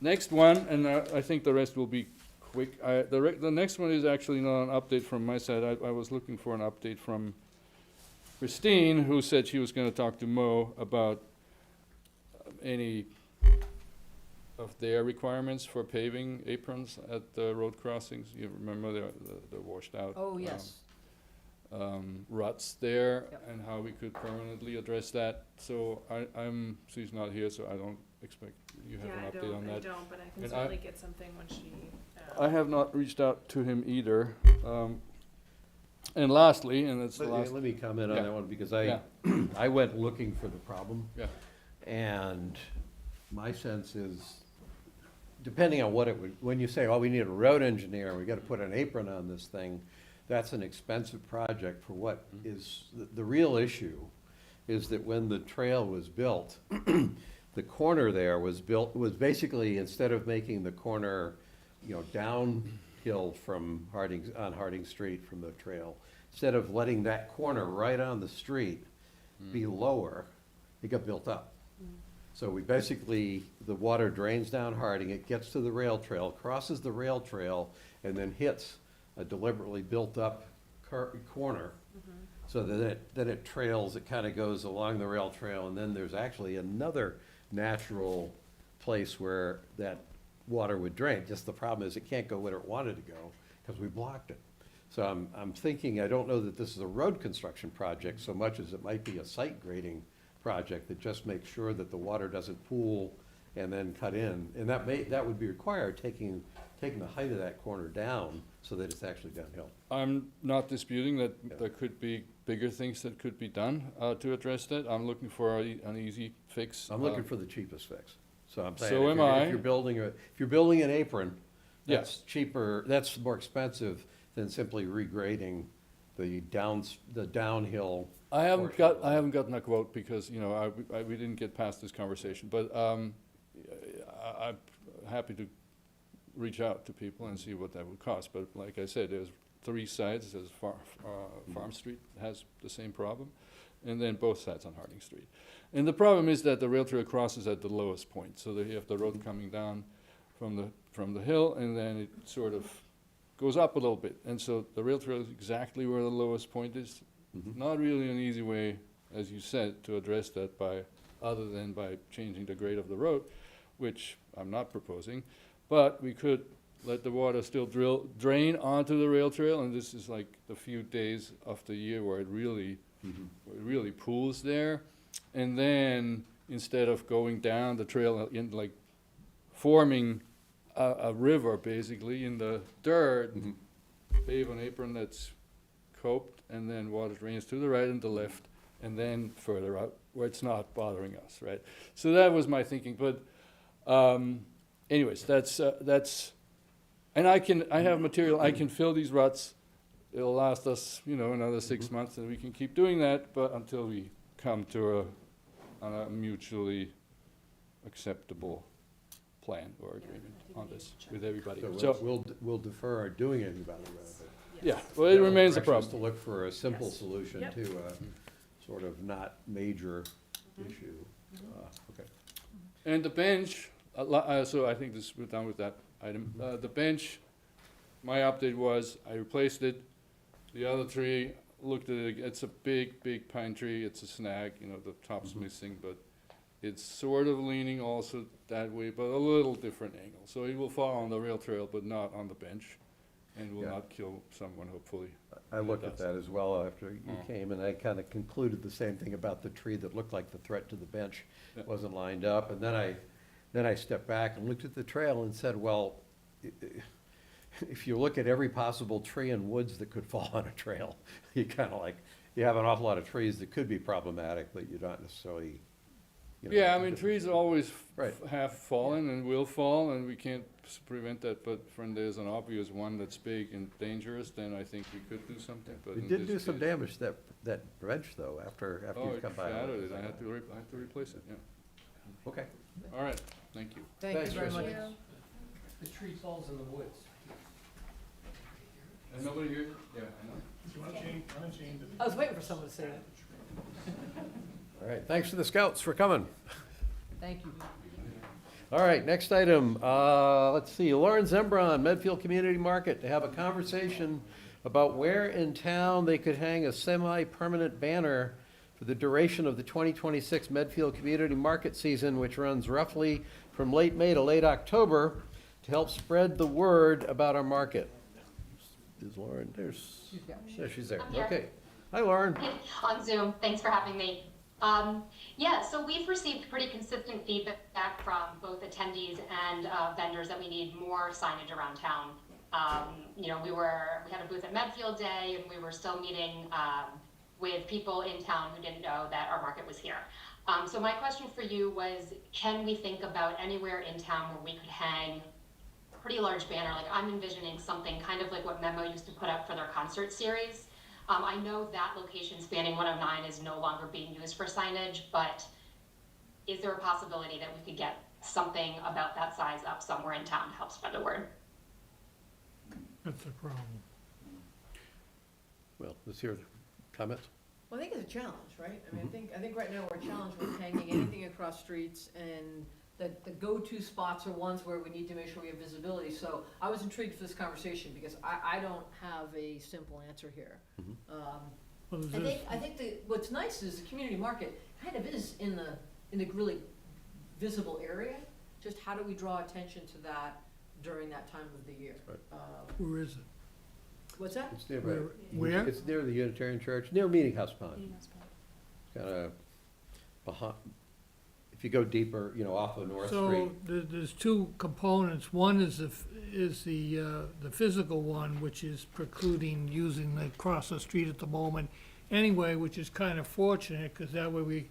Next one, and I think the rest will be quick. The next one is actually not an update from my side. I was looking for an update from Christine, who said she was gonna talk to Mo about any of their requirements for paving aprons at the road crossings. You remember they're washed out. Oh, yes. Ruts there, Yep. and how we could permanently address that. So she's not here, so I don't expect you have an update on that. don't, but I can And certainly get something when she. I have not reached out to him either. And lastly, and it's the last, Let me comment on Yeah. that one, because Yeah. I went looking for the problem. Yeah. And my sense is, depending on what it would, when you say, oh, we need a road engineer, we gotta put an apron on this thing, that's an expensive project for what is, the real issue is that when the trail was built, the corner there was basically, instead of making the corner, downhill from on Harding Street from the trail, instead of letting that corner right on the street be lower, it got built up. So we basically, the water drains down Harding, it gets to the rail trail, crosses the rail trail, and then hits a deliberately built-up corner. So then it trails, it kind of goes along the rail trail, and then there's actually another natural place where that water would drain. Just the problem is it can't go where it wanted to go, because we blocked it. So I'm thinking, I don't know that this is a road construction project so much as it might be a site grading project that just makes sure that the water doesn't pool and then cut in. And that would be required, taking the height of that corner down so that it's actually downhill. I'm not disputing that there could be bigger things that could be done to address that. I'm looking for an easy fix. I'm looking for the cheapest fix. So I'm saying, So am I. if you're building an apron, that's Yes. cheaper, that's more expensive than simply regrading the downhill. I haven't portion. gotten a quote because, we didn't get past this conversation, but I'm happy to reach out to people and see what that would cost. But like I said, there's 3 sides. There's Farm Street has the same problem, and then both sides on Harding Street. And the problem is that the rail trail crosses at the lowest point, so that you have the road coming down from the hill, and then it sort of goes up a little bit. And so the rail trail is exactly where the lowest point is. Not really an easy way, as you said, to address that other than by changing the grade of the road, which I'm not proposing. But we could let the water still drain onto the rail trail, and this is like the few days of the year where it really pools there. And then instead of going down the trail in like forming a river basically in the dirt, pave an apron that's coped, and then water drains to the right and the left, and then further out where it's not bothering us, right? So that was my thinking, but anyways, that's, and I have material, I can fill these ruts. It'll last us, another 6 months, and we can keep doing that, but until we come to a mutually acceptable plan or agreement on this with everybody. So we'll defer our doing it about it. Yeah, well, it remains a Pressure us problem. to look for a simple Yes. solution Yep. to a sort of not major issue. Okay. And the bench, so I think we're done with that item. The bench, my update was, I replaced it. The other tree, looked at it, it's a big pine tree, it's a snag, the top's missing, but it's sort of leaning also that way, but a little different angle. So it will fall on the rail trail, but not on the bench, and will Yeah. not kill someone, hopefully. I looked at that as well after you Oh. came, and I kind of concluded the same thing about the tree that looked like the threat to the bench Yeah. wasn't lined up. And then I stepped back and looked at the trail and said, well, if you look at every possible tree and woods that could fall on a trail, you kind of like, you have an awful lot of trees that could be problematic, but you're not necessarily, Yeah, I mean, trees always Right. have fallen and will fall, and we can't prevent that, but when there's an obvious one that's big and dangerous, then I think we could do something, but We in did this do some case- damage to that branch though, after Oh, you it come by. shattered it, I had to replace it, yeah. Okay. All right, thank you. Thank Thanks, you very Chris. much. The tree falls in the woods. And nobody here? Yeah, I know. I was waiting for someone to say that. All right, thanks to the scouts for coming. Thank you. All right, next item, let's see, Lauren Zembron, Medfield Community Market, to have a conversation about where in town they could hang a semi-permanent banner for the duration of the 2026 Medfield Community Market season, which runs roughly from late May to late October, to help spread the word about our market. Is Lauren, there she's there, I'm here. okay. Hi, Lauren. On Zoom. Thanks for having me. Yeah, so we've received pretty consistent feedback from both attendees and vendors that we need more signage around town. We had a booth at Medfield Day, and we were still meeting with people in town who didn't know that our market was here. So my question for you was, can we think about anywhere in town where we could hang a pretty large banner? Like, I'm envisioning something kind of like what Memo used to put up for their concert series. I know that location spanning 109 is no longer being used for signage, but is there a possibility that we could get something about that size up somewhere in town to help spread the word? That's the problem. Well, let's hear the comments. Well, I think it's a challenge, right? I mean, I think right now we're challenged with hanging anything across streets, and the go-to spots are ones where we need to make sure we have visibility. So I was intrigued for this conversation because I don't have a simple answer here. Well, there's this- I think what's nice is the community market kind of is in the really visible area. Just how do we draw attention to that during that time of the year? Where is it? What's that? It's near, Where? It's near the Unitarian Church, near Meeting House Pond. Kind of behind, if you go deeper, off of North Street. So there's two components. One is the physical one, which is precluding using the cross the street at the moment anyway, which is kind of fortunate, because that way we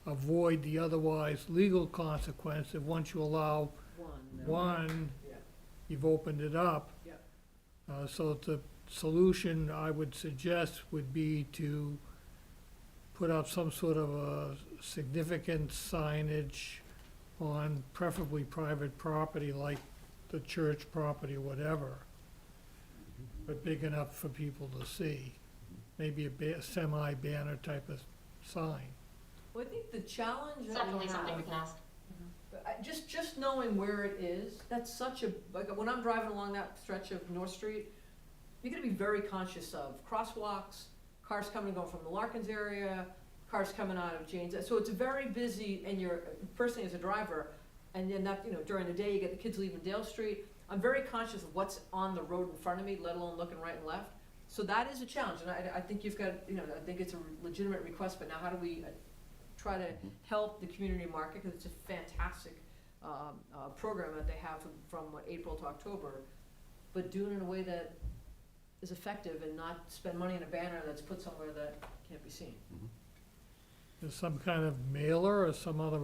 avoid the otherwise legal consequence of once you allow one, Yeah. you've opened it up. Yeah. So the solution I would suggest would be to put up some sort of a significant signage on preferably private property, like the church property or whatever, but big enough for people to see. Maybe a semi-banner type of sign. Well, I think the challenge that Definitely we something we have, can ask. just knowing where it is, that's such a, like, when I'm driving along that stretch of North Street, you're gonna be very conscious of crosswalks, cars coming and going from the Larkins area, cars coming out of Jane's, so it's very busy, and you're, personally as a driver, and then that, during the day, you get the kids leaving Dale Street. I'm very conscious of what's on the road in front of me, let alone looking right and left. So that is a challenge, and I think you've got, I think it's a legitimate request, but now how do we try to help the community market, because it's a fantastic program that they have from April to October, but do it in a way that is effective and not spend money on a banner that's put somewhere that can't be seen. Is some kind of mailer or some other,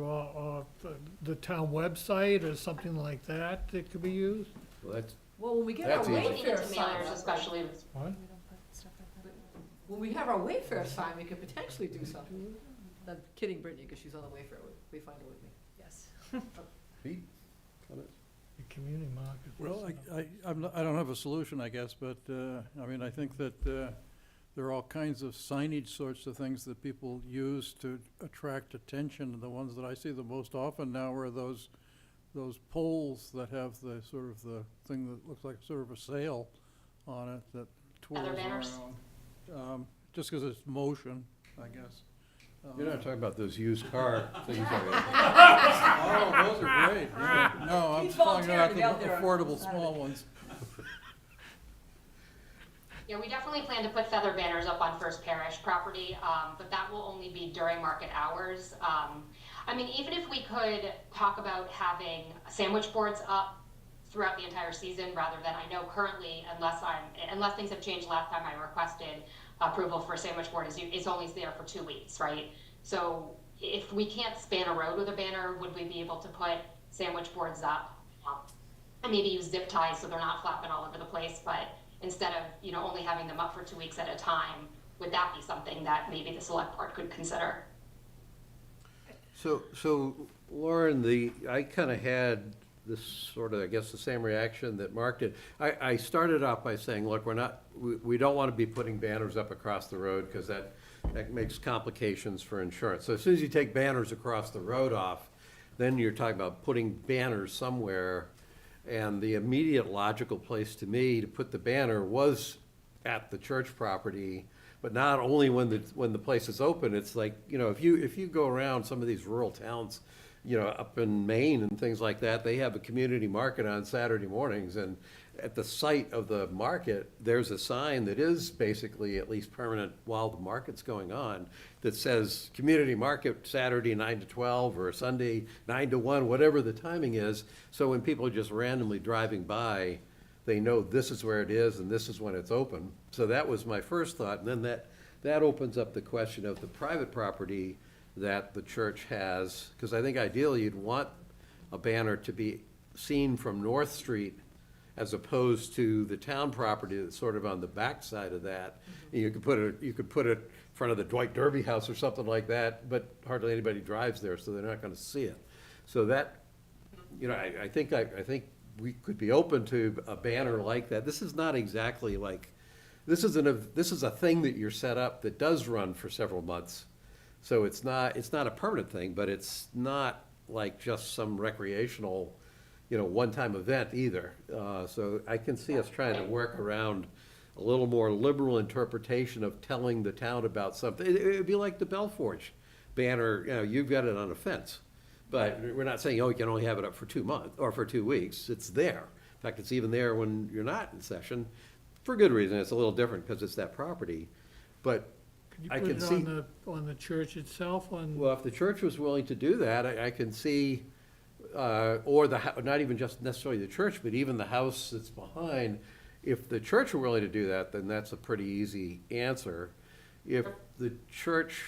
the town website or something like that that could be used? Well, Well, when we get our That's easy. Looking Wayfair into sign, mailers, especially, What? when we have our Wayfair sign, we could potentially do something. I'm kidding Brittany, because she's on the Wayfair Wayfinder with me. Yes. Pete, comments? The community market. Well, I don't have a solution, I guess, but, I mean, I think that, there are all kinds of signage sorts of things that people use to attract attention. And the ones that I see the most often now are those poles that have the sort of the thing that looks like sort of a sail on it that twirls banners? around. Just because it's motion, I guess. You're not talking about those used car things, are you? Oh, those are great. Yeah. No, I'm He's talking about volunteering to the be out there on affordable Saturday. small ones. yeah, we definitely plan to put feather banners up on First Parish property, but that will only be during market hours. I mean, even if we could talk about having sandwich boards up throughout the entire season, rather than, I know currently, unless things have changed, last time I requested approval for a sandwich board, it's only there for 2 weeks, right? So if we can't span a road with a banner, would we be able to put sandwich boards up? And maybe use zip ties so they're not flapping all over the place, but instead of, only having them up for 2 weeks at a time, would that be something that maybe the select board could consider? So Lauren, I kind of had this sort of, I guess, the same reaction that Mark did. I started off by saying, look, we don't want to be putting banners up across the road, because that makes complications for insurance. So as soon as you take banners across the road off, then you're talking about putting banners somewhere. And the immediate logical place to me to put the banner was at the church property, but not only when the place is open. It's like, if you go around some of these rural towns, up in Maine and things like that, they have a community market on Saturday mornings, and at the site of the market, there's a sign that is basically at least permanent while the market's going on, that says community market Saturday 9 to 12 or Sunday 9 to 1, whatever the timing is. So when people are just randomly driving by, they know this is where it is and this is when it's open. So that was my first thought. And then that opens up the question of the private property that the church has, because I think ideally you'd want a banner to be seen from North Street as opposed to the town property that's sort of on the back side of that. You could put it in front of the Dwight Derby House or something like that, but hardly anybody drives there, so they're not gonna see it. So that, I think we could be open to a banner like that. This is not exactly like, this is a thing that you're set up that does run for several months. So it's not a permanent thing, but it's not like just some recreational, one-time event either. So I can see us trying to work around a little more liberal interpretation of telling the town about something. It would be like the Belforge banner, you've got it on a fence. But we're not saying, you can only have it up for 2 months or for 2 weeks. It's there. In fact, it's even there when you're not in session, for good reason. It's a little different because it's that property. But I can see. Can you put it on the church itself, Well, if the church was willing to do that, I can see, or not even just necessarily the church, but even the house that's behind. If the church were willing to do that, then that's a pretty easy answer. If the church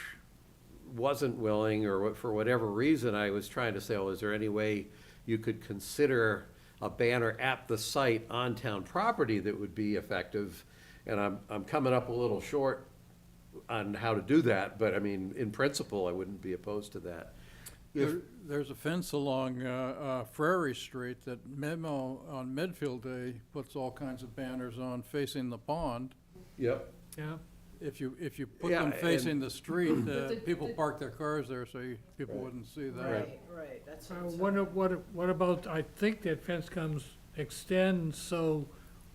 wasn't willing, or for whatever reason, I was trying to say, well, is there any way you could consider a banner at the site on town property that would be effective? And I'm coming up a little short on how to do that, but I mean, in principle, I wouldn't be opposed to that. There's a fence along Frary Street that Memo on Medfield Day puts all kinds of banners on facing the pond. Yep. yeah? If you put Yeah, them facing and- the street, people park their cars there, so people wouldn't see that. Right, that's. What about, I think that fence extends so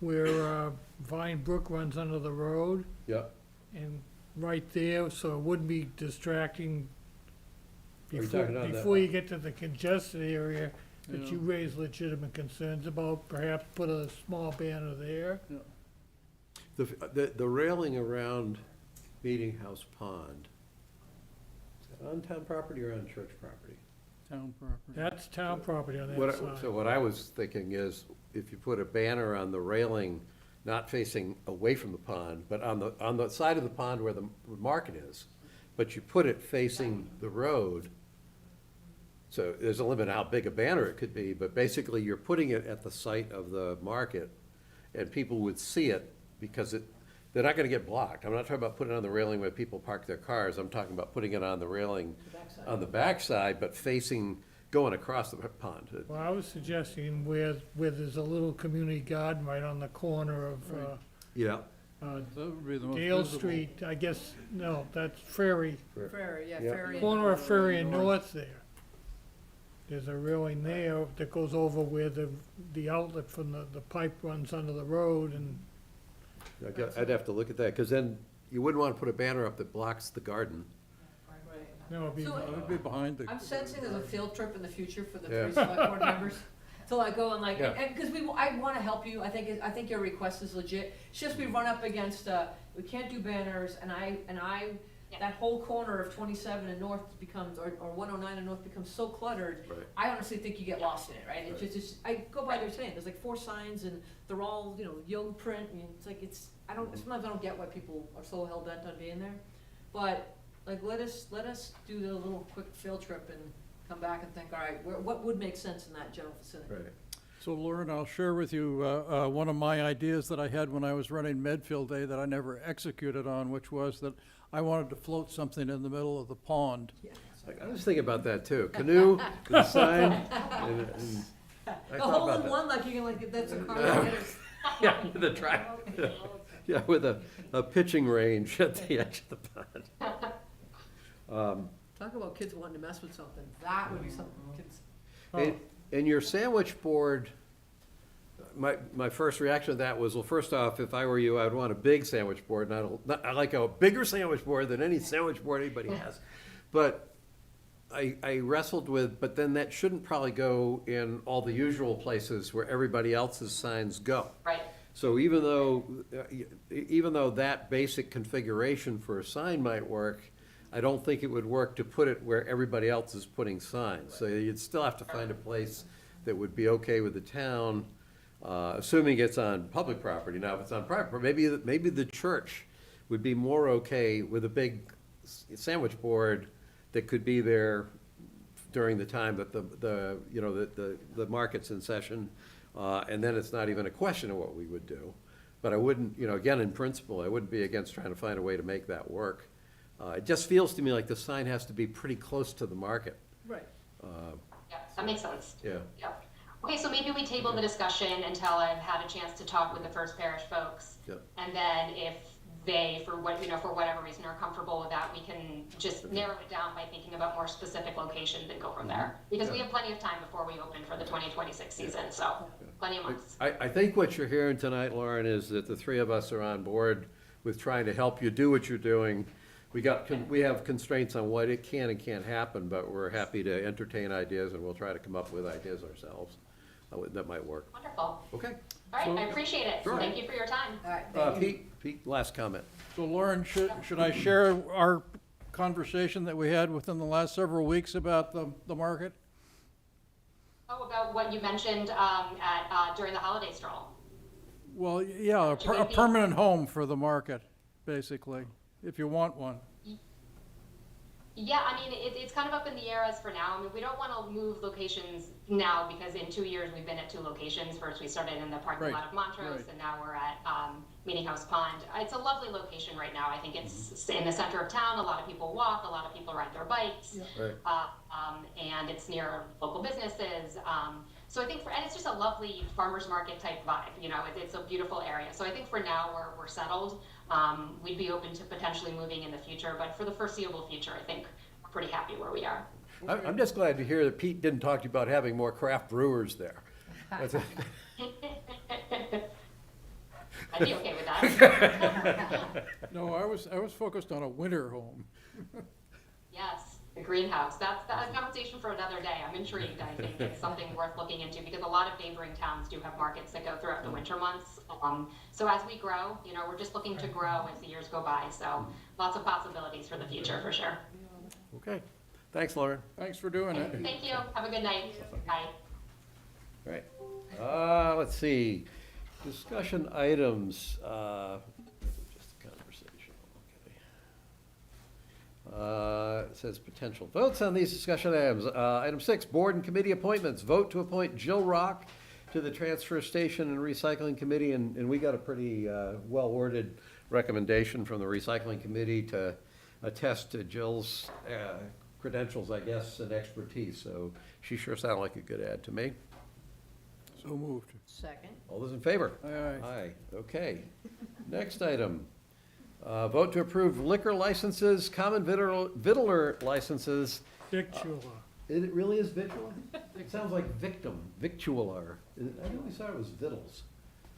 where Vine Brook runs under the road, Yeah. and right there, so it wouldn't be distracting Are you before, talking on that- before you get to the congested area that you raise legitimate concerns about, perhaps put a small banner there. The railing around Meeting House Pond, is that on town property or on church property? Town property. That's town property on that What, side. so what I was thinking is, if you put a banner on the railing, not facing away from the pond, but on the side of the pond where the market is, but you put it facing the road, so there's a limit how big a banner it could be, but basically you're putting it at the site of the market, and people would see it, because they're not gonna get blocked. I'm not talking about putting it on the railing where people park their cars, I'm talking about putting it on the railing on the backside, but facing, going across the pond. Well, I was suggesting where there's a little community garden right on the corner of, Yeah. That would be the most Dale visible. Street, I guess, no, that's Ferry, Ferry, yeah, Yeah. Ferry. corner of Ferry and North there. There's a railing there that goes over where the outlet from the pipe runs under the road, and I'd have to look at that, because then you wouldn't want to put a banner up that blocks the garden. Right. no, it'd be, So- That would be behind the. I'm sensing there's a field trip in the future for the Yeah. three select board members. To like go and like, Yeah. and, cause I wanna help you, I think your request is legit. It's just we run up against, we can't do banners, and that whole corner of 27 and North becomes, or 109 and North becomes so cluttered. Right. I honestly think you get lost in it, right? It's Right. just, I go by there saying, there's like 4 signs and they're all, yoga print, and it's like, sometimes I don't get why people are so hell bent on being there. But, like, let us do the little quick field trip and come back and think, all right, what would make sense in that general vicinity? Right. So Lauren, I'll share with you one of my ideas that I had when I was running Medfield Day that I never executed on, which was that I wanted to float something in the middle of the pond. I was thinking about that too, canoe, with a sign, and I The thought hole about in that. one, like you can like, that's a car. Yeah, with a track, yeah, with a pitching range at the edge of the pond. Talk about kids wanting to mess with something, that would be something kids. And your sandwich board, my first reaction to that was, well, first off, if I were you, I'd want a big sandwich board, I like a bigger sandwich board than any sandwich board anybody has. But I wrestled with, but then that shouldn't probably go in all the usual places where everybody else's signs go. Right. So even though that basic configuration for a sign might work, I don't think it would work to put it where everybody else is putting signs. So you'd still have to find a place that would be okay with the town, assuming it's on public property. Now, if it's on private, maybe the church would be more okay with a big sandwich board that could be there during the time that the market's in session, and then it's not even a question of what we would do. But I wouldn't, again, in principle, I wouldn't be against trying to find a way to make that work. It just feels to me like the sign has to be pretty close to the market. Right. Yeah, that makes sense. Yeah. Yeah. Okay, so maybe we table the discussion until I've had a chance to talk with the First Parish folks. Yep. And then if they, for whatever reason, are comfortable with that, we can just narrow it down by thinking about more specific locations and go from there. Because we have plenty of time before we open for the 2026 season, so plenty of months. I think what you're hearing tonight, Lauren, is that the three of us are on board with trying to help you do what you're doing. We have constraints on what it can and can't happen, but we're happy to entertain ideas, and we'll try to come up with ideas ourselves that might work. Wonderful. Okay. All right, I appreciate it. Sure. Thank you for your time. All right, thank you. Pete, last comment. So Lauren, should I share our conversation that we had within the last several weeks about the market? Oh, about what you mentioned during the holiday stroll. Well, yeah, a permanent home for the market, basically, if you want one. Yeah, I mean, it's kind of up in the air as for now. I mean, we don't want to move locations now because in 2 years we've been at 2 locations. First we started in the parking lot of Montrose, and now we're at Meeting House Pond. It's a lovely location right now. I think it's in the center of town. A lot of people walk, a lot of people ride their bikes, and it's near local businesses. So I think and it's just a lovely farmer's market type vibe. It's a beautiful area. So I think for now we're settled. We'd be open to potentially moving in the future, but for the foreseeable future, I think we're pretty happy where we are. I'm just glad to hear that Pete didn't talk to you about having more craft brewers there. I'd be okay with that. No, I was focused on a winter home. Yes, the greenhouse. That's a conversation for another day. I'm intrigued. I think it's something worth looking into because a lot of neighboring towns do have markets that go throughout the winter months. So as we grow, we're just looking to grow as the years go by. So lots of possibilities for the future for sure. Okay, thanks, Lauren. Thanks for doing it. Thank you. Have a good night. Bye. Right. Let's see. Discussion items. Just a conversation. Okay. It says potential votes on these discussion items. Item 6, board and committee appointments. Vote to appoint Jill Rock to the Transfer Station and Recycling Committee, and we got a pretty well-worded recommendation from the Recycling Committee to attest to Jill's credentials, I guess, and expertise. So she sure sounded like a good add to me. So moved. Second. All those in favor? Aye. Aye, okay. Next item, vote to approve liquor licenses, common vittler licenses. Victular. It really is victular? It sounds like victualler. I always thought it was vittles.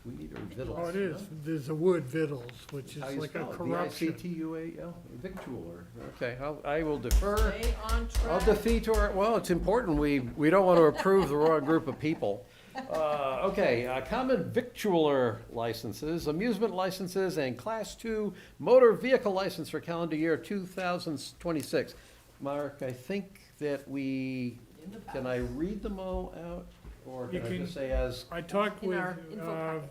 We need our vittles. Oh, it is. There's a word vittles, which is How you like a spell it? corruption. V-I-C-T-U-A-L, victualler. Okay, I will defer. Stay on I'll track. defeat well, it's important, we don't want to approve the wrong group of people. Okay, common victualler licenses, amusement licenses, and Class 2 motor vehicle license for calendar year 2026. Mark, I think that can I read them all out? Or You can I can- just say as, I talked In with our info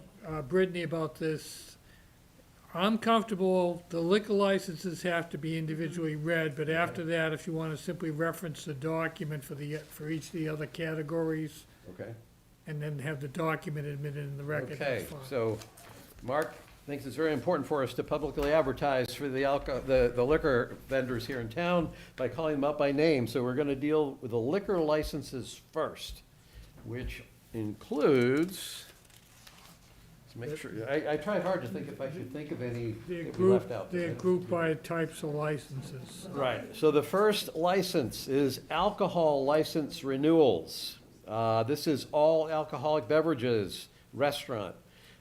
Brittany about this. I'm comfortable, the liquor licenses have to be individually read, but after that, if you want to simply reference the document for each of the other categories, okay? and then have the document admitted in the record, Okay, that's fine. so Mark thinks it's very important for us to publicly advertise for the liquor vendors here in town by calling them up by name. So we're gonna deal with the liquor licenses first, which includes, let's make sure, I tried hard to think if I could think of any that we left out. They're grouped by types of licenses. Right, so the first license is alcohol license renewals. This is all alcoholic beverages, restaurant.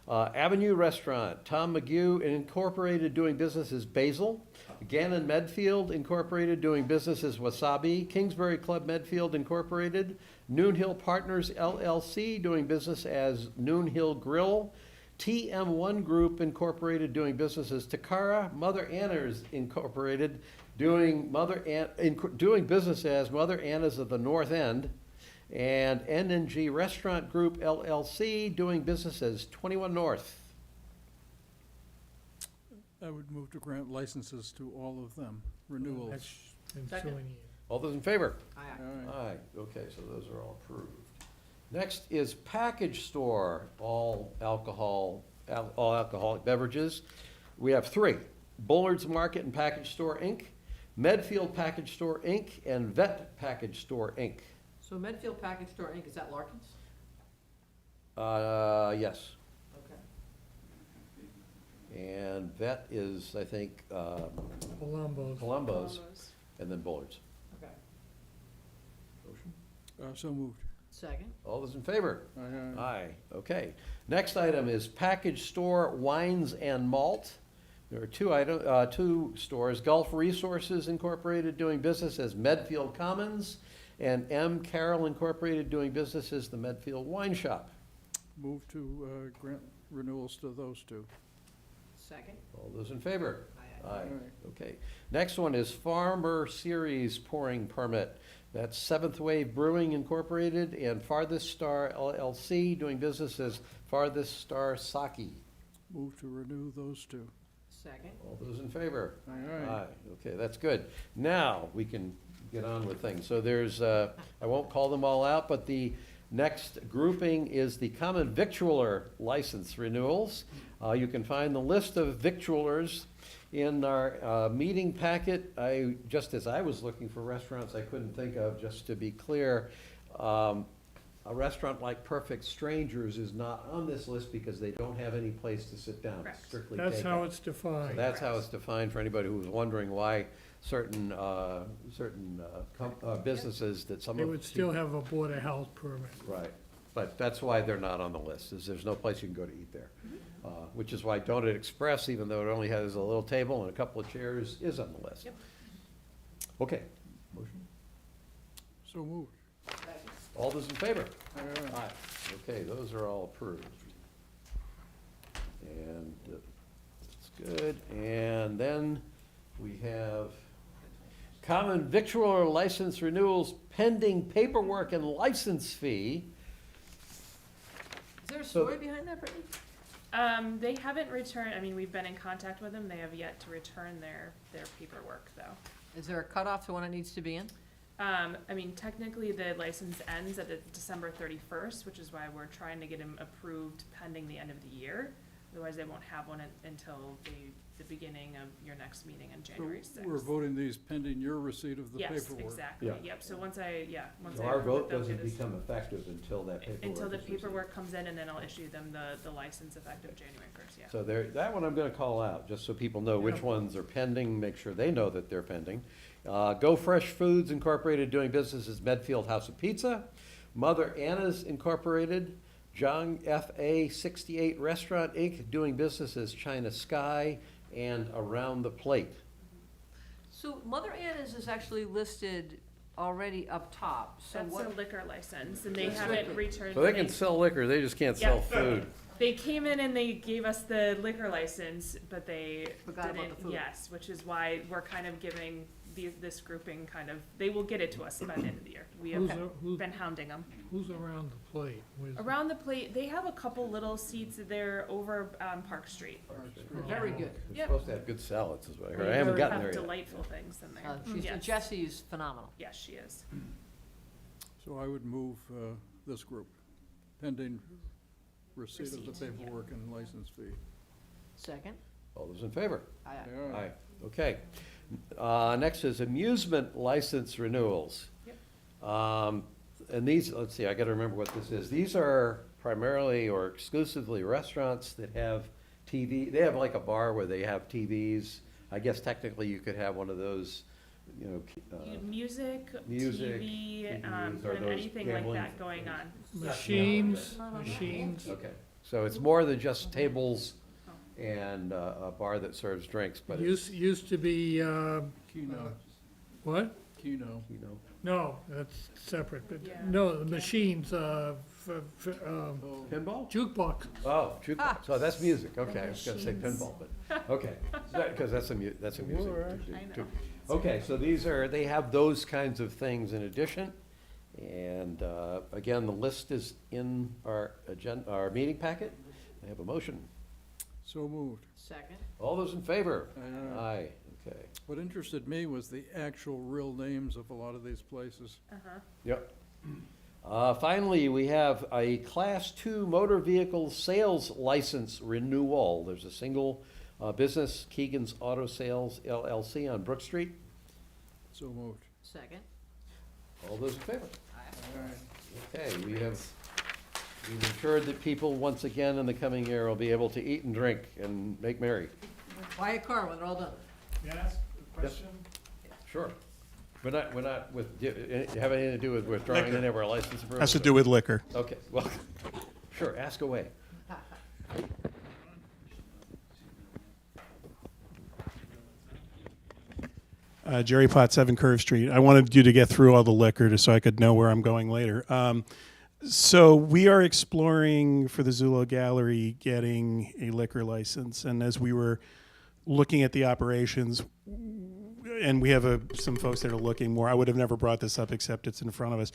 Avenue Restaurant, Tom McGue Incorporated doing business as Basil. Gannon Medfield Incorporated doing business as Wasabi. Kingsbury Club Medfield Incorporated. Noon Hill Partners LLC doing business as Noon Hill Grill. TM1 Group Incorporated doing business as Takara. Mother Anna's Incorporated doing business as Mother Anna's of the North End. And N&G Restaurant Group LLC doing business as 21 North. I would move to grant licenses to all of them, renewals. That's Second. ensuing year. All those in favor? Aye. Aye, okay, so those are all approved. Next is package store, all alcoholic beverages. We have 3, Bullard's Market and Package Store, Inc., Medfield Package Store, Inc., and Vet Package Store, Inc. So Medfield Package Store Inc., is that Larkin's? Yes, Okay. and Vet is, I think, Columbo's. and then Bullard's. Okay. So moved. Second. All those in favor? Aye, aye. Aye, okay. Next item is package store wines and malt. There are 2 stores, Gulf Resources Incorporated doing business as Medfield Commons, and M. Carroll Incorporated doing business as the Medfield Wine Shop. Move to grant renewals to those 2. Second. All those in favor? Aye. Aye, Aye. okay. Next one is Farmer Series pouring permit. That's Seventh Wave Brewing Incorporated and Farthest Star LLC doing business as Farthest Star Sake. Move to renew those 2. Second. All those in favor? Aye, aye. Okay, that's good. Now, we can get on with things. So there's, I won't call them all out, but the next grouping is the common victualler license renewals. You can find the list of victualers in our meeting packet. Just as I was looking for restaurants I couldn't think of, just to be clear, a restaurant like Perfect Strangers is not on this list because they don't have any place to sit down. It's strictly That's how takeout. it's defined. So that's how it's defined for anybody who was wondering why certain businesses that some of. They would still have a Board of Health permit. Right, but that's why they're not on the list, is there's no place you can go to eat there. Which is why Donut Express, even though it only has a little table and a couple of chairs, is on the list. Yep. Okay, motion. So moved. All those in favor? Aye. Aye. Okay, those are all approved. And that's good. And then we have common victualler license renewals pending paperwork and license fee. Is there a So- story behind that, Brittany? They haven't returned, I mean, we've been in contact with them, they have yet to return their paperwork, though. Is there a cutoff to when it needs to be in? I mean, technically, the license ends at December 31st, which is why we're trying to get them approved pending the end of the year. Otherwise, they won't have one until the beginning of your next meeting on January 6th. So we're voting these pending your receipt of the paperwork. Yes, exactly, Yeah. yep, so once I So our approve it, vote they'll doesn't get us- become effective until that paperwork Until the is received. paperwork comes in, and then I'll issue them the license effective January 1st, yeah. So there, that one I'm gonna call out, just so people know which ones are pending, make sure they know that they're pending. Go Fresh Foods Incorporated doing business as Medfield House of Pizza. Mother Anna's Incorporated. John F.A. 68 Restaurant Inc. doing business as China Sky and Around the Plate. So Mother Anna's is actually listed already up top, so That's what? a liquor license, and they That's haven't liquor. returned. So they can sell liquor, they just can't sell Yeah. food. They came in and they gave us the liquor license, but they Forgot about didn't, the food. yes, which is why we're kind of giving this grouping kind of, they will get it to us by the end of the year. We have Who's been hounding them. Who's around the plate? Where's- Around the plate, they have a couple little seats there over, Park Street. Very good. They're Yep. supposed to have good salads, is what I heard. I They haven't gotten have there yet. delightful things in there. Yes. Jessie's phenomenal. Yes, she is. So I would move this group pending receipt of the Receipt, yeah. paperwork and license fee. Second? All those in favor? Aye. Yeah. Aye, okay. Next is amusement license renewals. And these, let's see, I gotta remember what this is. These are primarily or exclusively restaurants that have TV, they have like a bar where they have TVs. I guess technically you could have one of those, you know, Music, music, TV, TVs, kind are of those anything like gambling that going on. Machines, No, no, no. machines. okay. So it's more than just tables and a bar that serves drinks, but it's, Used to be, Keno, what? Keno. you know. No, that's separate, but, Yeah. no, the machines, Pinball? jukebox. Oh, jukebox, Ah. oh, that's music, okay, I was gonna say machines. pinball, but, okay, because that's a that's a music. I know. too. Okay, so these are, they have those kinds of things in addition, and, again, the list is in our agenda, our meeting packet. I have a motion. So moved. Second? All those in favor? Aye. Aye, okay, What interested me was the actual real names of a lot of these places. Uh-huh. yep. Finally, we have a Class 2 motor vehicle sales license renewal. There's a single business, Keegan's Auto Sales LLC on Brook Street. So moved. Second? All those in favor? Okay, we've ensured that people, once again, in the coming year, will be able to eat and drink and make merry. Buy a car when they're all done. May I ask a question? Sure. We're not with, have anything to do with withdrawing any of our license approvals? Has to do with liquor. Okay, well, sure, ask away. Jerry Platt, 7 Curve Street. I wanted you to get through all the liquor just so I could know where I'm going later. So we are exploring for the Zulo Gallery getting a liquor license, and as we were looking at the operations, and we have some folks that are looking more. I would have never brought this up except it's in front of us.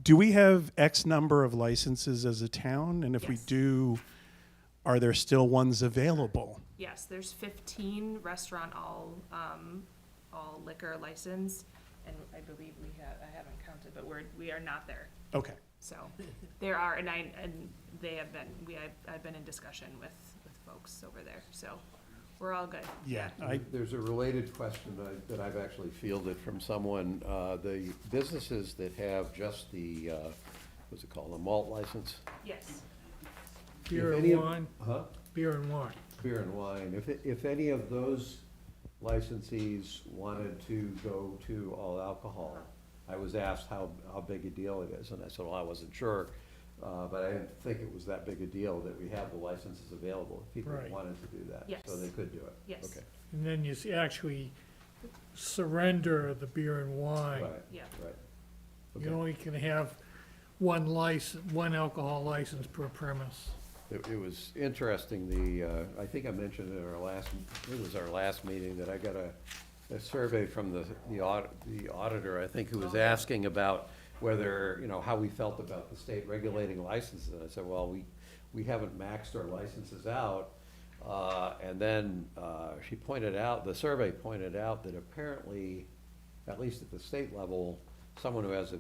Do we have X number of licenses as a town? And if we Yes. do, are there still ones available? Yes, there's 15 restaurant all liquor license, and I believe I haven't counted, but we are not there. Okay. So there are, and they have been, I've been in discussion with folks over there, so we're all good. Yeah. There's a related question that I've actually fielded from someone. The businesses that have just the, what's it called, a malt license? Yes. Beer If any and of- wine, Huh? beer and wine. Beer and wine. If any of those licensees wanted to go to all alcohol, I was asked how big a deal it is, and I said, well, I wasn't sure. But I didn't think it was that big a deal that we have the licenses available if people Right. wanted to do that. Yes. So they could do it. Yes. Okay. And then you actually surrender the beer and wine. Right, Yeah. right. You Okay. only can have one alcohol license per premise. It was interesting, I think I mentioned in it was our last meeting, that I got a survey from the auditor, I think, who was asking about whether, how we felt about the state regulating licenses. And I said, well, we haven't maxed our licenses out. And then she pointed out, the survey pointed out that apparently, at least at the state level, someone who has a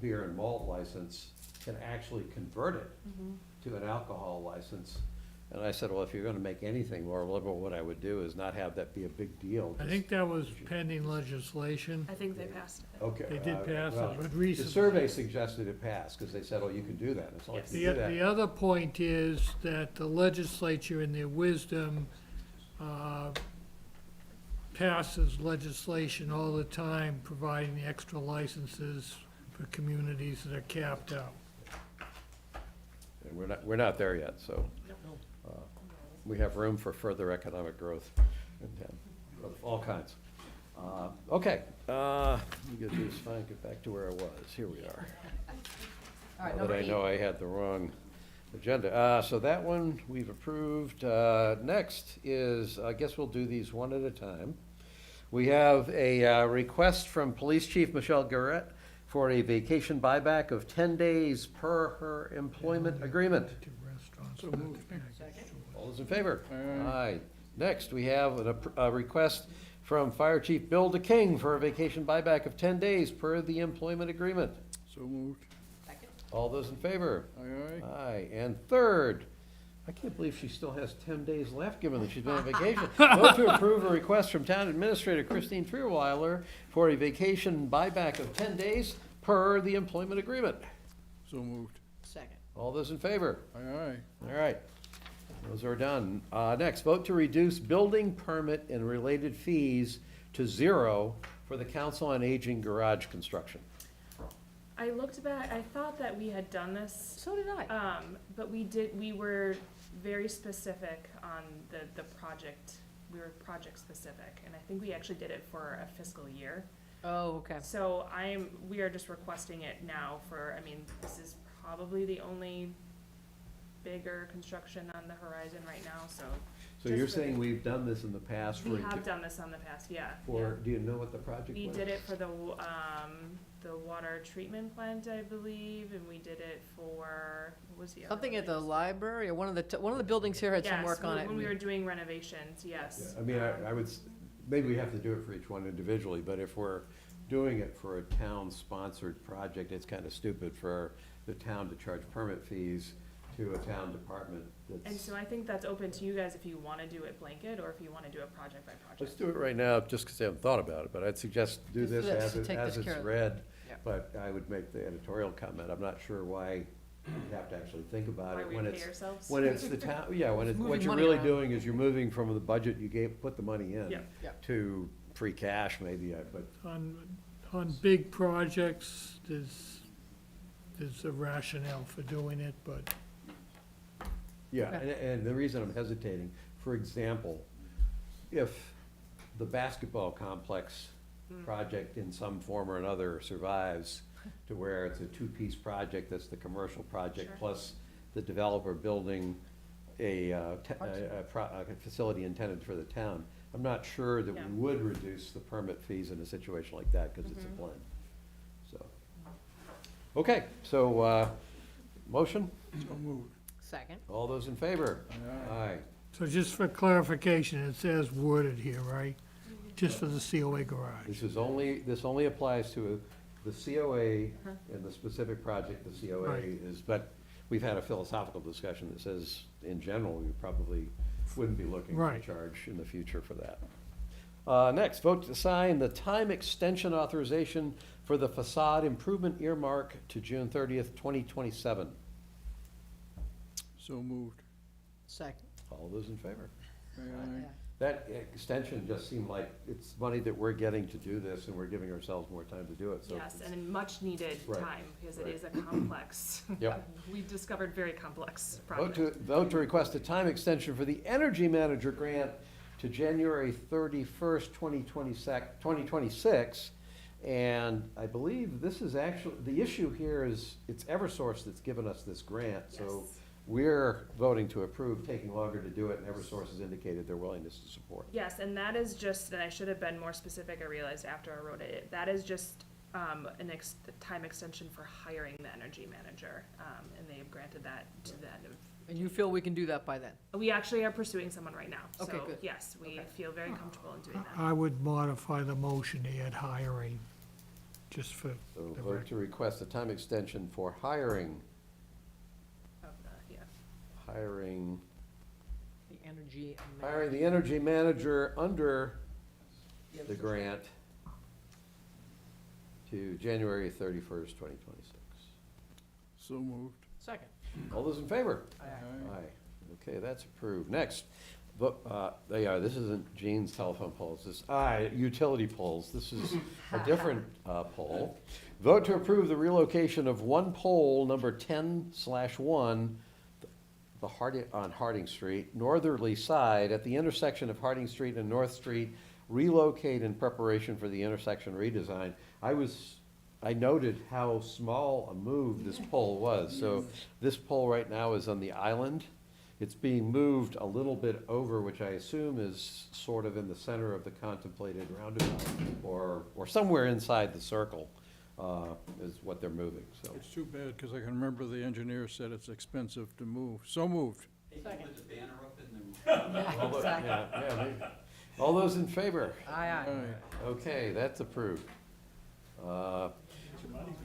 beer and malt license can actually convert it to an alcohol license. And I said, well, if you're gonna make anything more liberal, what I would do is not have that be a big deal. I think that was pending legislation. I think they passed it. Okay. They did pass well, it, but The recently. survey suggested it passed, because they said, oh, you can do that. It's not like you The, can do the that. other point is that the legislature, in their wisdom, passes legislation all the time providing the extra licenses for communities that are capped out. And we're not there yet, so. We have room for further economic growth in town, of all kinds. Okay, let me get this, fine, get back to where I was. Here we are. All right, Now number that I 8. know I had the wrong agenda. So that one we've approved. Next is, I guess we'll do these one at a time. We have a request from Police Chief Michelle Garrett for a vacation buyback of 10 days per her employment agreement. To restaurants. So moved. All those in favor? Aye. Next, we have a request from Fire Chief Bill DeKing for a vacation buyback of 10 days per the employment agreement. So moved. All those in favor? Aye, aye. Aye. And third, I can't believe she still has 10 days left, given that she's been on vacation. Vote to approve a request from Town Administrator Christine Freerweiler for a vacation buyback of 10 days per the employment agreement. So moved. Second. All those in favor? Aye, aye. All right. Those are done. Next, vote to reduce building permit and related fees to 0 for the Council on Aging garage construction. I looked back, I thought that we had done this, So did I. but we were very specific on the project. We were project specific, and I think we actually did it for a fiscal year. Oh, okay. So we are just requesting it now this is probably the only bigger construction on the horizon right now, so. So just you're for saying the- we've done this in the past We have done this on the past, yeah. for, do you know what the project was? We did it for the water treatment plant, I believe, and we did it for, what was the other? Something one? at the library, or one of the buildings here had some Yes, work on it. when we were doing renovations, yes. Yeah, I mean, I would, maybe we have to do it for each one individually, but if we're doing it for a town-sponsored project, it's kind of stupid for the town to charge permit fees to a town department that's. And so I think that's open to you guys if you wanna do it blanket, or if you wanna do it project by project. Let's do it right now, just because I haven't thought about it, but I'd suggest do Just this do this, as take as this care it's of- read. Yeah. But I would make the editorial comment, I'm not sure why you have to actually think about Why it we when pay it's, ourselves. when it's the town, yeah, when it's, what moving you're money really around. doing is you're moving from the budget you put the money in Yeah. Yeah. to free cash maybe, but On big projects, there's a rationale for doing it, but yeah, and the reason I'm hesitating, for example, if the basketball complex project in some form or another survives to where it's a two-piece project, that's the commercial project, Sure. plus the developer building a facility intended for the town, I'm not sure that Yeah. we would reduce the permit fees in a situation like that, because it's a blend, so. Okay, so, motion, So moved. Second. all those in favor? Aye, aye. Aye. so just for clarification, it says worded here, right? Just for the COA garage. This only applies to the COA and the specific project the COA Right. is, but we've had a philosophical discussion that says, in general, we probably wouldn't be looking to Right. charge in the future for that. Next, vote to sign the time extension authorization for the facade improvement earmark to June 30th, 2027. So moved. Second. All those in favor? Aye, aye. that extension just seemed like it's money that we're getting to do this, and we're giving ourselves more time to do it, so. Yes, it's- and much needed Right, time, because it right. is a complex, Yep. we've discovered very complex Vote project. to request a time extension for the Energy Manager Grant to January 31st, 2026. And I believe this is actually, the issue here is, it's Eversource that's given us this grant. So Yes. we're voting to approve, taking longer to do it, and Eversource has indicated their willingness to support. Yes, and that is just, and I should have been more specific, I realized after I wrote it, that is just, time extension for hiring the energy manager, and they have granted that to the end of. And you feel we can do that by then? We actually are pursuing someone right now, Okay, so, good. yes, we feel very comfortable in doing that. I would modify the motion to add hiring, just for So the vote record. to request a time extension for hiring Of the, yeah. The energy. hiring the energy manager under the grant to January 31st, 2026. So moved. Second. All those in favor? Aye. Aye. Okay, that's approved. Next, they are, this isn't Gene's telephone poles, this, utility poles. This is a different pole. Vote to approve the relocation of one pole, number 10/1, on Harding Street, northerly side, at the intersection of Harding Street and North Street, relocate in preparation for the intersection redesign. I noted how small a move this pole was. So this pole right now is on the island. It's being moved a little bit over, which I assume is sort of in the center of the contemplated roundabout, or somewhere inside the circle, is what they're moving, so. It's too bad, because I can remember the engineer said it's expensive to move. So moved. Put the banner up in the. All Exactly. maybe. All those in favor? Aye, aye. Aye. Okay, that's approved.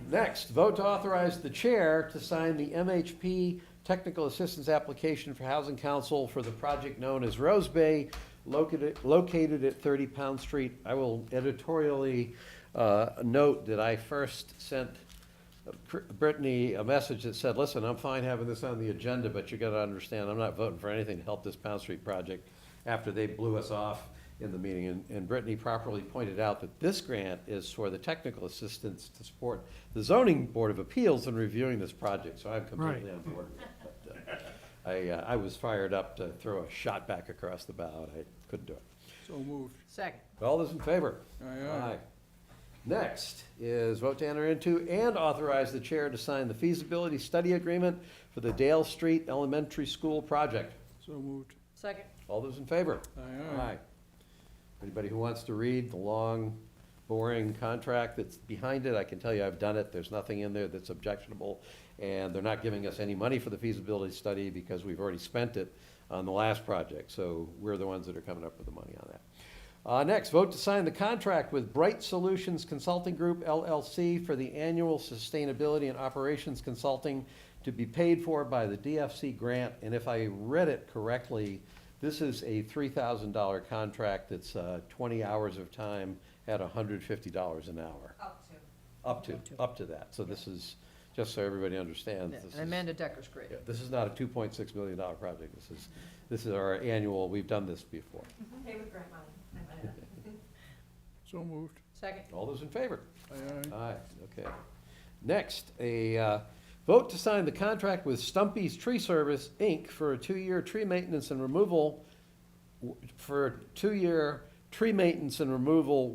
Next, vote to authorize the chair to sign the MHP Technical Assistance Application for Housing Council for the project known as Rose Bay, located at 30 Pound Street. I will editorially note that I first sent Brittany a message that said, listen, I'm fine having this on the agenda, but you gotta understand, I'm not voting for anything to help this Pound Street project, after they blew us off in the meeting. And Brittany properly pointed out that this grant is for the technical assistance to support the zoning board of appeals in reviewing this project, so I'm completely on board. But, I was fired up to throw a shot back across the bow, and I couldn't do it. So moved. Second. All those in favor? Aye, aye. Next is vote to enter into and authorize the chair to sign the feasibility study agreement for the Dale Street Elementary School project. So moved. Second. All those in favor? Aye, aye. Anybody who wants to read the long, boring contract that's behind it, I can tell you I've done it. There's nothing in there that's objectionable. And they're not giving us any money for the feasibility study because we've already spent it on the last project. So we're the ones that are coming up with the money on that. Next, vote to sign the contract with Bright Solutions Consulting Group LLC for the annual sustainability and operations consulting to be paid for by the DFC grant. And if I read it correctly, this is a $3,000 contract that's 20 hours of time at $150 an hour. Up to that. So this is, just so everybody understands. Yeah, this and is- Amanda Decker's great. yeah, this is not a $2.6 million project. This is our annual, we've done this before. Pay with grant money. So moved. Second. All those in favor? Aye, aye. Aye, okay. Next, a vote to sign the contract with Stumpy's Tree Service, Inc. for a 2-year tree maintenance and removal,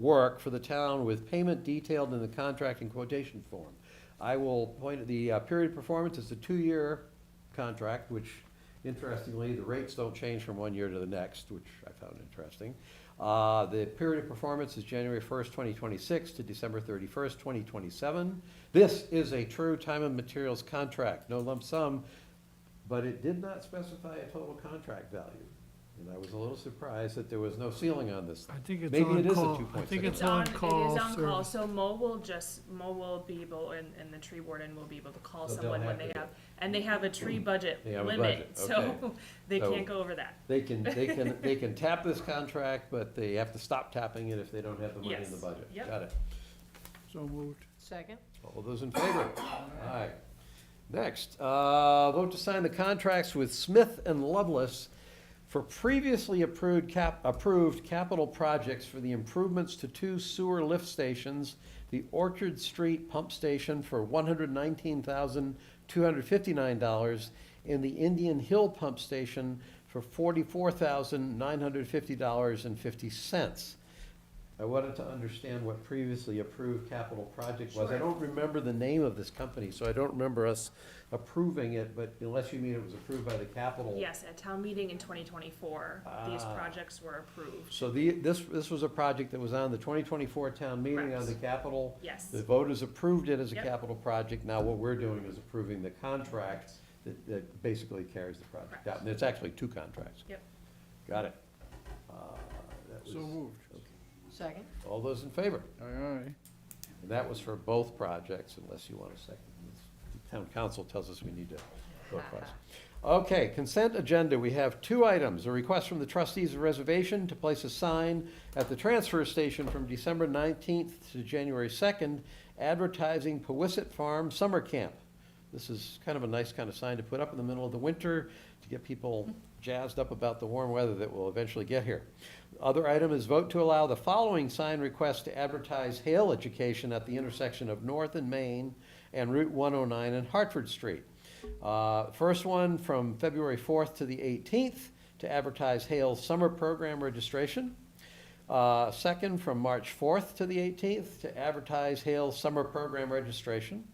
work for the town with payment detailed in the contract and quotation form. I will point at the period of performance is a 2-year contract, which interestingly, the rates don't change from one year to the next, which I found interesting. The period of performance is January 1st, 2026 to December 31st, 2027. This is a true time and materials contract, no lump sum, but it did not specify a total contract value. And I was a little surprised that there was no ceiling on this. I think it's Maybe on it is a call. 2.6. I think it's It on is call on call, service. so Mo will be able, and the tree warden will be able to call So they'll someone when have they to- have, and they have a tree budget They have a limit, budget, so okay. they So- can't go over that. They can tap this contract, but they have to stop tapping it if they don't have the money in the Yes. budget. Yep. Got it. So moved. Second. All those in favor? Aye. Next, vote to sign the contracts with Smith and Loveless for previously approved capital projects for the improvements to 2 sewer lift stations, the Orchard Street Pump Station for $119,259, and the Indian Hill Pump Station for $44,950.50. I wanted to understand what previously approved capital project was. I don't remember the name of this company, so I don't remember us approving it, but unless you mean it was approved by the capital. Yes, at town meeting in 2024, these projects were approved. So this was a project that was on the 2024 town meeting on Correct. the capital. Yes. The voters approved it as a Yep. capital project. Now what we're doing is approving the contract that basically carries the project Correct. out. And it's actually 2 contracts. Yep. Got it. That So was- moved. Second. All those in favor? Aye, aye. And that was for both projects, unless you want a second. The town council tells us we need to vote twice. Okay, consent agenda. We have 2 items. A request from the trustees of reservation to place a sign at the transfer station from December 19th to January 2nd, advertising Powasset Farm Summer Camp. This is kind of a nice kind of sign to put up in the middle of the winter to get people jazzed up about the warm weather that will eventually get here. Other item is vote to allow the following sign request to advertise Hale Education at the intersection of North and Main and Route 109 and Hartford Street. First one from February 4th to the 18th to advertise Hale's summer program registration. Second, from March 4th to the 18th to advertise Hale's summer program registration.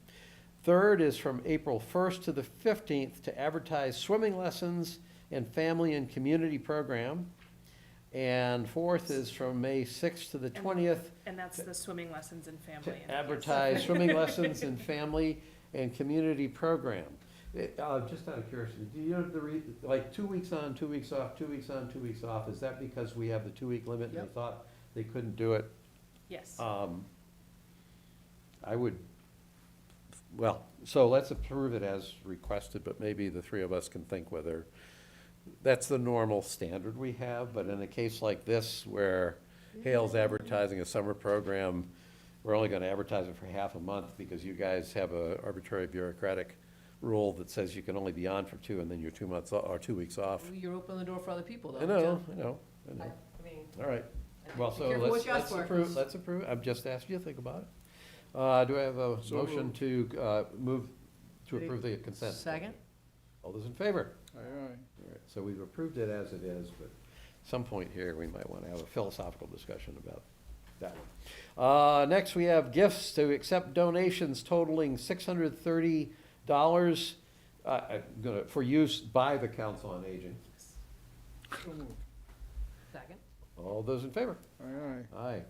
Third is from April 1st to the 15th to advertise swimming lessons and family and community program. And fourth is from May 6th to the 20th And that's the swimming lessons and family. to advertise swimming lessons and family and community program. Just out of curiosity, do you know like 2 weeks on, 2 weeks off, 2 weeks on, 2 weeks off? Is that because we have the 2-week limit and they thought they couldn't do it? Yes. I would, well, so let's approve it as requested, but maybe the 3 of us can think whether that's the normal standard we have, but in a case like this where Hale's advertising a summer program, we're only gonna advertise it for half a month because you guys have a arbitrary bureaucratic rule that says you can only be on for 2 and then you're 2 months, or 2 weeks off. You're opening the door for other people, though. I know. I mean, All right. Well, Be so careful what let's, you ask let's for, approve, 'cause- let's approve. I've just asked you to think about it. Do I have a So motion moved. to, move to approve the consent? Second. All those in favor? Aye, aye. All right, so we've approved it as it is, but at some point here, we might want to have a philosophical discussion about that one. Next, we have gifts to accept donations totaling $630 for use by the Council on Aging. So moved. Second. All those in favor? Aye, aye. Aye.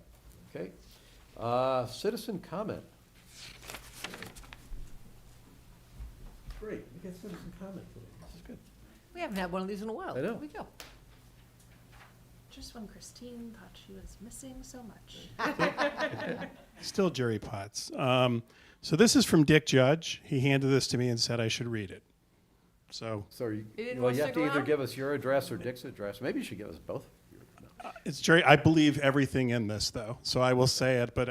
Okay. Citizen comment. Great, we got citizen comment today. This is good. We haven't had one of these in a while. I know. Here we go. Just when Christine thought she was missing so much. Still Jerry Potts. So this is from Dick Judge. He handed this to me and said I should read it. So So you, You didn't well, wanna you have stick to either around? give us your address or Dick's address. Maybe you should give us both. No. it's Jerry. I believe everything in this, though. So I will say it, but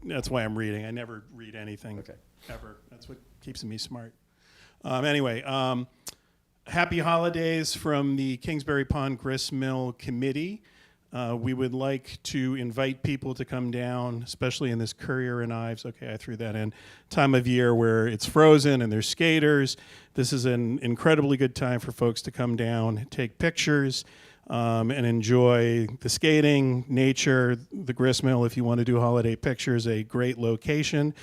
that's why I'm reading. I never read anything Okay. ever. That's what keeps me smart. Anyway, happy holidays from the Kingsbury Pond Grist Mill Committee. We would like to invite people to come down, especially in this Currier and Ives, okay, I threw that in, time of year where it's frozen and there's skaters. This is an incredibly good time for folks to come down, take pictures, and enjoy the skating, nature, the grist mill. If you want to do holiday pictures, a great location,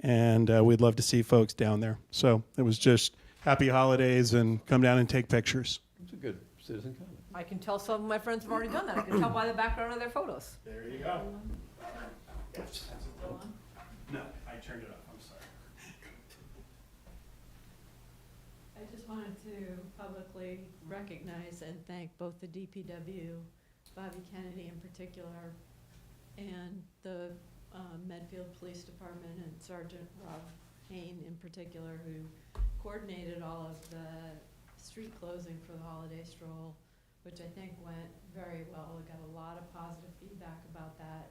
and we'd love to see folks down there. So it was just happy holidays and come down and take pictures. It's a good citizen comment. I can tell some of my friends have already done that. I can tell by the background of their photos. There you go. No, I turned it off. I'm sorry. I just wanted to publicly recognize and thank both the DPW, Bobby Kennedy in particular, and the Medfield Police Department and Sergeant Rob Hain in particular, who coordinated all of the street closing for the holiday stroll, which I think went very well. We got a lot of positive feedback about that,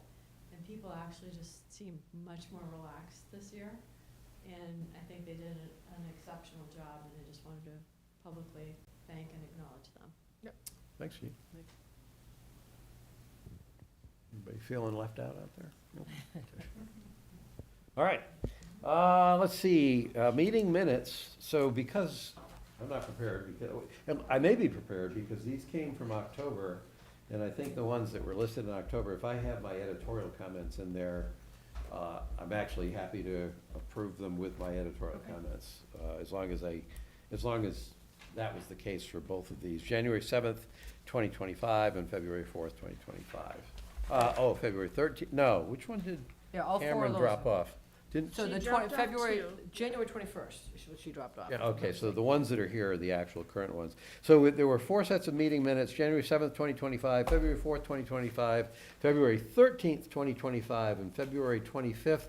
and people actually just seemed much more relaxed this year. And I think they did an exceptional job, and I just wanted to publicly thank and acknowledge them. Thanks, Gene. Anybody feeling left out there? No? Okay. All right, let's see, meeting minutes. So because I'm not prepared, because, and I may be prepared because these came from October, and I think the ones that were listed in October, if I have my editorial comments in there, I'm actually happy to approve them with my editorial comments, as long as that was the case for both of these. January 7th, 2025, and February 4th, 2025. February 13th, no, which one did Yeah, all four of Cameron those. drop off? Didn't, So She the dropped off February, two. January 21st is what she dropped off. yeah, okay, so the ones that are here are the actual current ones. So there were 4 sets of meeting minutes, January 7th, 2025, February 4th, 2025, February 13th, 2025, and February 25th,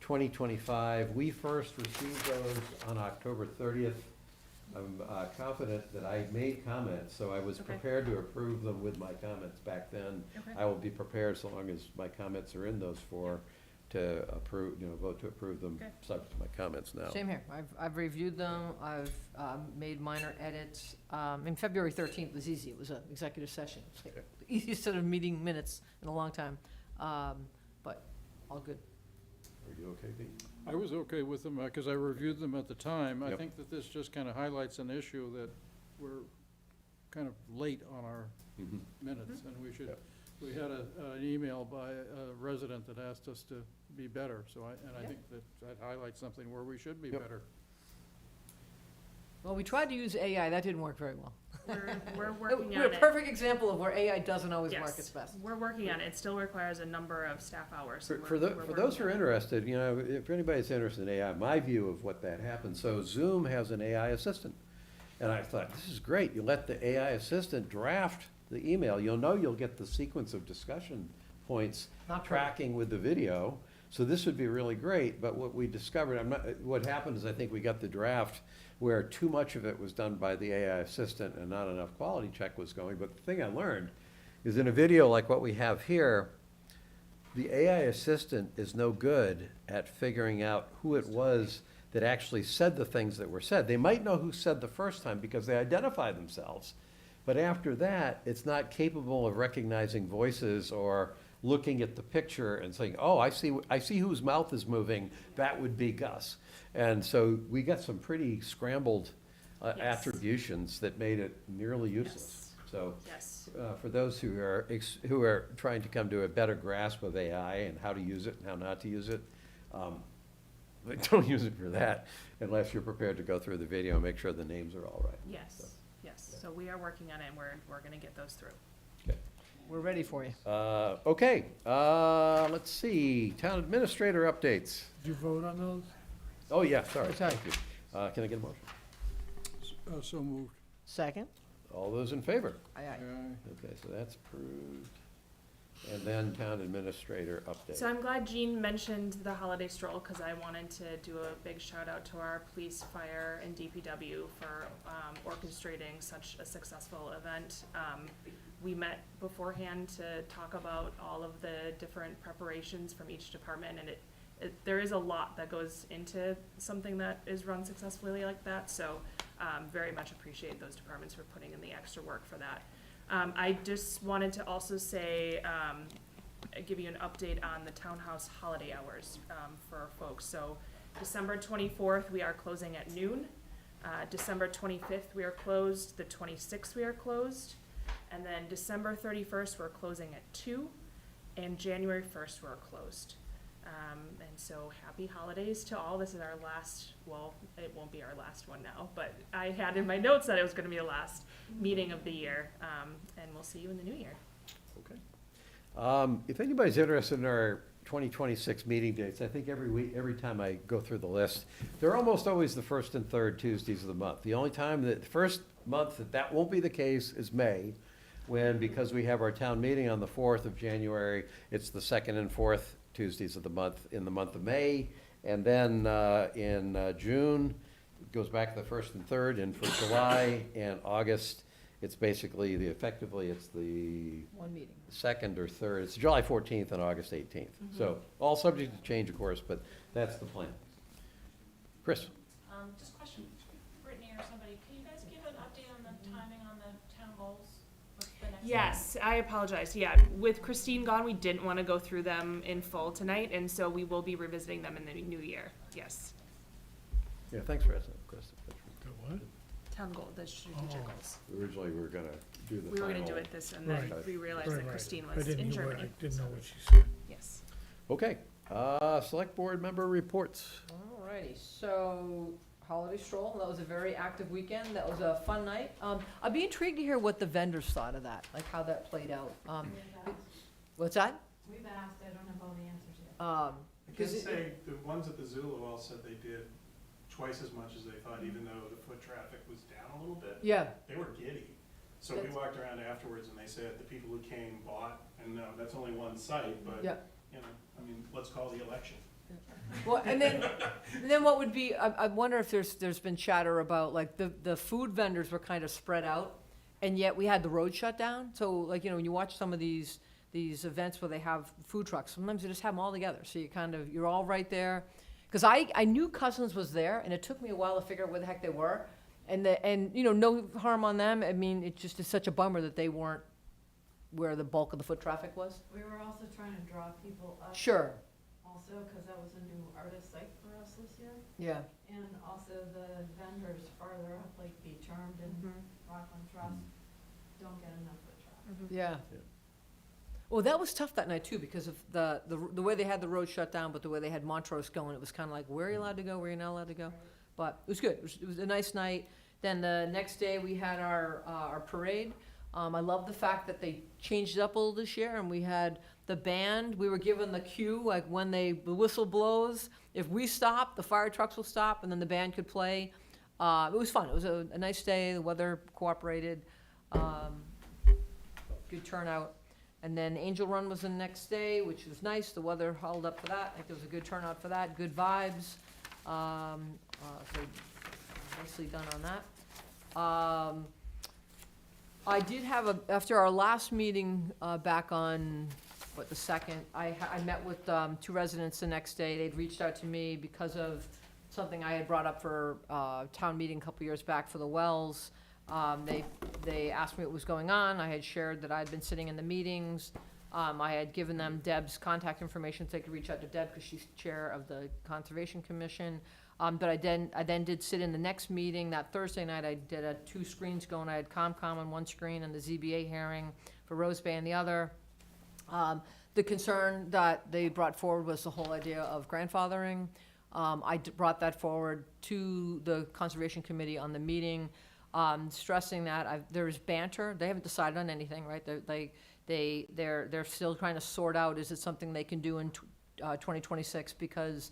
2025. We first received those on October 30th. I'm confident that I made comments, so I was Okay. prepared to approve them with my comments back then. Okay. I will be prepared, so long as my comments are in those 4, to approve, vote to approve them, Okay. subject to my comments now. Same here. I've reviewed them. I've made minor edits. And February 13th was easy. It was an executive session. It's like the easiest set of meeting minutes in a long time. But all good. Are you okay, Pete? I was okay with them, because I reviewed them at the time. I Yep. think that this just kind of highlights an issue that we're kind of late on our Mhm. minutes, and we should, Yep. we had an email by a resident that asked us to be better, so I Yeah. think that highlights something where we should be Yep. better. Well, we tried to use AI. That didn't work very well. We're working We're on a it. perfect example of where AI doesn't always work Yes, its best. we're working on it. It still requires a number of staff hours. so For we're those who working are on it. interested, if anybody's interested in AI, my view of what that happens, so Zoom has an AI assistant. And I thought, this is great, you let the AI assistant draft the email, you'll get the sequence of discussion points Not perfect. tracking with the video. So this would be really great, but what we discovered, what happened is I think we got the draft where too much of it was done by the AI assistant and not enough quality check was going. But the thing I learned is in a video like what we have here, the AI assistant is no good at figuring out who it was that actually said the things that were said. They might know who said the first time because they identify themselves. But after that, it's not capable of recognizing voices or looking at the picture and saying, oh, I see whose mouth is moving, that would be Gus. And so we got some pretty scrambled Yes. attributions that made it nearly useless. So Yes. for those who are trying to come to a better grasp of AI and how to use it and how not to use it, don't use it for that unless you're prepared to go through the video and make sure the names are all right. Yes, yes. So we are working on it and we're gonna get those through. Okay. We're ready for you. Okay, let's see, town administrator updates. Did you vote on those? Oh, yeah, sorry, Oh, sorry. thank you. Can I get a motion? So moved. Second? All those in favor? Aye, aye. Okay, so that's approved. And then town administrator update. So I'm glad Jean mentioned the holiday stroll, because I wanted to do a big shout out to our police, fire, and DPW for orchestrating such a successful event. We met beforehand to talk about all of the different preparations from each department, and there is a lot that goes into something that is run successfully like that, so very much appreciate those departments for putting in the extra work for that. I just wanted to also say, give you an update on the townhouse holiday hours for folks. So December 24th, we are closing at noon. December 25th, we are closed. The 26th, we are closed. And then December 31st, we're closing at 2. And January 1st, we're closed. And so happy holidays to all. This is our last, well, it won't be our last one now, but I had in my notes that it was gonna be the last meeting of the year. And we'll see you in the new year. Okay. If anybody's interested in our 2026 meeting dates, I think every week, every time I go through the list, they're almost always the first and third Tuesdays of the month. The only time the first month that won't be the case is May, when, because we have our town meeting on the 4th of January, it's the second and fourth Tuesdays of the month in the month of May. And then in June, it goes back to the first and third, and for July and August, it's basically effectively it's the One meeting. second or third, it's July 14th and August 18th. So all subject to change, of course, but that's the plan. Chris? Just a question, Brittany or somebody, can you guys give an update on the timing on the town goals? Yes, I apologize. Yeah, with Christine gone, we didn't want to go through them in full tonight, and so we will be revisiting them in the new year. Yes. Yeah, thanks for asking, Chris. What? Town goal, the strategic goals. Originally, we were gonna do the We were gonna do final- it this, and then Right. we realized Right, that right. Christine I was didn't in hear what- Germany. I didn't know so- what she said. Yes. Okay, select board member reports. Alrighty, so holiday stroll, that was a very active weekend, that was a fun night. I'd be intrigued to hear what the vendors thought of that, like how that played out. What's that? We've asked, I don't have all the answers yet. I can 'Cause it- say, the ones at the Zulu all said they did twice as much as they thought, even though the foot traffic was down a little bit. Yeah, They were giddy. So we That's- walked around afterwards and they said the people who came bought, and no, that's only one site, but, yeah. you know, I mean, let's call the election. Well, and then what would be, I wonder if there's been chatter about, like, the food vendors were kind of spread out, and yet we had the road shut down. So, like, when you watch some of these events where they have food trucks, sometimes they just have them all together. So you're all right there. Because I knew Cousins was there, and it took me a while to figure out where the heck they were. And no harm on them. I mean, it just is such a bummer that they weren't where the bulk of the foot traffic was. We were also trying to draw people up. Sure, Also, because that was a new artist site for us this year. yeah. And also the vendors farther up, like Be Charmed and Rockland Trust, don't get enough foot traffic. Yeah. Yeah. Well, that was tough that night too, because of the way they had the road shut down, but the way they had Montrose going, it was kind of like, where are you allowed to go, where are you not allowed to go? But it was good, it was a nice night. Then the next day, we had our parade. I love the fact that they changed it up a little this year, and we had the band, we were given the cue, like when the whistle blows, if we stop, the fire trucks will stop, and then the band could play. It was fun, it was a nice day, the weather cooperated, good turnout. And then Angel Run was the next day, which was nice, the weather held up for that, I think there was a good turnout for that, good vibes. So nicely done on that. I did have after our last meeting, back on, the 2nd, I met with, 2 residents the next day. They'd reached out to me because of something I had brought up for, town meeting a couple years back for the wells. They asked me what was going on. I had shared that I'd been sitting in the meetings. I had given them Deb's contact information so they could reach out to Deb because she's chair of the Conservation Commission. But I then did sit in the next meeting. That Thursday night, I did 2 screens going. I had ComCom on one screen and the ZBA hearing for Rose Bay on the other. The concern that they brought forward was the whole idea of grandfathering. I brought that forward to the Conservation Committee on the meeting, stressing that there's banter. They haven't decided on anything, right? They're still trying to sort out, is it something they can do in 2026? Because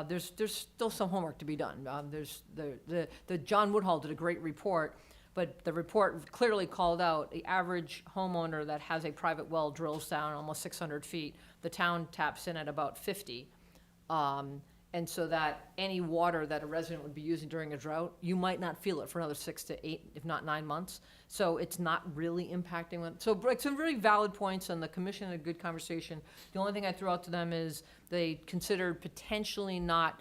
there's still some homework to be done. The John Woodhull did a great report, but the report clearly called out the average homeowner that has a private well drills down almost 600 feet. The town taps in at about 50. And so that any water that a resident would be using during a drought, you might not feel it for another 6 to 8, if not 9 months. So it's not really impacting them. So some really valid points, and the commission had a good conversation. The only thing I threw out to them is they considered potentially not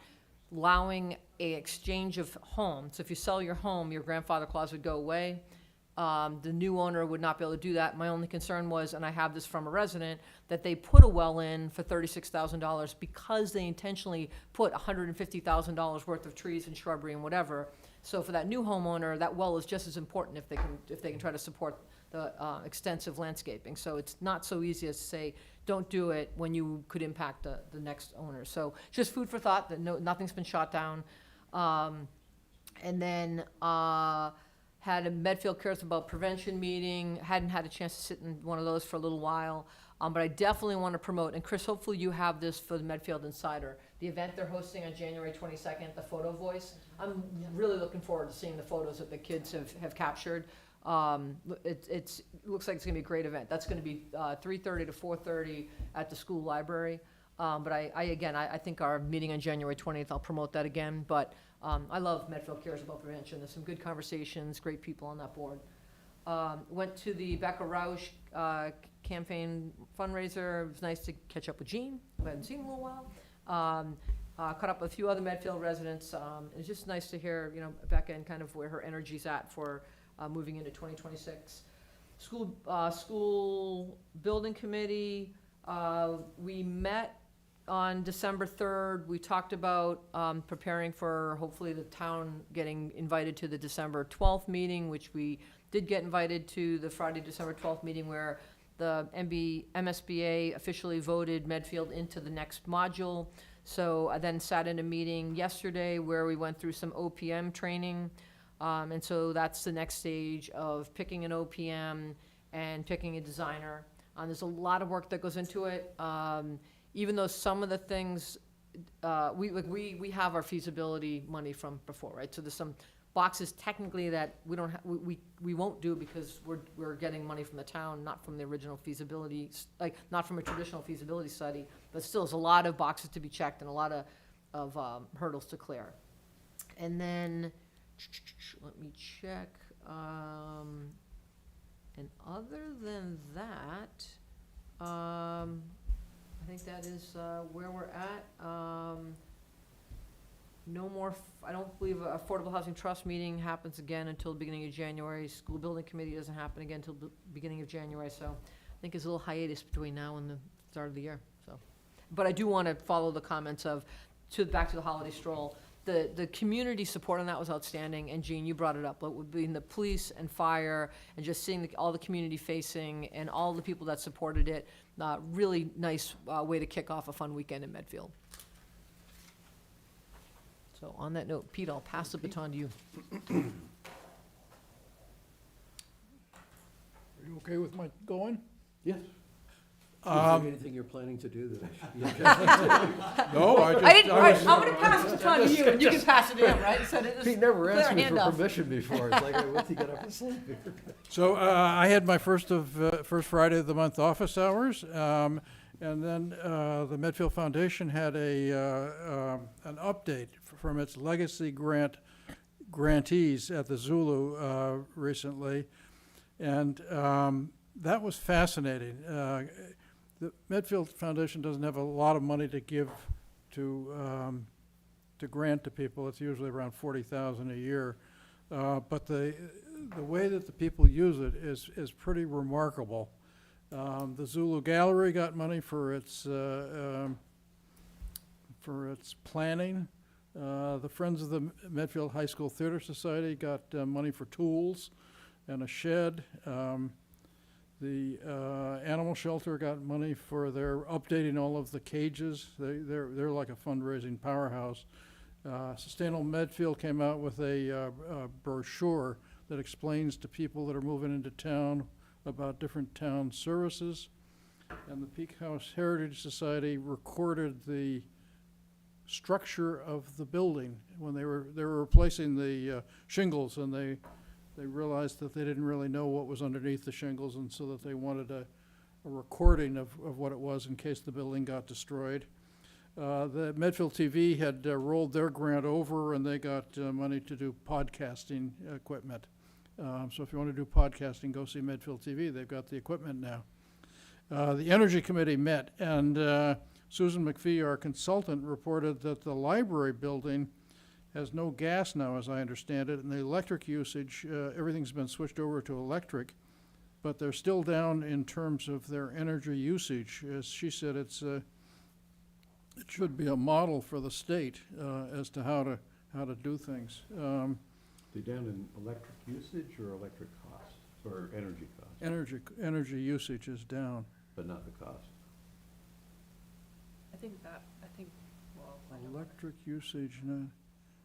allowing a exchange of homes. So if you sell your home, your grandfather clause would go away. The new owner would not be able to do that. My only concern was, and I have this from a resident, that they put a well in for $36,000 because they intentionally put $150,000 worth of trees and shrubbery and whatever. So for that new homeowner, that well is just as important if they can try to support the extensive landscaping. So it's not so easy as to say, don't do it when you could impact the next owner. So just food for thought, that nothing's been shot down. And then had a Medfield Cares About Prevention meeting. Hadn't had a chance to sit in one of those for a little while. But I definitely want to promote, and Chris, hopefully you have this for the Medfield Insider, the event they're hosting on January 22nd, the Photo Voice. I'm really looking forward to seeing the photos that the kids have captured. It looks like it's going to be a great event. That's going to be 3:30 to 4:30 at the school library. But I think our meeting on January 20th, I'll promote that again. But I love Medfield Cares About Prevention. There's some good conversations, great people on that board. Went to the Becca Roush campaign fundraiser. It was nice to catch up with Jean, who I hadn't seen in a little while. Caught up with a few other Medfield residents. It's just nice to hear, Becca and kind of where her energy's at for moving into 2026. school building committee, we met on December 3rd. We talked about preparing for hopefully the town getting invited to the December 12th meeting, which we did get invited to the Friday, December 12th meeting where the MSBA officially voted Medfield into the next module. So I then sat in a meeting yesterday where we went through some OPM training. And so that's the next stage of picking an OPM and picking a designer. There's a lot of work that goes into it. Even though some of the things, we have our feasibility money from before, right? So there's some boxes technically that we don't, we won't do because we're getting money from the town, not from the original feasibility, like, not from a traditional feasibility study, but still, there's a lot of boxes to be checked and a lot of hurdles to clear. And then, let me check, and other than that, I think that is where we're at. No more, I don't believe a Affordable Housing Trust meeting happens again until the beginning of January. School Building Committee doesn't happen again until the beginning of January, so I think there's a little hiatus between now and the start of the year, so. But I do want to follow the comments of, back to the holiday stroll. The community support on that was outstanding, and Jean, you brought it up, but between the police and fire, and just seeing all the community facing, and all the people that supported it, really nice way to kick off a fun weekend in Medfield. So on that note, Pete, I'll pass the baton to you. Are you okay with my going? Yes. Is there anything you're planning to do that I should be objecting No, I just. I didn't, I was- I'm gonna pass the baton to you, and you can pass it to him, right? So to? He never clear asked our me hand for off. permission before. It's like, what's he got up his sleeve here? So I had my first Friday of the month office hours, and then the Medfield Foundation had an update from its legacy grantees at the Zulu recently, and that was fascinating. The Medfield Foundation doesn't have a lot of money to give to grant to people. It's usually around $40,000 a year, but the way that the people use it is pretty remarkable. The Zulu Gallery got money for its planning. The Friends of the Medfield High School Theater Society got money for tools and a shed. The animal shelter got money for their updating all of the cages. They're like a fundraising powerhouse. Sustainable Medfield came out with a brochure that explains to people that are moving into town about different town services. And the Peak House Heritage Society recorded the structure of the building when they were replacing the shingles, and they realized that they didn't really know what was underneath the shingles, and so that they wanted a recording of what it was in case the building got destroyed. The Medfield TV had rolled their grant over, and they got money to do podcasting equipment. So if you want to do podcasting, go see Medfield TV. They've got the equipment now. The Energy Committee met, and Susan McPhee, our consultant, reported that the library building has no gas now, as I understand it, and the electric usage, everything's been switched over to electric, but they're still down in terms of their energy usage. As she said, it should be a model for the state as to how to do things. They're down in electric usage or electric cost, or energy cost? Energy usage is down. But not the cost. I think, well, I don't know. Electric usage,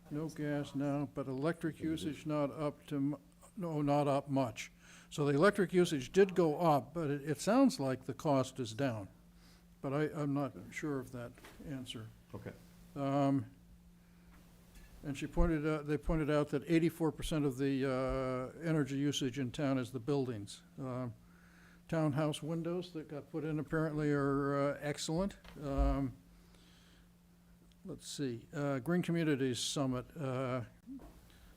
no gas now, but electric usage not up much. So the electric usage did go up, but it sounds like the cost is down. But I'm not sure of that answer. Okay. And they pointed out that 84% of the energy usage in town is the buildings. Townhouse windows that got put in apparently are excellent. Let's see, Green Communities Summit,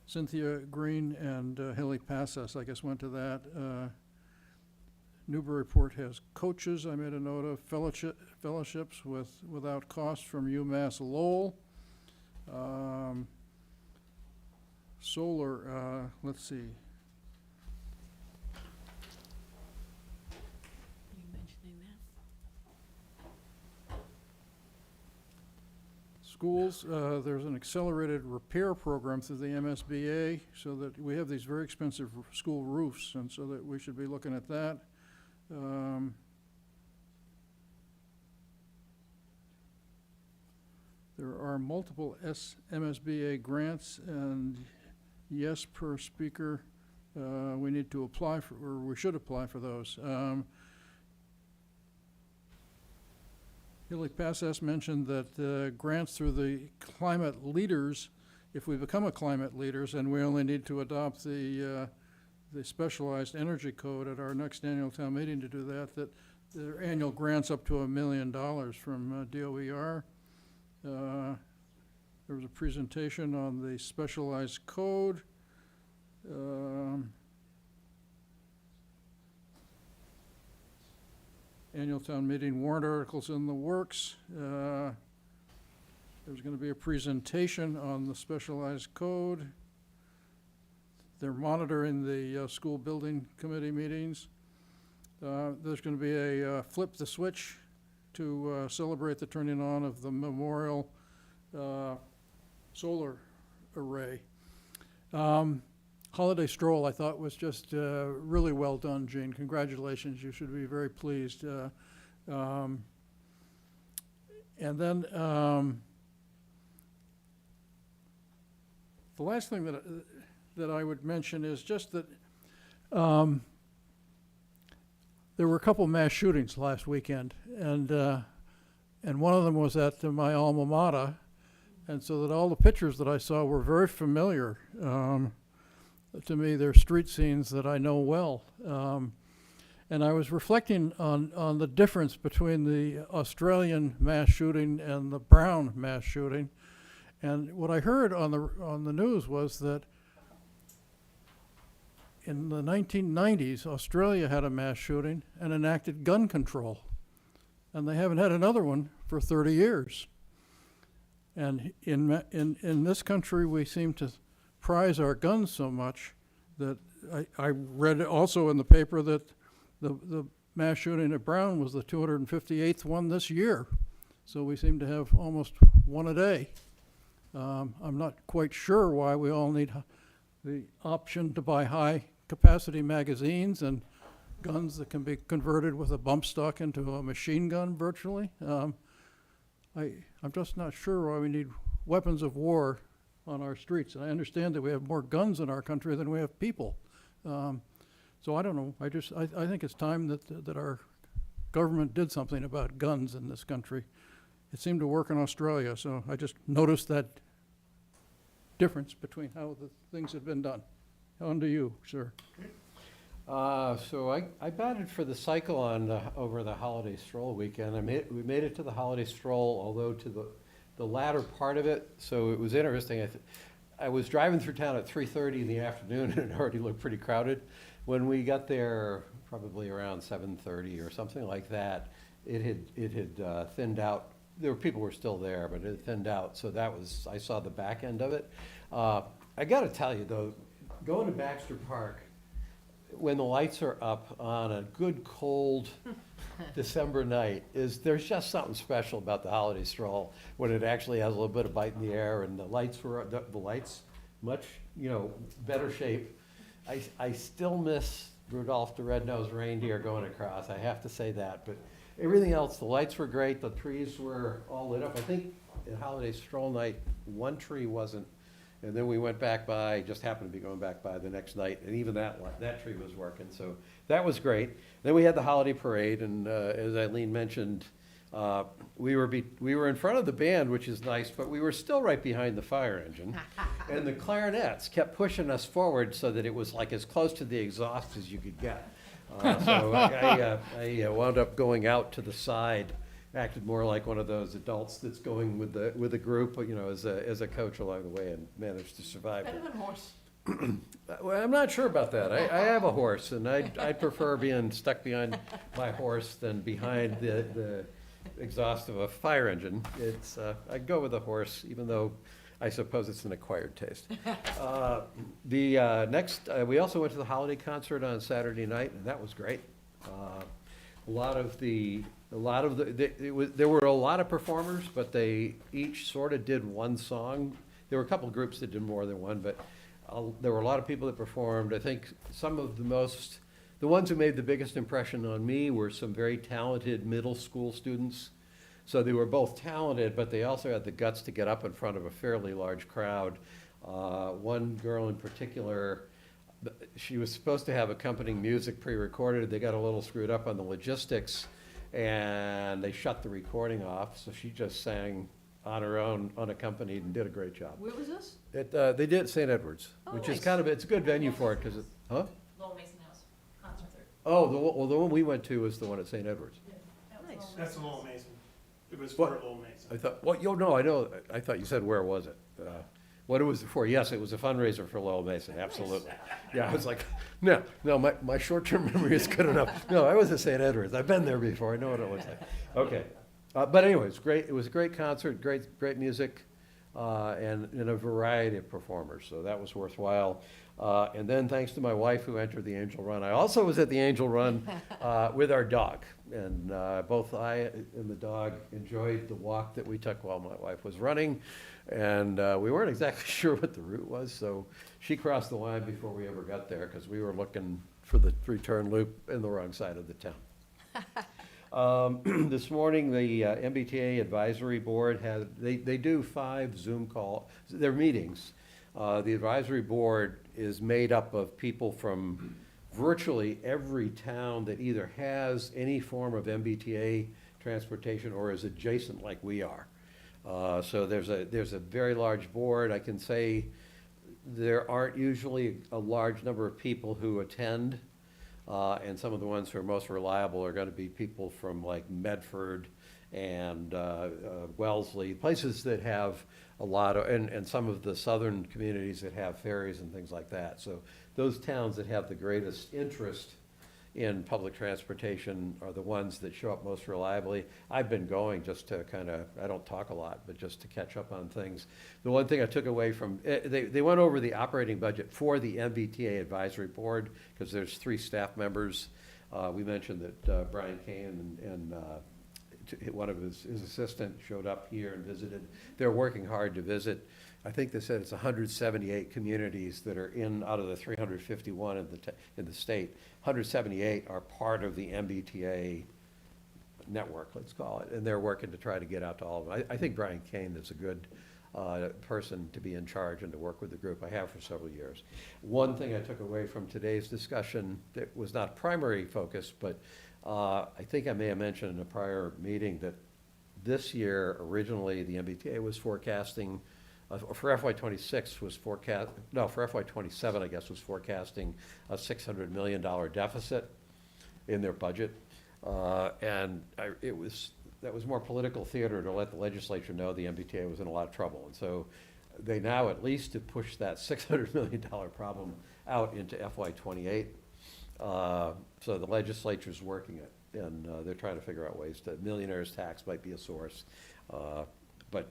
Cynthia Green and Haley Passas, I guess, went to that. Newburyport has coaches, I made a note of, fellowships without cost from UMass Lowell. Solar, let's see. schools, there's an accelerated repair program through the MSBA, so that we have these very expensive school roofs, and so that we should be looking at that. There are multiple MSBA grants, and yes, per speaker, we need to apply for, or we should apply for those. Hilly Passas mentioned that grants through the climate leaders, if we become a climate leaders, and we only need to adopt the specialized energy code at our next annual town meeting to do that, that their annual grants up to $1 million from DOER. There was a presentation on the specialized code. Annual town meeting warrant articles in the works. There's going to be a presentation on the specialized code. They're monitoring the school building committee meetings. There's going to be a flip the switch to celebrate the turning on of the memorial solar array. Holiday stroll, I thought, was just really well done, Gene. Congratulations. You should be very pleased. And then the last thing that I would mention is just that there were a couple mass shootings last weekend, and one of them was at my alma mater, and so that all the pictures that I saw were very familiar. To me, they're street scenes that I know well. And I was reflecting on the difference between the Australian mass shooting and the Brown mass shooting. And what I heard on the news was that in the 1990s, Australia had a mass shooting and enacted gun control. And they haven't had another one for 30 years. And in this country, we seem to prize our guns so much that I read also in the paper that the mass shooting at Brown was the 258th one this year. So we seem to have almost one a day. I'm not quite sure why we all need the option to buy high-capacity magazines and guns that can be converted with a bump stock into a machine gun virtually. I'm just not sure why we need weapons of war on our streets. And I understand that we have more guns in our country than we have people. So I don't know. I think it's time that our government did something about guns in this country. It seemed to work in Australia, so I just noticed that difference between how the things had been done. On to you, sir. So I batted for the cycle over the holiday stroll weekend. We made it to the holiday stroll, although to the latter part of it, so it was interesting. I was driving through town at 3:30 in the afternoon, and it already looked pretty crowded. When we got there, probably around 7:30 or something like that, it had thinned out. People were still there, but it thinned out. So I saw the back end of it. I got to tell you though, going to Baxter Park when the lights are up on a good cold December night there's just something special about the holiday stroll when it actually has a little bit of bite in the air, and the lights much better shape. I still miss Rudolph the Red-Nosed Reindeer going across. I have to say that, but everything else, the lights were great. The trees were all lit up. I think at holiday stroll night, one tree wasn't. And then we went back by, just happened to be going back by the next night, and even that tree was working, so that was great. Then we had the holiday parade, and as Eileen mentioned, we were in front of the band, which is nice, but we were still right behind the fire engine. And the clarinets kept pushing us forward so that it was like as close to the exhaust as you could get. So I wound up going out to the side. Acted more like one of those adults that's going with the group, as a coach along the way, and managed to survive. Better than horse. Well, I'm not sure about that. I have a horse, and I prefer being stuck behind my horse than behind the exhaust of a fire engine. I'd go with a horse, even though I suppose it's an acquired taste. We also went to the holiday concert on Saturday night, and that was great. there were a lot of performers, but they each sort of did one song. There were a couple of groups that did more than one, but there were a lot of people that performed. I think some of the ones who made the biggest impression on me were some very talented middle school students. So they were both talented, but they also had the guts to get up in front of a fairly large crowd. One girl in particular, she was supposed to have accompanying music pre-recorded. They got a little screwed up on the logistics, and they shut the recording off, so she just sang on her own, unaccompanied, and did a great job. Where was this? They did at St. Edwards, Oh, which is nice. kind of, it's a good venue for it, because it, huh? Lowell Mason House, concert there. Oh, the one we went to was the one at St. Edwards. Nice. That's a little amazing. It was What? for a little amazing. I thought, well, no, I know, I thought you said where was it? What it was for? Yes, it was a fundraiser for Lowell Mason, absolutely. Yeah, I was like, no, my short-term memory is good enough. No, I was at St. Edwards. I've been there before. I know what it looks like. Okay. But anyway, it was a great concert, great music, and a variety of performers, so that was worthwhile. And then thanks to my wife who entered the Angel Run, I also was at the Angel Run with our dog. And both I and the dog enjoyed the walk that we took while my wife was running. And we weren't exactly sure what the route was, so she crossed the line before we ever got there, because we were looking for the return loop in the wrong side of the town. This morning, the MBTA Advisory Board they do 5 Zoom their meetings. The advisory board is made up of people from virtually every town that either has any form of MBTA transportation or is adjacent like we are. So there's a very large board. I can say there aren't usually a large number of people who attend. And some of the ones who are most reliable are going to be people from like Medford and Wellesley, places that have a lot of, and some of the southern communities that have ferries and things like that. So those towns that have the greatest interest in public transportation are the ones that show up most reliably. I've been going just to kind of, I don't talk a lot, but just to catch up on things. The one thing I took away from, they went over the operating budget for the MBTA Advisory Board, because there's 3 staff members. We mentioned that Brian Kane and one of his assistants showed up here and visited. They're working hard to visit. I think they said it's 178 communities that are out of the 351 in the state. 178 are part of the MBTA network, let's call it, and they're working to try to get out to all of them. I think Brian Kane is a good person to be in charge and to work with the group. I have for several years. One thing I took away from today's discussion that was not primary focus, but I think I may have mentioned in a prior meeting that this year, originally, the MBTA was forecasting, for FY26 was for FY27, I guess, was forecasting a $600 million deficit in their budget. And that was more political theater to let the legislature know the MBTA was in a lot of trouble. And so they now at least have pushed that $600 million problem out into FY28. So the legislature's working it, and they're trying to figure out ways to, millionaire's tax might be a source. But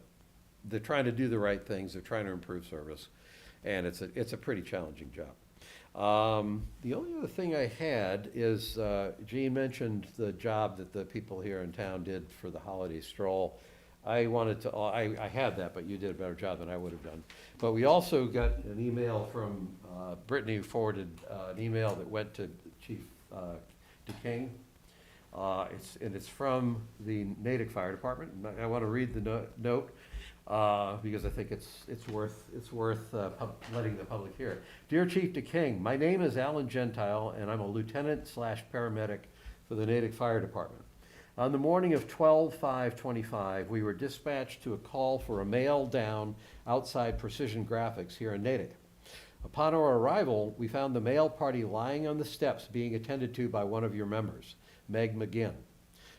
they're trying to do the right things, they're trying to improve service, and it's a pretty challenging job. The only other thing I had is, Gene mentioned the job that the people here in town did for the holiday stroll. I had that, but you did a better job than I would have done. But we also got an email from Brittany, who forwarded an email that went to Chief DeKing. It's from the Natick Fire Department. And I want to read the note because I think it's worth letting the public hear. Dear Chief DeKing, my name is Alan Gentile, and I'm a lieutenant/paramedic for the Natick Fire Department. On the morning of 12/5/25, we were dispatched to a call for a mail down outside Precision Graphics here in Natick. Upon our arrival, we found the mail party lying on the steps being attended to by one of your members, Meg McGinn.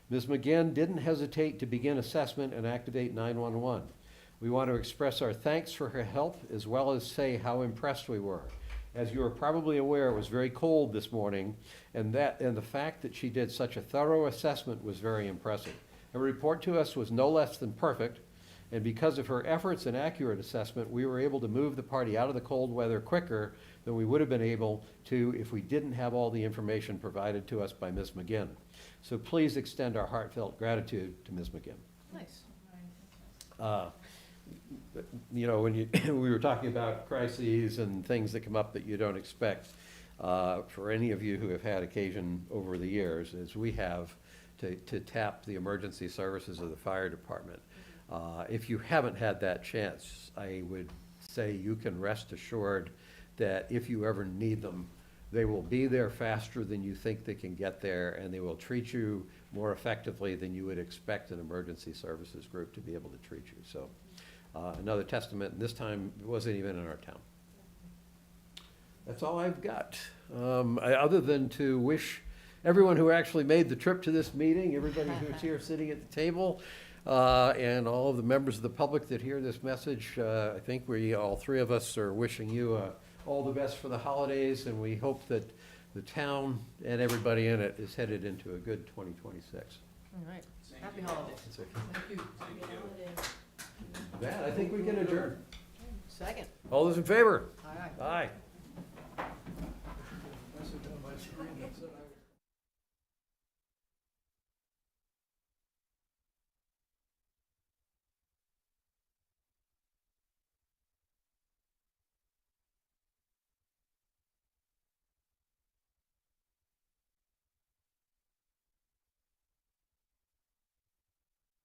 Ms. McGinn didn't hesitate to begin assessment and activate 911. We want to express our thanks for her help, as well as say how impressed we were. As you are probably aware, it was very cold this morning, and the fact that she did such a thorough assessment was very impressive. Her report to us was no less than perfect, and because of her efforts and accurate assessment, we were able to move the party out of the cold weather quicker than we would have been able to if we didn't have all the information provided to us by Ms. McGinn. So please extend our heartfelt gratitude to Ms. McGinn. Nice. You know, when you, we were talking about crises and things that come up that you don't expect, for any of you who have had occasion over the years, as we have, to tap the emergency services of the fire department. If you haven't had that chance, I would say you can rest assured that if you ever need them, they will be there faster than you think they can get there, and they will treat you more effectively than you would expect an emergency services group to be able to treat you. So another testament, and this time it wasn't even in our town. That's all I've got, other than to wish everyone who actually made the trip to this meeting, everybody who's here sitting at the table, and all of the members of the public that hear this message, I think we, all three of us, are wishing you all the best for the holidays, and we hope that the town and everybody in it is headed into a good 2026. All right. Happy holidays. That's it. Thank you. That, I think we can adjourn. Second. All those in favor? Aye. Aye.